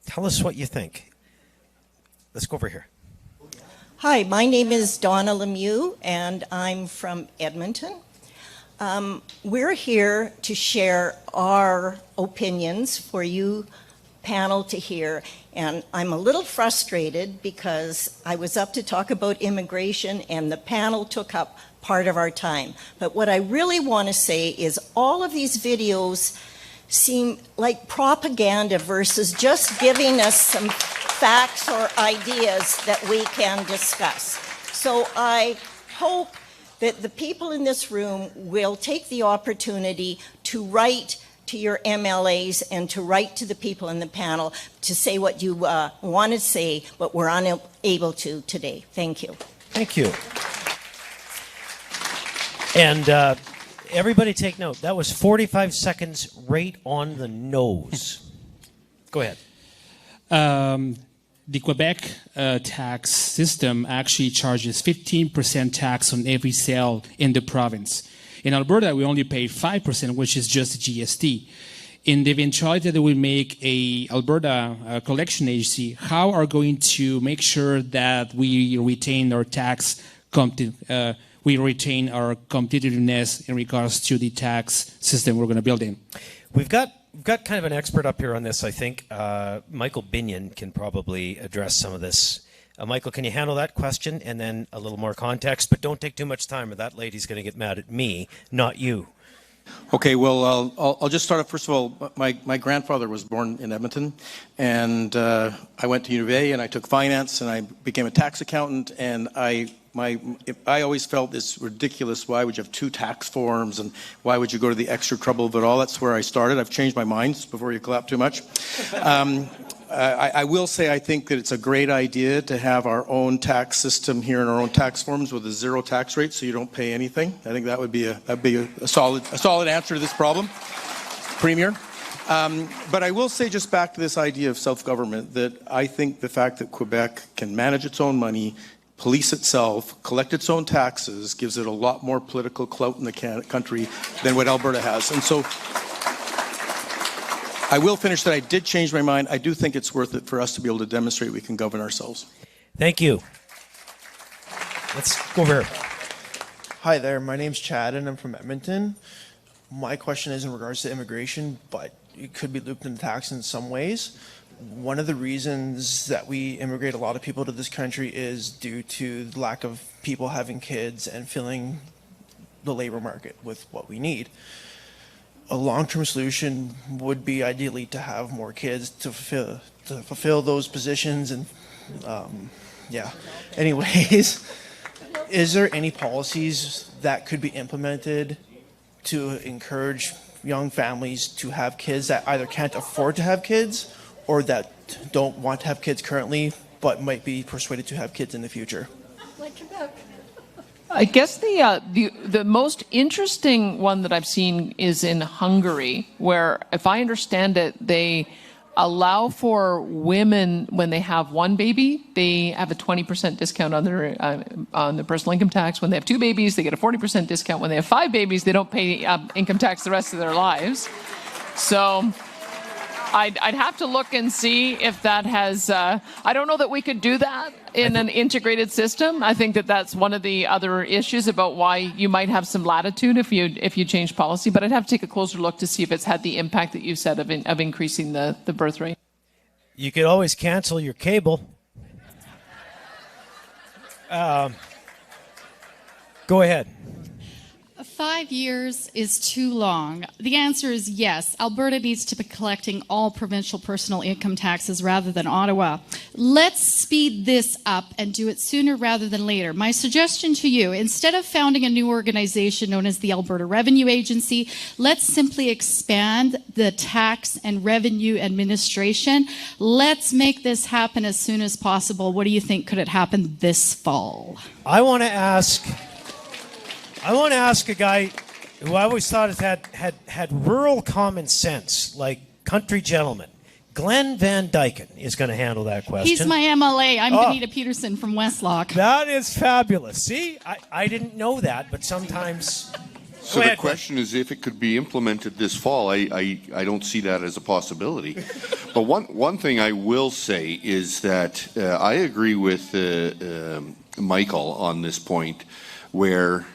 Tell us what you think. Let's go over here. Hi, my name is Donna Lemieux, and I'm from Edmonton. We're here to share our opinions for you panel to hear, and I'm a little frustrated because I was up to talk about immigration and the panel took up part of our time. But what I really want to say is all of these videos seem like propaganda versus just giving us some facts or ideas that we can discuss. So I hope that the people in this room will take the opportunity to write to your MLAs and to write to the people in the panel to say what you want to say, but we're unable to today. Thank you. Thank you. And everybody take note. That was 45 seconds right on the nose. Go ahead. The Quebec tax system actually charges 15% tax on every sale in the province. In Alberta, we only pay 5%, which is just GST. In the eventuality that we make a Alberta collection agency, how are going to make sure that we retain our we retain our competitiveness in regards to the tax system we're going to build in? We've got kind of an expert up here on this, I think. Michael Binion can probably address some of this. Michael, can you handle that question and then a little more context? But don't take too much time or that lady's going to get mad at me, not you. Okay, well, I'll just start off. First of all, my grandfather was born in Edmonton, and I went to U of A and I took finance and I became a tax accountant, and I always felt this ridiculous. Why would you have two tax forms, and why would you go to the extra trouble of it all? That's where I started. I've changed my mind before you clap too much. I will say I think that it's a great idea to have our own tax system here in our own tax forms with a zero tax rate, so you don't pay anything. I think that would be a solid answer to this problem, Premier. But I will say, just back to this idea of self-government, that I think the fact that Quebec can manage its own money, police itself, collect its own taxes, gives it a lot more political clout in the country than what Alberta has. And so I will finish that I did change my mind. I do think it's worth it for us to be able to demonstrate we can govern ourselves. Thank you. Let's go over here. Hi there, my name's Chad and I'm from Edmonton. My question is in regards to immigration, but it could be looped into tax in some ways. One of the reasons that we immigrate a lot of people to this country is due to the lack of people having kids and filling the labor market with what we need. A long-term solution would be ideally to have more kids to fulfill those positions, and yeah. Anyways, is there any policies that could be implemented to encourage young families to have kids that either can't afford to have kids or that don't want to have kids currently but might be persuaded to have kids in the future? I guess the most interesting one that I've seen is in Hungary, where, if I understand it, they allow for women, when they have one baby, they have a 20% discount on their personal income tax. When they have two babies, they get a 40% discount. When they have 5 babies, they don't pay income tax the rest of their lives. So I'd have to look and see if that has, I don't know that we could do that in an integrated system. I think that that's one of the other issues about why you might have some latitude if you change policy, but I'd have to take a closer look to see if it's had the impact that you said of increasing the birth rate. You could always cancel your cable. Go ahead. 5 years is too long. The answer is yes. Alberta needs to be collecting all provincial personal income taxes rather than Ottawa. Let's speed this up and do it sooner rather than later. My suggestion to you, instead of founding a new organization known as the Alberta Revenue Agency, let's simply expand the tax and revenue administration. Let's make this happen as soon as possible. What do you think? Could it happen this fall? I want to ask a guy who I always thought had rural common sense, like country gentleman. Glenn Van Dyken is going to handle that question. He's my MLA. I'm Benita Peterson from Westlock. That is fabulous. See, I didn't know that, but sometimes... So the question is if it could be implemented this fall. I don't see that as a possibility. But one thing I will say is that I agree with Michael on this point, where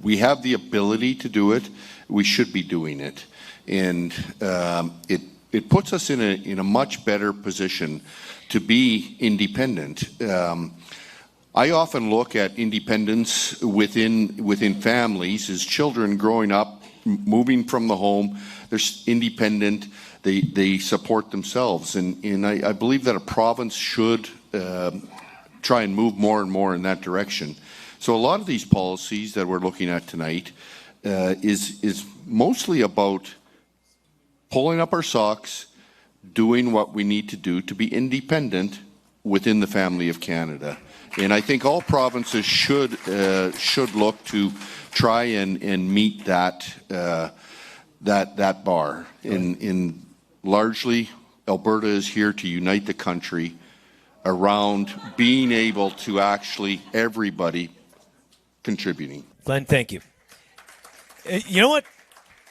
we have the ability to do it. We should be doing it, and it puts us in a much better position to be independent. I often look at independence within families as children growing up, moving from the home. They're independent. They support themselves, and I believe that a province should try and move more and more in that direction. So a lot of these policies that we're looking at tonight is mostly about pulling up our socks, doing what we need to do to be independent within the family of Canada. And I think all provinces should look to try and meet that bar in largely Alberta is here to unite the country around being able to actually everybody contributing. Glenn, thank you. You know what?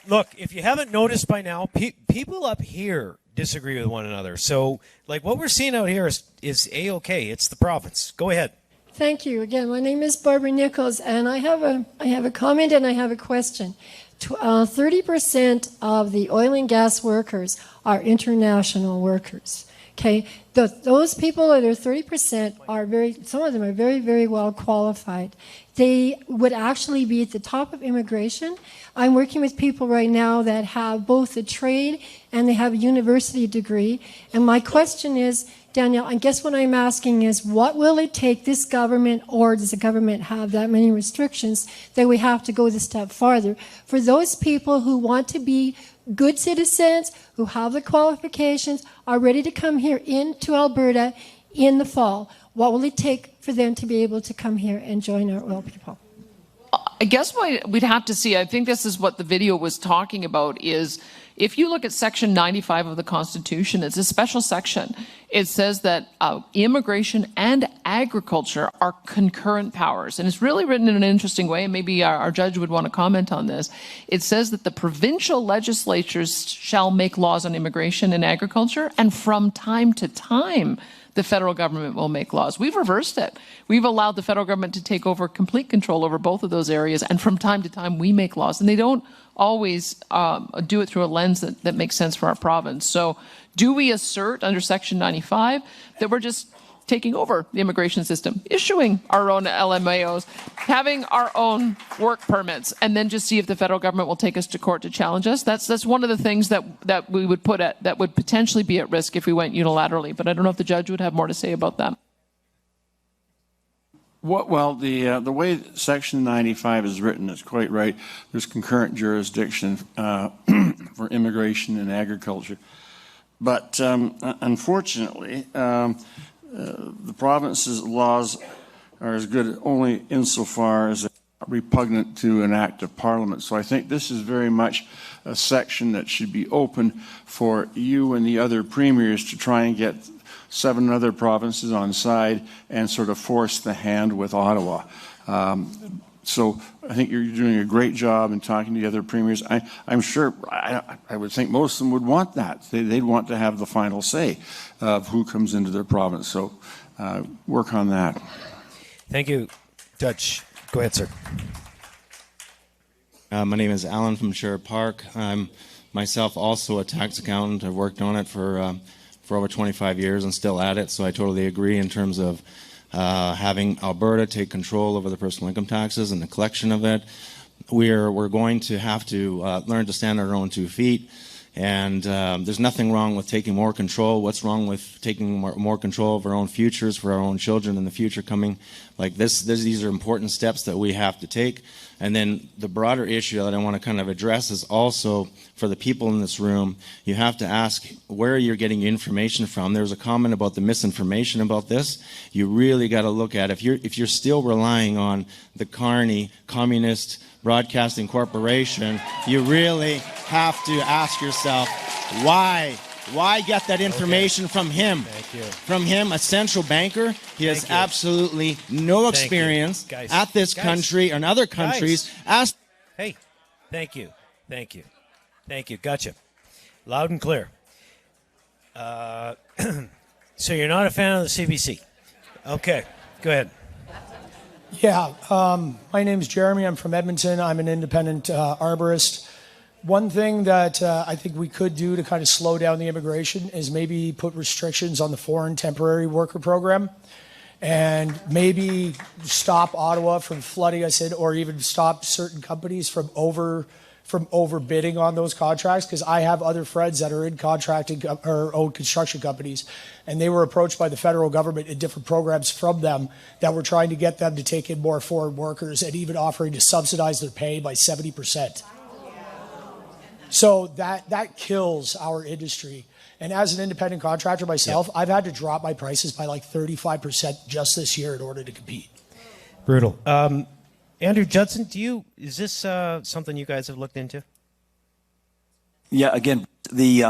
Look, if you haven't noticed by now, people up here disagree with one another. So, like, what we're seeing out here is A-okay. It's the province. Go ahead. Thank you. Again, my name is Barbara Nichols, and I have a comment and I have a question. 30% of the oil and gas workers are international workers. Okay, those people that are 30% are some of them are very, very well qualified. They would actually be at the top of immigration. I'm working with people right now that have both a trade and they have a university degree. And my question is, Danielle, I guess what I'm asking is, what will it take this government, or does the government have that many restrictions that we have to go the step farther? For those people who want to be good citizens, who have the qualifications, are ready to come here into Alberta in the fall, what will it take for them to be able to come here and join our oil people? I guess what we'd have to see, I think this is what the video was talking about, is if you look at Section 95 of the Constitution, it's a special section. It says that immigration and agriculture are concurrent powers. And it's really written in an interesting way, and maybe our judge would want to comment on this. It says that the provincial legislatures shall make laws on immigration and agriculture, and from time to time, the federal government will make laws. We've reversed it. We've allowed the federal government to take over complete control over both of those areas, and from time to time we make laws. And they don't always do it through a lens that makes sense for our province. So do we assert under Section 95 that we're just taking over the immigration system, issuing our own LMAOs, having our own work permits, and then just see if the federal government will take us to court to challenge us? That's one of the things that we would put at, that would potentially be at risk if we went unilaterally. But I don't know if the judge would have more to say about that. Well, the way Section 95 is written is quite right. There's concurrent jurisdiction for immigration and agriculture. But unfortunately, the province's laws are as good only insofar as they're repugnant to an act of Parliament. So I think this is very much a section that should be open for you and the other premiers to try and get 7 other provinces on side and sort of force the hand with Ottawa. So I think you're doing a great job in talking to the other premiers. I'm sure, I would think most of them would want that. They'd want to have the final say of who comes into their province. So work on that. Thank you, Judge. Go ahead, sir. My name is Alan from Sherwood Park. I'm myself also a tax accountant. I've worked on it for over 25 years and still at it. So I totally agree in terms of having Alberta take control over the personal income taxes and the collection of it. We're going to have to learn to stand on our own 2 feet. And there's nothing wrong with taking more control. What's wrong with taking more control of our own futures for our own children in the future coming? Like these are important steps that we have to take. And then the broader issue that I want to kind of address is also for the people in this room, you have to ask where you're getting your information from. There was a comment about the misinformation about this. You really got to look at if you're still relying on the Carney Communist Broadcasting Corporation, you really have to ask yourself why get that information from him? Thank you. From him, a central banker. He has absolutely no experience at this country and other countries. Hey, thank you. Gotcha. Loud and clear. So you're not a fan of the CBC? Okay, go ahead. Yeah, my name's Jeremy. I'm from Edmonton. I'm an independent arborist. One thing that I think we could do to kind of slow down the immigration is maybe put restrictions on the foreign temporary worker program and maybe stop Ottawa from flooding us in, or even stop certain companies from overbidding on those contracts, because I have other friends that are in contracting or own construction companies, and they were approached by the federal government in different programs from them that were trying to get them to take in more foreign workers and even offering to subsidize their pay by 70%. So that kills our industry. And as an independent contractor myself, I've had to drop my prices by like 35% just this year in order to compete. Brutal. Andrew Judson, is this something you guys have looked into? Yeah, again, the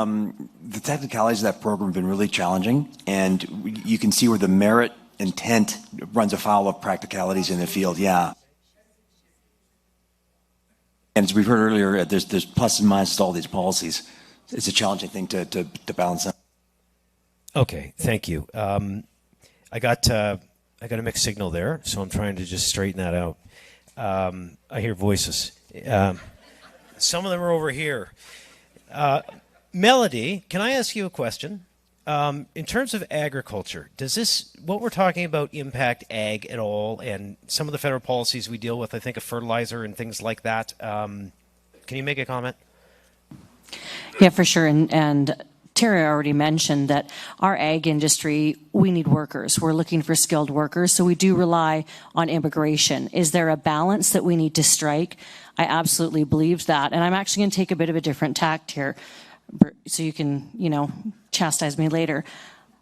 technicalities of that program have been really challenging, and you can see where the merit intent runs afoul of practicalities in the field. Yeah. And as we've heard earlier, there's pluses and minuses to all these policies. It's a challenging thing to balance out. Okay, thank you. I got a mixed signal there, so I'm trying to just straighten that out. I hear voices. Some of them are over here. Melody, can I ask you a question? In terms of agriculture, does what we're talking about impact ag at all? And some of the federal policies we deal with, I think, of fertilizer and things like that. Can you make a comment? Yeah, for sure. And Terry already mentioned that our ag industry, we need workers. We're looking for skilled workers, so we do rely on immigration. Is there a balance that we need to strike? I absolutely believe that. And I'm actually going to take a bit of a different tact here, so you can, chastise me later.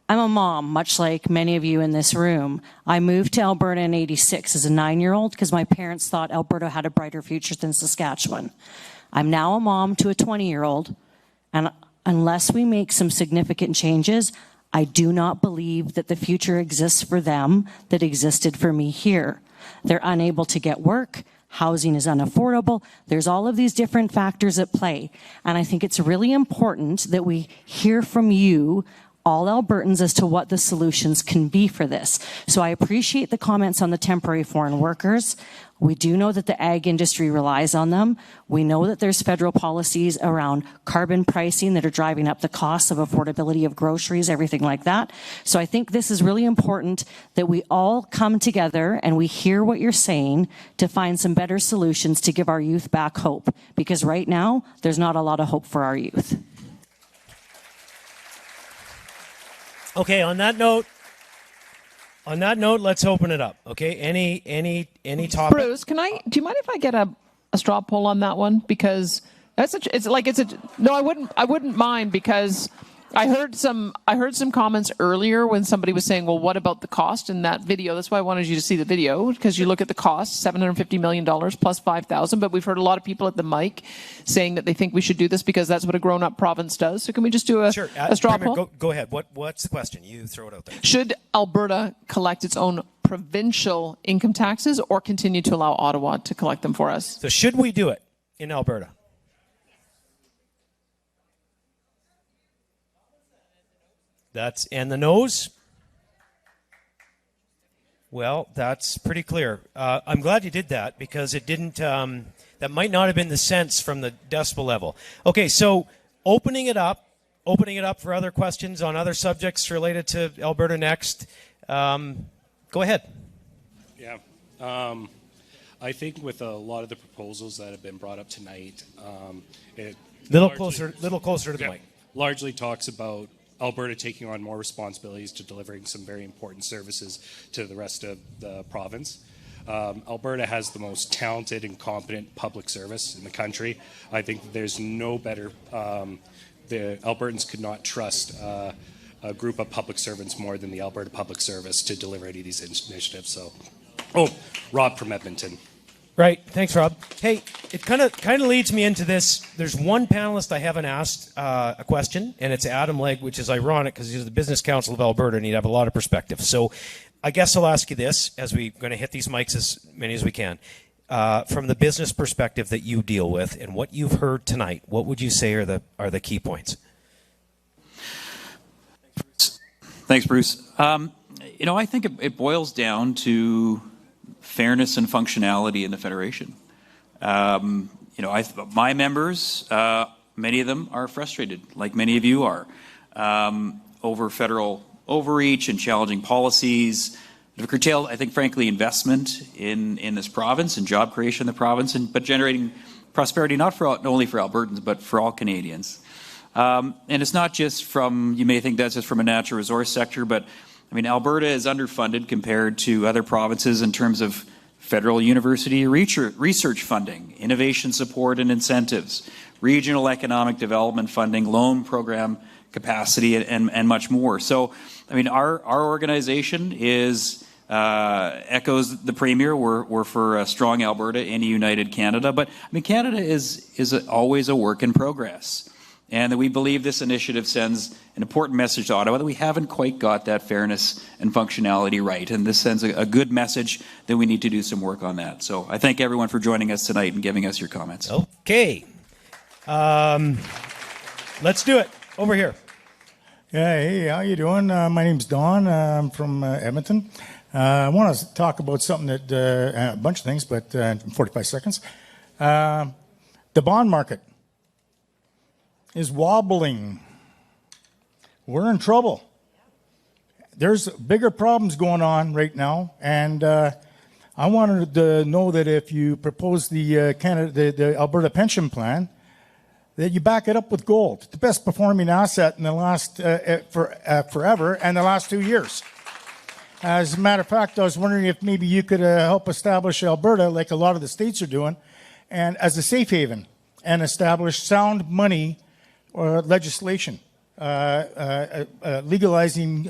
I'm a mom, much like many of you in this room. I moved to Alberta in '86 as a 9-year-old because my parents thought Alberta had a brighter future than Saskatchewan. I'm now a mom to a 20-year-old, and unless we make some significant changes, I do not believe that the future exists for them that existed for me here. They're unable to get work. Housing is unaffordable. There's all of these different factors at play. And I think it's really important that we hear from you, all Albertans, as to what the solutions can be for this. So I appreciate the comments on the temporary foreign workers. We do know that the ag industry relies on them. We know that there's federal policies around carbon pricing that are driving up the costs of affordability of groceries, everything like that. So I think this is really important that we all come together and we hear what you're saying to find some better solutions to give our youth back hope. Because right now, there's not a lot of hope for our youth. Okay, on that note, let's open it up. Okay, any topic? Bruce, do you mind if I get a straw poll on that one? Because no, I wouldn't mind, because I heard some comments earlier when somebody was saying, well, what about the cost in that video? That's why I wanted you to see the video, because you look at the cost, $750 million plus 5,000. But we've heard a lot of people at the mic saying that they think we should do this because that's what a grown-up province does. So can we just do a straw poll? Go ahead. What's the question? You throw it out there. Should Alberta collect its own provincial income taxes or continue to allow Ottawa to collect them for us? So should we do it in Alberta? And the no's? Well, that's pretty clear. I'm glad you did that, because it didn't, that might not have been the sense from the decibel level. Okay, so opening it up for other questions on other subjects related to Alberta Next. Go ahead. Yeah. I think with a lot of the proposals that have been brought up tonight, it little closer to the mic. Largely talks about Alberta taking on more responsibilities to delivering some very important services to the rest of the province. Alberta has the most talented and competent public service in the country. I think there's no better, the Albertans could not trust a group of public servants more than the Alberta Public Service to deliver any of these initiatives. So, Rob from Edmonton. Right. Thanks, Rob. Hey, it kind of leads me into this. There's one panelist I haven't asked a question, and it's Adam Legg, which is ironic because he's the Business Council of Alberta, and he'd have a lot of perspective. So I guess I'll ask you this, as we're going to hit these mics as many as we can. From the business perspective that you deal with and what you've heard tonight, what would you say are the key points? Thanks, Bruce. I think it boils down to fairness and functionality in the Federation. My members, many of them are frustrated, like many of you are, over federal overreach and challenging policies that have curtailed, I think, frankly, investment in this province and job creation in the province, but generating prosperity not only for Albertans, but for all Canadians. And it's not just from, you may think that's just from a natural resource sector, but Alberta is underfunded compared to other provinces in terms of federal university research funding, innovation support and incentives, regional economic development funding, loan program capacity, and much more. So, our organization echoes the Premier. We're for a strong Alberta and a united Canada. But Canada is always a work in progress. and that we believe this initiative sends an important message to Ottawa that we haven't quite got that fairness and functionality right. And this sends a good message that we need to do some work on that. So I thank everyone for joining us tonight and giving us your comments. Okay. Let's do it. Over here. Yeah, hey, how you doing? My name's Don. I'm from Edmonton. I want to talk about something that, a bunch of things, but in 45 seconds. The bond market is wobbling. We're in trouble. There's bigger problems going on right now, and I wanted to know that if you propose the Alberta pension plan, that you back it up with gold, the best performing asset in the last forever, and the last 2 years. As a matter of fact, I was wondering if maybe you could help establish Alberta, like a lot of the states are doing, and as a safe haven, and establish sound money or legislation, legalizing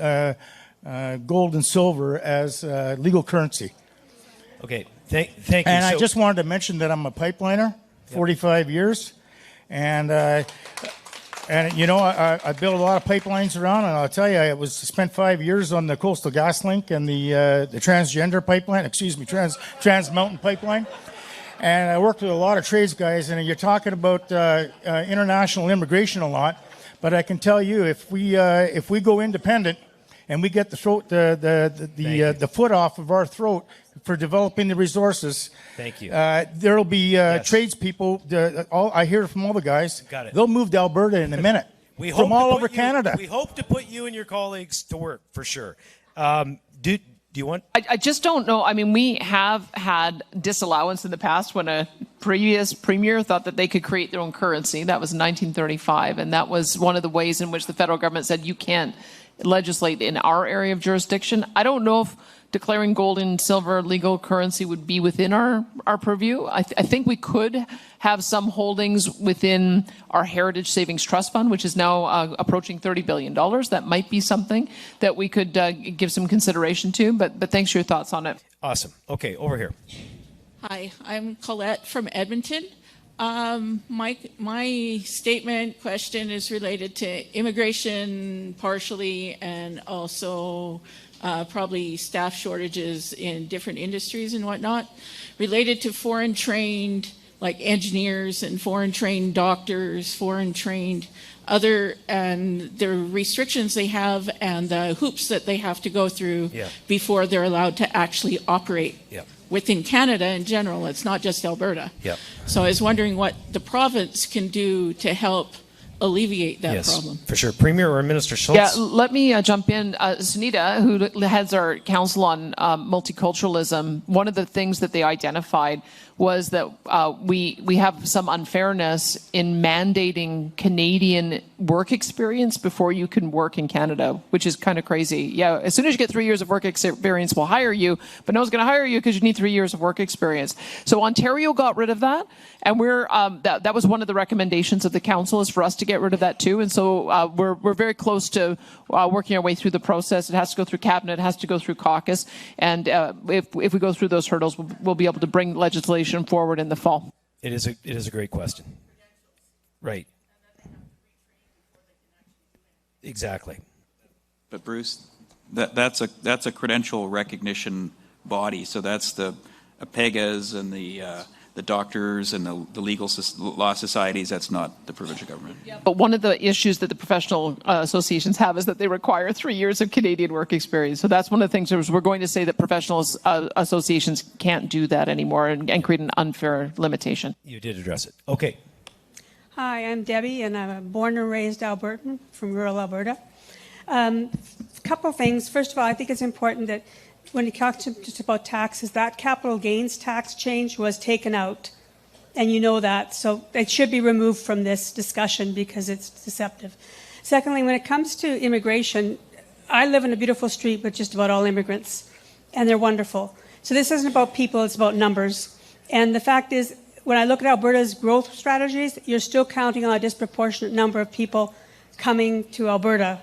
gold and silver as legal currency. Okay, thank you. And I just wanted to mention that I'm a pipeliner, 45 years, and you know, I built a lot of pipelines around, and I'll tell you, I spent 5 years on the Coastal GasLink and the transgender pipeline, Trans Mountain pipeline. And I worked with a lot of trades guys, and you're talking about international immigration a lot, but I can tell you, if we go independent and we get the foot off of our throat for developing the resources, thank you. There'll be tradespeople. I hear from all the guys. Got it. They'll move to Alberta in a minute from all over Canada. We hope to put you and your colleagues to work for sure. Do you want? I just don't know. I mean, we have had disallowance in the past when a previous premier thought that they could create their own currency. That was in 1935, and that was one of the ways in which the federal government said you can't legislate in our area of jurisdiction. I don't know if declaring gold and silver legal currency would be within our purview. I think we could have some holdings within our Heritage Savings Trust Fund, which is now approaching $30 billion. That might be something that we could give some consideration to, but thanks for your thoughts on it. Awesome. Okay, over here. Hi, I'm Colette from Edmonton. My statement question is related to immigration partially, and also probably staff shortages in different industries and whatnot, related to foreign trained, like engineers and foreign trained doctors, foreign trained and the restrictions they have and the hoops that they have to go through before they're allowed to actually operate within Canada in general. It's not just Alberta. So I was wondering what the province can do to help alleviate that problem. For sure. Premier or Minister Schultz? Yeah, let me jump in. Sunita, who heads our Council on Multiculturalism, one of the things that they identified was that we have some unfairness in mandating Canadian work experience before you can work in Canada, which is kind of crazy. Yeah, as soon as you get 3 years of work experience, we'll hire you, but no one's going to hire you because you need 3 years of work experience. So Ontario got rid of that, and we're that was one of the recommendations of the council, is for us to get rid of that too. And so we're very close to working our way through the process. It has to go through cabinet, it has to go through caucus, and if we go through those hurdles, we'll be able to bring legislation forward in the fall. It is a great question. Right. Exactly. But Bruce, that's a credential recognition body. So that's the APEGAs and the doctors and the legal law societies. That's not the provincial government. But one of the issues that the professional associations have is that they require 3 years of Canadian work experience. So that's one of the things we're going to say, that professional associations can't do that anymore and create an unfair limitation. You did address it. Okay. Hi, I'm Debbie, and I'm a born and raised Albertan from rural Alberta. A couple of things. First of all, I think it's important that when you talk just about taxes, that capital gains tax change was taken out, and you know that, so it should be removed from this discussion because it's deceptive. Secondly, when it comes to immigration, I live in a beautiful street with just about all immigrants, and they're wonderful. So this isn't about people, it's about numbers. And the fact is, when I look at Alberta's growth strategies, you're still counting on a disproportionate number of people coming to Alberta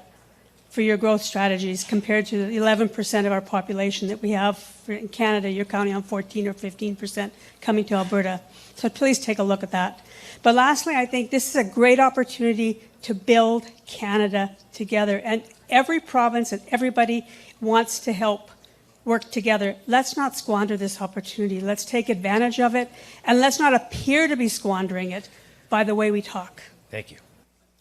for your growth strategies compared to the 11% of our population that we have in Canada. You're counting on 14 or 15% coming to Alberta. So please take a look at that. But lastly, I think this is a great opportunity to build Canada together. And every province and everybody wants to help work together. Let's not squander this opportunity. Let's take advantage of it. And let's not appear to be squandering it by the way we talk. Thank you.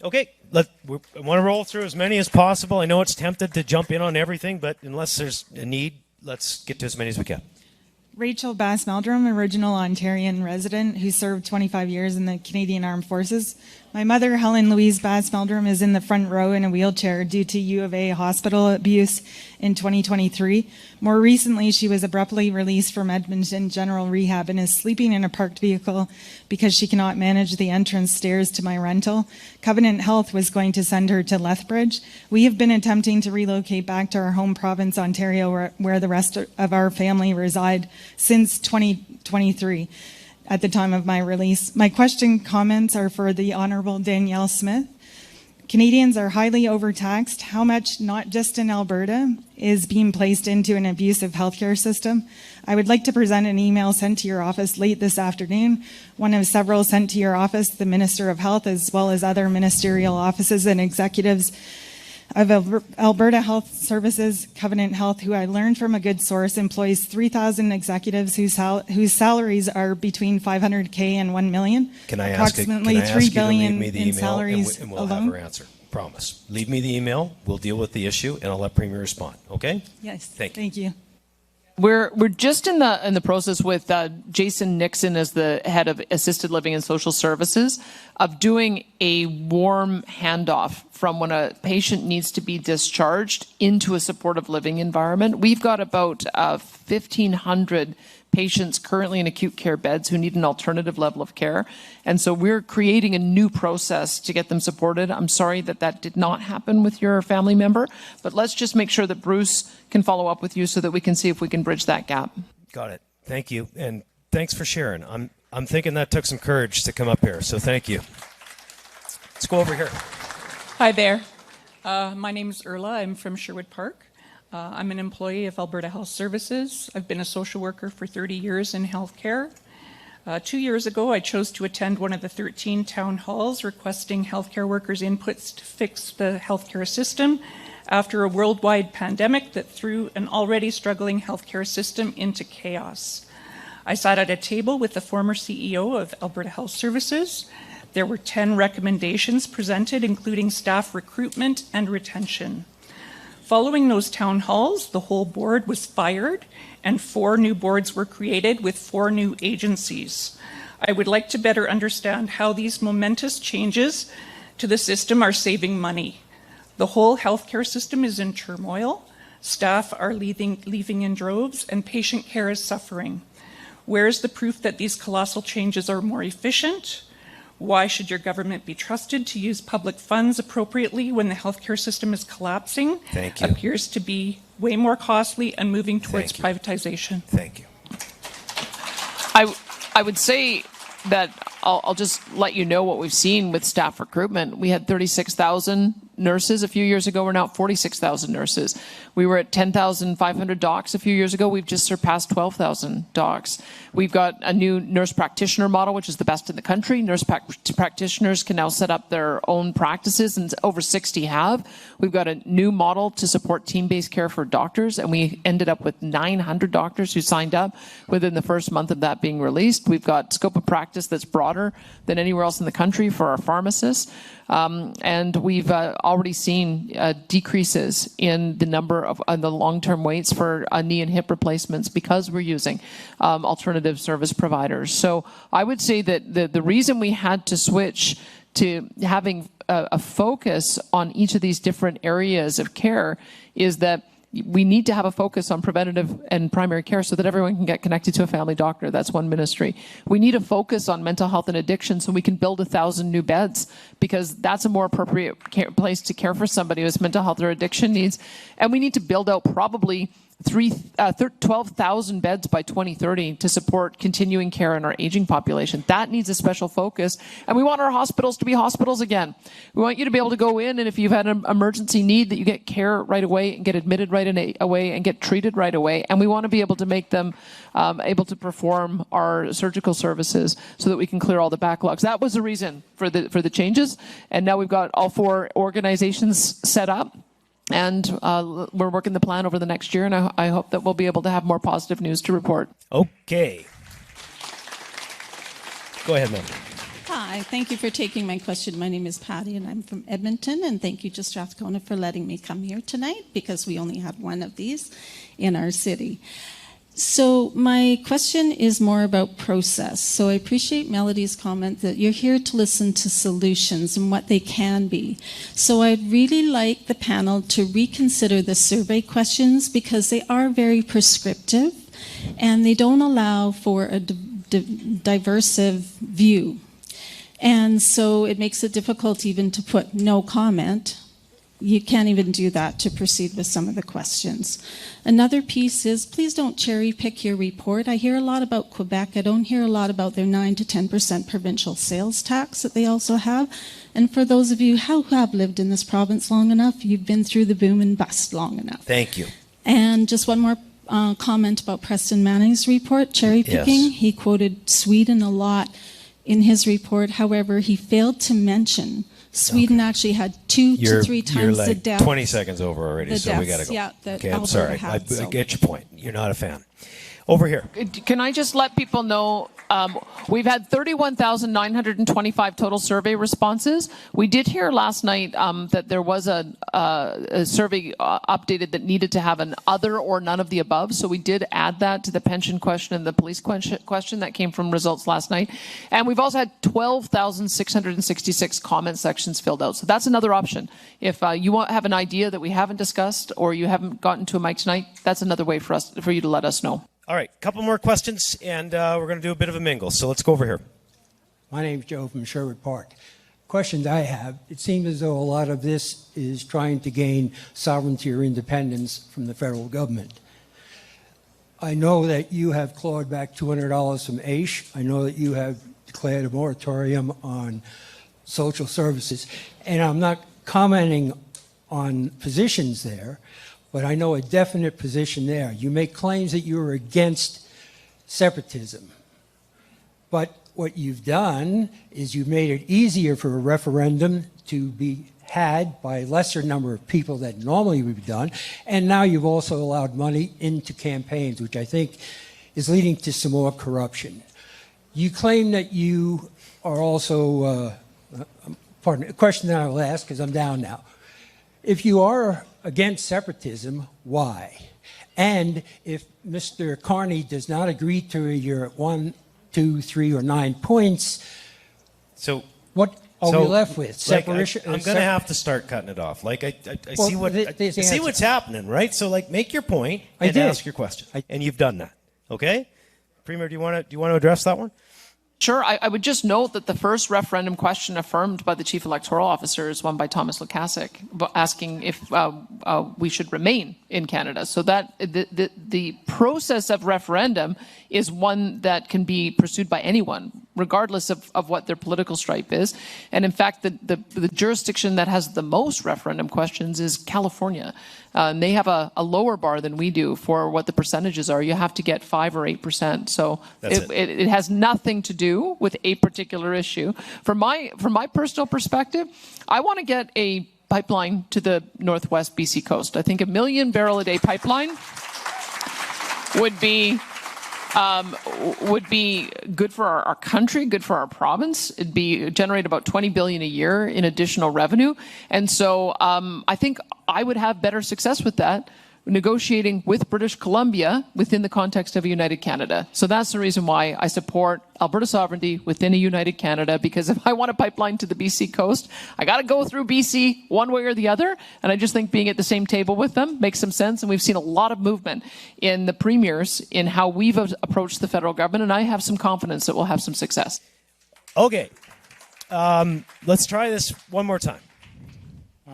Okay, I want to roll through as many as possible. I know it's tempted to jump in on everything, but unless there's a need, let's get to as many as we can. Rachel Bass-Meldrum, original Ontarian resident who served 25 years in the Canadian Armed Forces. My mother, Helen Louise Bass-Meldrum, is in the front row in a wheelchair due to U of A hospital abuse in 2023. More recently, she was abruptly released from Edmonton General Rehab and is sleeping in a parked vehicle because she cannot manage the entrance stairs to my rental. Covenant Health was going to send her to Lethbridge. We have been attempting to relocate back to our home province, Ontario, where the rest of our family reside since 2023. At the time of my release. My comments are for the Honourable Danielle Smith. Canadians are highly overtaxed. How much, not just in Alberta, is being placed into an abusive healthcare system? I would like to present an email sent to your office late this afternoon, one of several sent to your office, the Minister of Health, as well as other ministerial offices and executives of Alberta Health Services, Covenant Health, who I learned from a good source, employs 3,000 executives whose salaries are between $500K and $1 million. Can I approximately ask $3 you to billion leave me the in email salaries and we'll alone? have her answer. Promise. Leave me the email. We'll deal with the issue, and I'll let Premier respond. Okay? Yes. Thank you. We're just in the process with Jason Nixon as the head of assisted living and social services of doing a warm handoff from when a patient needs to be discharged into a supportive living environment. We've got about 1,500 patients currently in acute care beds who need an alternative level of care. And so we're creating a new process to get them supported. I'm sorry that did not happen with your family member, but let's just make sure that Bruce can follow up with you so that we can see if we can bridge that gap. Got it. Thank you. And thanks for sharing. I'm thinking that took some courage to come up here, so thank you. Let's go over here. Hi there. My name is Erla. I'm from Sherwood Park. I'm an employee of Alberta Health Services. I've been a social worker for 30 years in healthcare. 2 years ago, I chose to attend one of the 13 town halls requesting healthcare workers' inputs to fix the healthcare system after a worldwide pandemic that threw an already struggling healthcare system into chaos. I sat at a table with the former CEO of Alberta Health Services. There were 10 recommendations presented, including staff recruitment and retention. Following those town halls, the whole board was fired and 4 new boards were created with 4 new agencies. I would like to better understand how these momentous changes to the system are saving money. The whole healthcare system is in turmoil, staff are leaving in droves, and patient care is suffering. Where is the proof that these colossal changes are more efficient? Why should your government be trusted to use public funds appropriately when the healthcare system is collapsing? Thank you. Appears to be way more costly and moving towards privatization. Thank you. I would say that I'll just let you know what we've seen with staff recruitment. We had 36,000 nurses a few years ago. We're now at 46,000 nurses. We were at 10,500 docs a few years ago. We've just surpassed 12,000 docs. We've got a new nurse practitioner model, which is the best in the country. Nurse practitioners can now set up their own practices, and over 60 have. We've got a new model to support team-based care for doctors, and we ended up with 900 doctors who signed up within the first month of that being released. We've got scope of practice that's broader than anywhere else in the country for our pharmacists. And we've already seen decreases in the number of the long-term waits for knee and hip replacements because we're using alternative service providers. So I would say that the reason we had to switch to having a focus on each of these different areas of care is that we need to have a focus on preventative and primary care so that everyone can get connected to a family doctor. That's one ministry. We need a focus on mental health and addiction so we can build 1,000 new beds because that's a more appropriate place to care for somebody who has mental health or addiction needs. And we need to build out probably 12,000 beds by 2030 to support continuing care in our aging population. That needs a special focus. And we want our hospitals to be hospitals again. We want you to be able to go in, and if you've had an emergency need, that you get care right away and get admitted right away and get treated right away. And we want to be able to make them able to perform our surgical services so that we can clear all the backlogs. That was the reason for the changes. And now we've got all 4 organizations set up. And we're working the plan over the next year, and I hope that we'll be able to have more positive news to report. Okay. Go ahead, ma'am. Hi, thank you for taking my question. My name is Patty, and I'm from Edmonton, and thank you to Strathcona for letting me come here tonight, because we only had one of these in our city. So my question is more about process. So I appreciate Melody's comment that you're here to listen to solutions and what they can be. So I'd really like the panel to reconsider the survey questions, because they are very prescriptive and they don't allow for a diversive view. And so it makes it difficult even to put no comment. You can't even do that to proceed with some of the questions. Another piece is, please don't cherry pick your report. I hear a lot about Quebec. I don't hear a lot about their 9 to 10% provincial sales tax that they also have. And for those of you who have lived in this province long enough, you've been through the boom and bust long enough. Thank you. And just one more comment about Preston Manning's report, cherry picking. Yes. He quoted Sweden a lot in his report. However, he failed to mention Sweden actually had 2 to 3 times you're like the deaths. 20 seconds over already, so we got to go. Yeah, okay, I'm sorry. I get your point. You're not a fan. Over here. Can I just let people know, we've had 31,925 total survey responses. We did hear last night that there was a survey updated that needed to have an other or none of the above. So we did add that to the pension question and the police question that came from results last night. And we've also had 12,666 comment sections filled out. So that's another option. If you have an idea that we haven't discussed or you haven't gotten to a mic tonight, that's another way for you to let us know. All right, a couple more questions, and we're going to do a bit of a mingle. So let's go over here. My name's Joe from Sherwood Park. Questions I have, it seems as though a lot of this is trying to gain sovereignty or independence from the federal government. I know that you have clawed back $200 from AISH. I know that you have declared a moratorium on social services. And I'm not commenting on positions there, but I know a definite position there. You make claims that you are against separatism. But what you've done is you've made it easier for a referendum to be had by a lesser number of people that normally would be done. And now you've also allowed money into campaigns, which I think is leading to some more corruption. You claim that you are also, pardon me, a question that I will ask because I'm down now. If you are against separatism, why? And if Mr. Carney does not agree to your 1, 2, 3, or 9 points, so what are we left with? Separation. I'm going to have to start cutting it off. Like I see what I see what's happening, right? So like, make your point and ask your question, and you've done that. Okay, Premier, do you want to address that one? Sure. I would just note that the first referendum question affirmed by the Chief Electoral Officer is one by Thomas Lukasik, asking if we should remain in Canada. So that the process of referendum is one that can be pursued by anyone, regardless of what their political stripe is. And in fact, the jurisdiction that has the most referendum questions is California. They have a lower bar than we do for what the percentages are. You have to get 5 or 8%. So it has nothing to do with a particular issue. From my personal perspective, I want to get a pipeline to the northwest BC coast. I think a 1 million barrel a day pipeline would be good for our country, good for our province. It'd generate about $20 billion a year in additional revenue. And so I think I would have better success with that, negotiating with British Columbia within the context of a united Canada. So that's the reason why I support Alberta sovereignty within a united Canada, because if I want a pipeline to the BC coast, I got to go through BC one way or the other. And I just think being at the same table with them makes some sense. And we've seen a lot of movement in the premiers in how we've approached the federal government. And I have some confidence that we'll have some success. Okay. Let's try this one more time.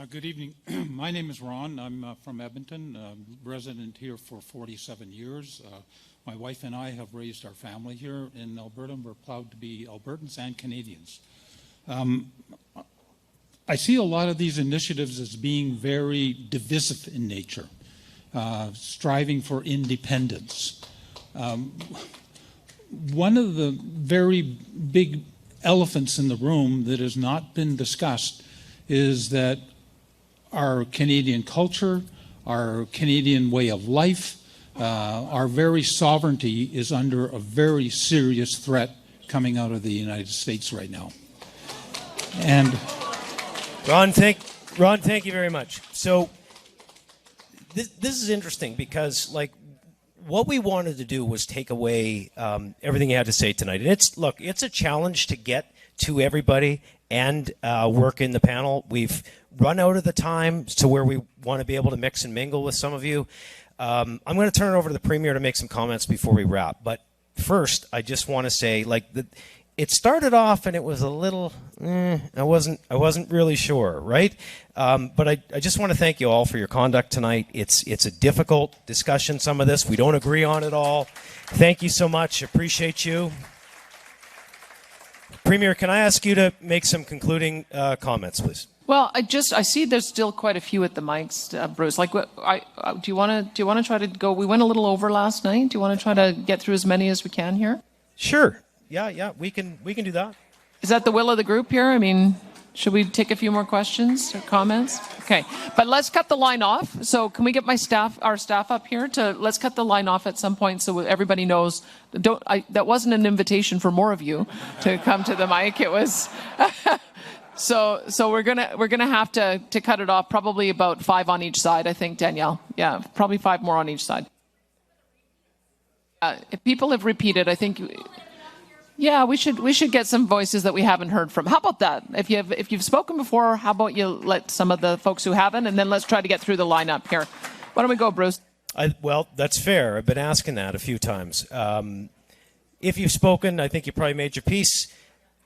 Good evening. My name is Ron. I'm from Edmonton, resident here for 47 years. My wife and I have raised our family here in Alberta, and we're proud to be Albertans and Canadians. I see a lot of these initiatives as being very divisive in nature, striving for independence. One of the very big elephants in the room that has not been discussed is that our Canadian culture, our Canadian way of life, our very sovereignty is under a very serious threat coming out of the United States right now. And Ron, thank you very much. So this is interesting because, like, what we wanted to do was take away everything you had to say tonight. And it's a challenge to get to everybody and work in the panel. We've run out of the time to where we want to be able to mix and mingle with some of you. I'm going to turn it over to the Premier to make some comments before we wrap. But first, I just want to say, like, it started off and it was a little, I wasn't really sure, right? But I just want to thank you all for your conduct tonight. It's a difficult discussion, some of this. We don't agree on it all. Thank you so much. Appreciate you. Premier, can I ask you to make some concluding comments, please? Well, I see there's still quite a few at the mics, Bruce. Like, do you want to try to go? We went a little over last night. Do you want to try to get through as many as we can here? Sure. Yeah, we can do that. Is that the will of the group here? I mean, should we take a few more questions or comments? Okay, but let's cut the line off. So can we get our staff up here let's cut the line off at some point so everybody knows. That wasn't an invitation for more of you to come to the mic. It was. So we're gonna have to cut it off. Probably about 5 on each side, I think, Danielle. Yeah, probably 5 more on each side. If people have repeated, I think. Yeah, we should get some voices that we haven't heard from. How about that? If you've spoken before, how about you let some of the folks who haven't, and then let's try to get through the lineup here. Why don't we go, Bruce? Well, that's fair. I've been asking that a few times. If you've spoken, I think you probably made your peace.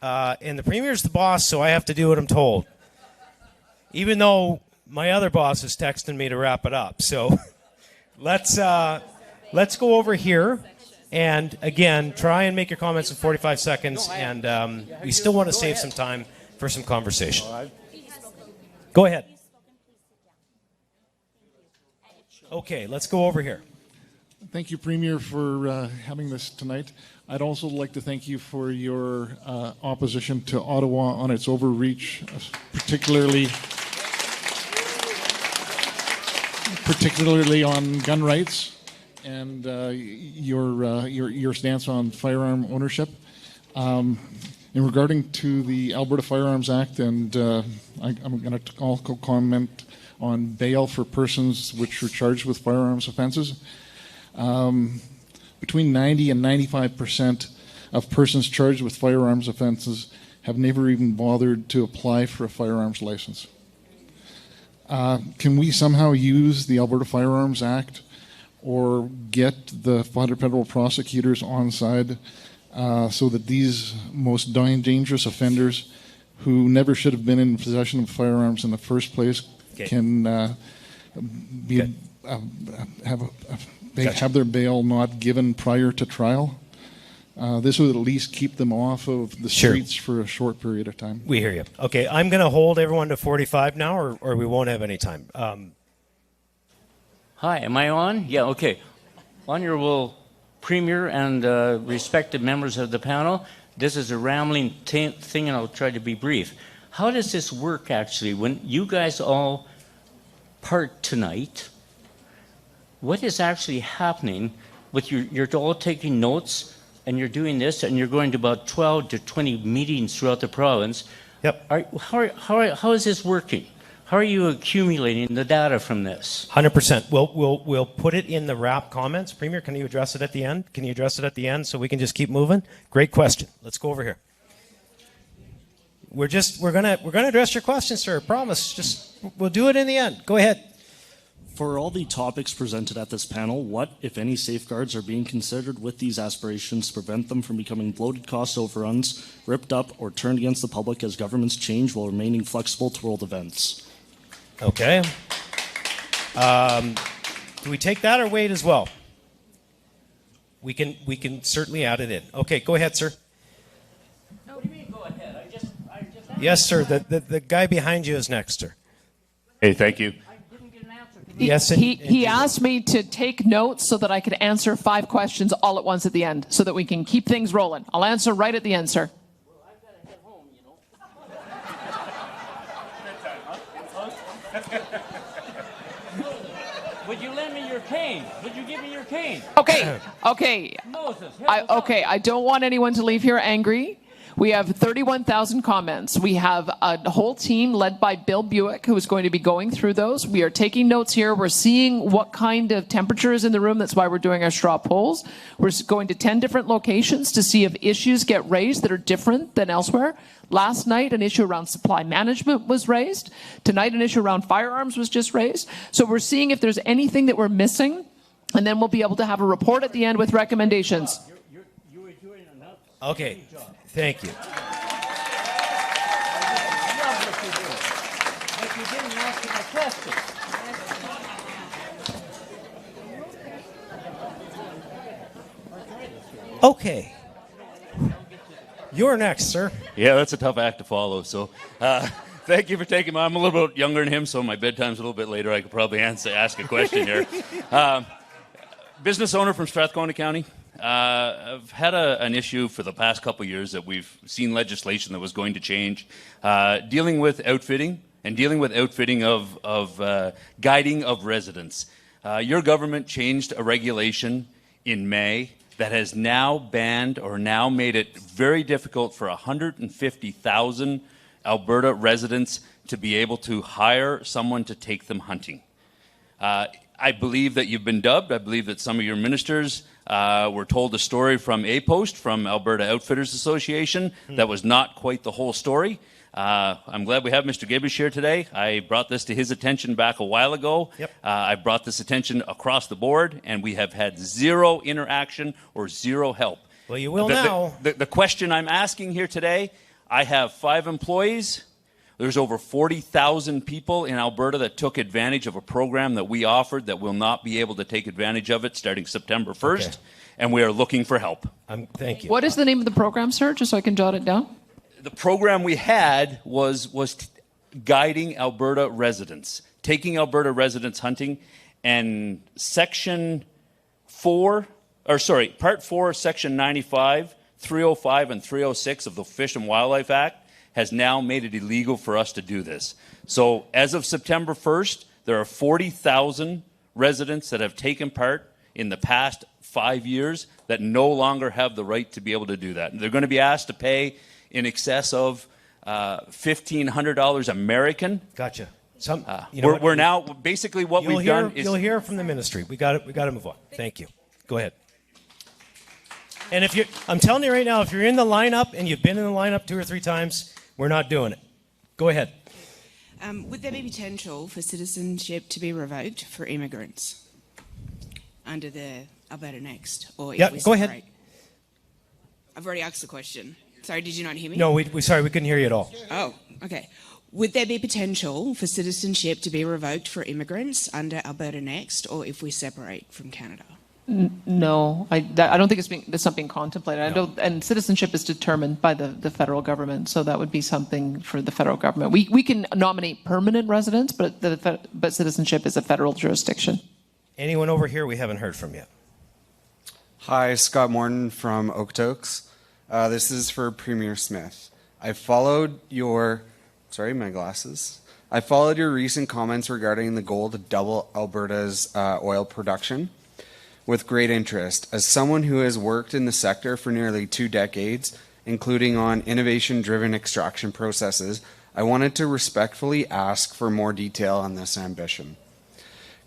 And the Premier's the boss, so I have to do what I'm told. Even though my other boss is texting me to wrap it up. So let's go over here. And again, try and make your comments in 45 seconds. And we still want to save some time for some conversation. Go ahead. Okay, let's go over here. Thank you, Premier, for having this tonight. I'd also like to thank you for your opposition to Ottawa on its overreach, particularly on gun rights, and your stance on firearm ownership. In regarding to the Alberta Firearms Act, and I'm going to also comment on bail for persons which were charged with firearms offenses. Between 90 and 95% of persons charged with firearms offenses have never even bothered to apply for a firearms license. Can we somehow use the Alberta Firearms Act or get the federal prosecutors on side so that these most dangerous offenders who never should have been in possession of firearms in the first place can have their bail not given prior to trial? This would at least keep them off of the streets for a short period of time. We hear you. Okay, I'm going to hold everyone to 45 now, or we won't have any time. Hi, am I on? Yeah, okay. Honorable Premier and respected members of the panel, this is a rambling thing and I'll try to be brief. How does this work actually? When you guys all part tonight, what is actually happening with you're all taking notes and you're doing this and you're going to about 12 to 20 meetings throughout the province. Yep. How is this working? How are you accumulating the data from this? 100%. We'll put it in the wrap comments. Premier, can you address it at the end? Can you address it at the end so we can just keep moving? Great question. Let's go over here. We're gonna address your question, sir. Promise. We'll do it in the end. Go ahead. For all the topics presented at this panel, what, if any, safeguards are being considered with these aspirations to prevent them from becoming bloated cost overruns, ripped up, or turned against the public as governments change while remaining flexible to world events? Okay. Do we take that or wait as well? We can certainly add it in. Okay, go ahead, sir. What do you mean, go ahead? I just Yes, sir. The guy behind you is next, sir. Hey, thank you. Yes, He asked me to take notes so that I could answer 5 questions all at once at the end, so that we can keep things rolling. I'll answer right at the end, sir. Would you lend me your cane? Would you give me your cane? Okay. Moses, I don't want anyone to leave here angry. We have 31,000 comments. We have a whole team led by Bill Buick who is going to be going through those. We are taking notes here. We're seeing what kind of temperature is in the room. That's why we're doing our straw polls. We're going to 10 different locations to see if issues get raised that are different than elsewhere. Last night, an issue around supply management was raised. Tonight, an issue around firearms was just raised. So we're seeing if there's anything that we're missing, and then we'll be able to have a report at the end with recommendations. Okay. Thank you. But you didn't answer my question. Okay. You're next, sir. Yeah, that's a tough act to follow. So, thank you for taking my. I'm a little bit younger than him, so my bedtime's a little bit later. I could probably ask a question here. Business owner from Strathcona County. I've had an issue for the past couple years that we've seen legislation that was going to change, dealing with outfitting and dealing with outfitting of guiding of residents. Your government changed a regulation in May that has now banned or now made it very difficult for 150,000 Alberta residents to be able to hire someone to take them hunting. I believe that you've been dubbed. I believe that some of your ministers were told a story from A-Post, from Alberta Outfitters Association, that was not quite the whole story. I'm glad we have Mr. Gibbish here today. I brought this to his attention back a while ago. Yep. I brought this attention across the board, and we have had zero interaction or zero help. Well, you will now. The question I'm asking here today, I have 5 employees. There's over 40,000 people in Alberta that took advantage of a program that we offered that will not be able to take advantage of it starting September 1st, Okay. and we are looking for help. Thank you. What is the name of the program, sir, just so I can jot it down? The program we had was guiding Alberta residents, taking Alberta residents hunting, and Part 4, Section 95, 305, and 306 of the Fish and Wildlife Act has now made it illegal for us to do this. So as of September 1st, there are 40,000 residents that have taken part in the past 5 years that no longer have the right to be able to do that. And they're going to be asked to pay in excess of $1,500 American. Gotcha. We're now basically what we've done is you'll hear from the ministry. We got to move on. Thank you. Go ahead. And I'm telling you right now, if you're in the lineup and you've been in the lineup 2 or 3 times, we're not doing it. Go ahead. Would there be potential for citizenship to be revoked for immigrants under the Alberta Next? Or if we go ahead. separate? I've already asked the question. Sorry, did you not hear me? No, sorry, we couldn't hear you at all. Oh, okay. Would there be potential for citizenship to be revoked for immigrants under Alberta Next, or if we separate from Canada? No, I don't think it's not being contemplated. No. And citizenship is determined by the federal government, so that would be something for the federal government. We can nominate permanent residents, but citizenship is a federal jurisdiction. Anyone over here we haven't heard from yet? Hi, Scott Morton from Okotoks. This is for Premier Smith. I followed your recent comments regarding the goal to double Alberta's oil production with great interest. As someone who has worked in the sector for nearly 2 decades, including on innovation-driven extraction processes, I wanted to respectfully ask for more detail on this ambition.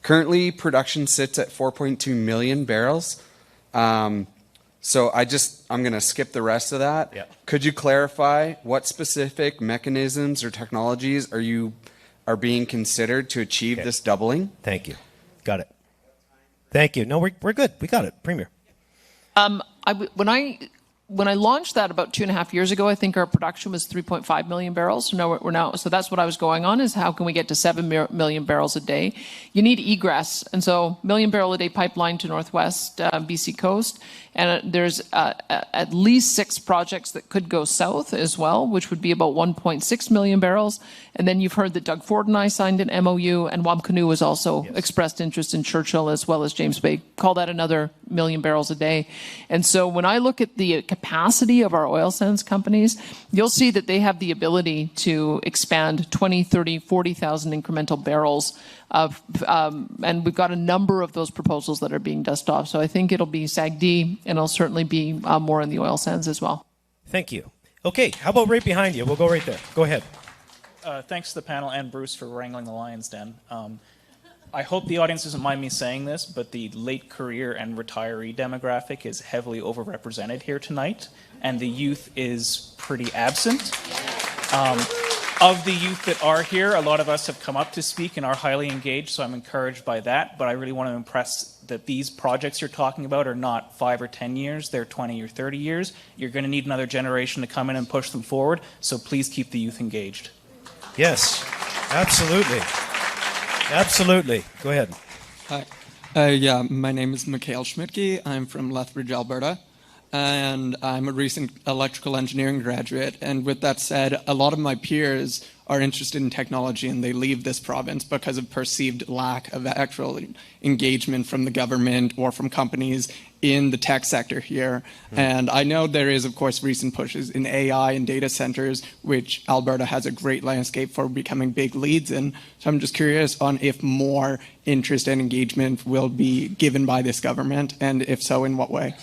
Currently, production sits at 4.2 million barrels. So I'm going to skip the rest of that. Yeah. Could you clarify what specific mechanisms or technologies are being considered to achieve this doubling? Thank you. Got it. Thank you. No, we're good. We got it, Premier. When I when I launched that about 2.5 years ago, I think our production was 3.5 million barrels. So now so that's what I was going on, is how can we get to 7 million barrels a day? You need egress. And so million barrel a day pipeline to Northwest BC coast. And there's at least 6 projects that could go south as well, which would be about 1.6 million barrels. And then you've heard that Doug Ford and I signed an MOU, and Wabkanu has also expressed interest in Churchill as well as James Bay. Call that another million barrels a day. And so when I look at the capacity of our oil sands companies, you'll see that they have the ability to expand 20, 30, 40,000 incremental barrels of, and we've got a number of those proposals that are being dusted off. So I think it'll be SAGD, and it'll certainly be more in the oil sands as well. Thank you. Okay, how about right behind you? We'll go right there. Go ahead. Thanks to the panel and Bruce for wrangling the lion's den. I hope the audience doesn't mind me saying this, but the late career and retiree demographic is heavily overrepresented here tonight, and the youth is pretty absent. Of the youth that are here, a lot of us have come up to speak and are highly engaged, so I'm encouraged by that, but I really want to impress that these projects you're talking about are not 5 or 10 years, they're 20 or 30 years. You're going to need another generation to come in and push them forward, so please keep the youth engaged. Yes, absolutely. Absolutely. Go ahead. Hi. Yeah, my name is Mikhail Schmidtke. I'm from Lethbridge, Alberta, and I'm a recent electrical engineering graduate. And with that said, a lot of my peers are interested in technology, and they leave this province because of perceived lack of actual engagement from the government or from companies in the tech sector here. And I know there is, of course, recent pushes in AI and data centers, which Alberta has a great landscape for becoming big leads in. So I'm just curious on if more interest and engagement will be given by this government, and if so, in what way?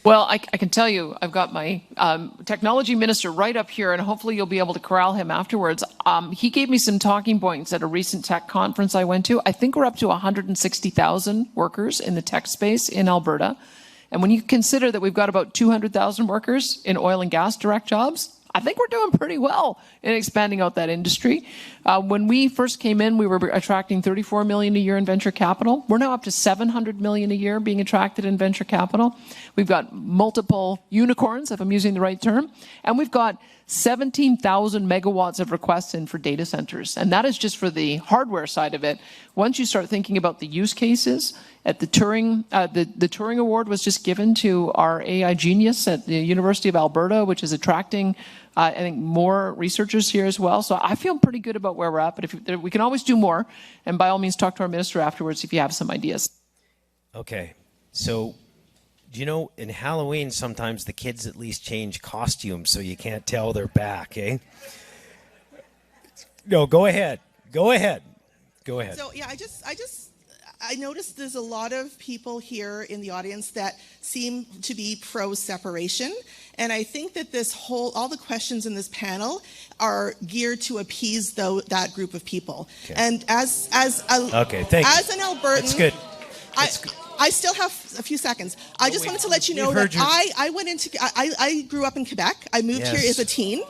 Well, I can tell you, I've got my technology minister right up here, and hopefully you'll be able to corral him afterwards. He gave me some talking points at a recent tech conference I went to. I think we're up to 160,000 workers in the tech space in Alberta. And when you consider that we've got about 200,000 workers in oil and gas direct jobs, I think we're doing pretty well in expanding out that industry. When we first came in, we were attracting $34 million a year in venture capital. We're now up to $700 million a year being attracted in venture capital. We've got multiple unicorns, if I'm using the right term, and we've got 17,000 megawatts of requests in for data centers. And that is just for the hardware side of it. Once you start thinking about the use cases, at the Turing, the Turing Award was just given to our AI genius at the University of Alberta, which is attracting, I think, more researchers here as well. So I feel pretty good about where we're at, but if we can always do more. And by all means, talk to our minister afterwards if you have some ideas. Okay, so do you know, in Halloween, sometimes the kids at least change costumes so you can't tell they're back, eh? No, go ahead. Go ahead. Go ahead. So, yeah, I noticed there's a lot of people here in the audience that seem to be pro-separation. And I think that all the questions in this panel are geared to appease that group of people. Okay. And as an Albertan, that's good. I still have a few seconds. I just wanted to let you know that I grew up in Quebec. I moved here as a teen.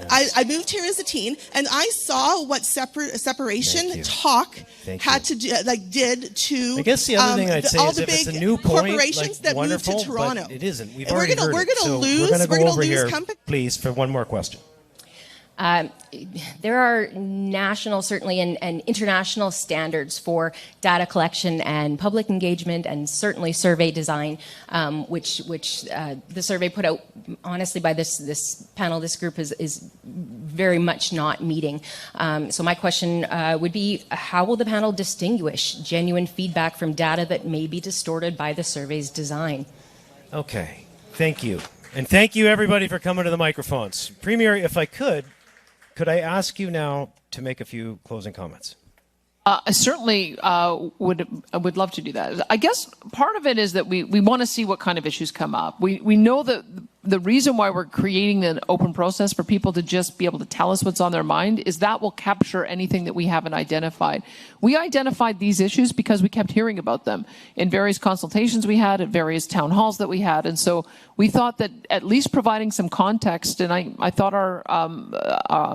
Yes. I moved here as a teen, and I saw what separation talk had to do, did to. I guess the other thing I'd say is if it's a new point, corporations that moved to Toronto. It isn't. We're going to lose companies. Please, for one more question. There are national, certainly, and international standards for data collection and public engagement, and certainly survey design, which the survey put out, honestly, by this panel, this group is very much not meeting. So my question would be, how will the panel distinguish genuine feedback from data that may be distorted by the survey's design? Okay, thank you. And thank you, everybody, for coming to the microphones. Premier, if I could I ask you now to make a few closing comments? I certainly would love to do that. I guess part of it is that we want to see what kind of issues come up. We know that the reason why we're creating an open process for people to just be able to tell us what's on their mind is that will capture anything that we haven't identified. We identified these issues because we kept hearing about them in various consultations we had, at various town halls that we had. And so we thought that at least providing some context, and I thought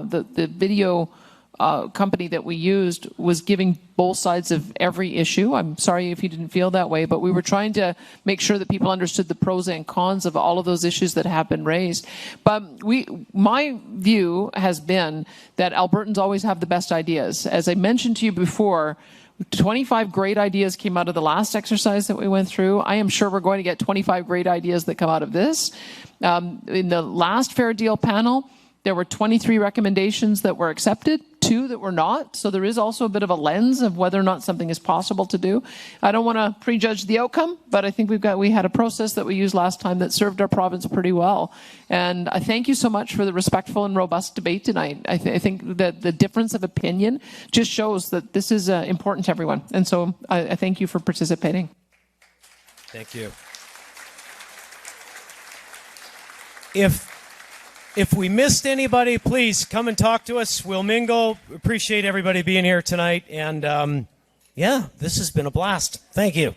the video company that we used was giving both sides of every issue. I'm sorry if you didn't feel that way, but we were trying to make sure that people understood the pros and cons of all of those issues that have been raised. But my view has been that Albertans always have the best ideas. As I mentioned to you before, 25 great ideas came out of the last exercise that we went through. I am sure we're going to get 25 great ideas that come out of this. In the last Fair Deal panel, there were 23 recommendations that were accepted, 2 that were not. So there is also a bit of a lens of whether or not something is possible to do. I don't want to prejudge the outcome, but I think we had a process that we used last time that served our province pretty well. And I thank you so much for the respectful and robust debate tonight. I think that the difference of opinion just shows that this is important to everyone. And so I thank you for participating. Thank you. If we missed anybody, please come and talk to us. We'll mingle. Appreciate everybody being here tonight. And yeah, this has been a blast. Thank you.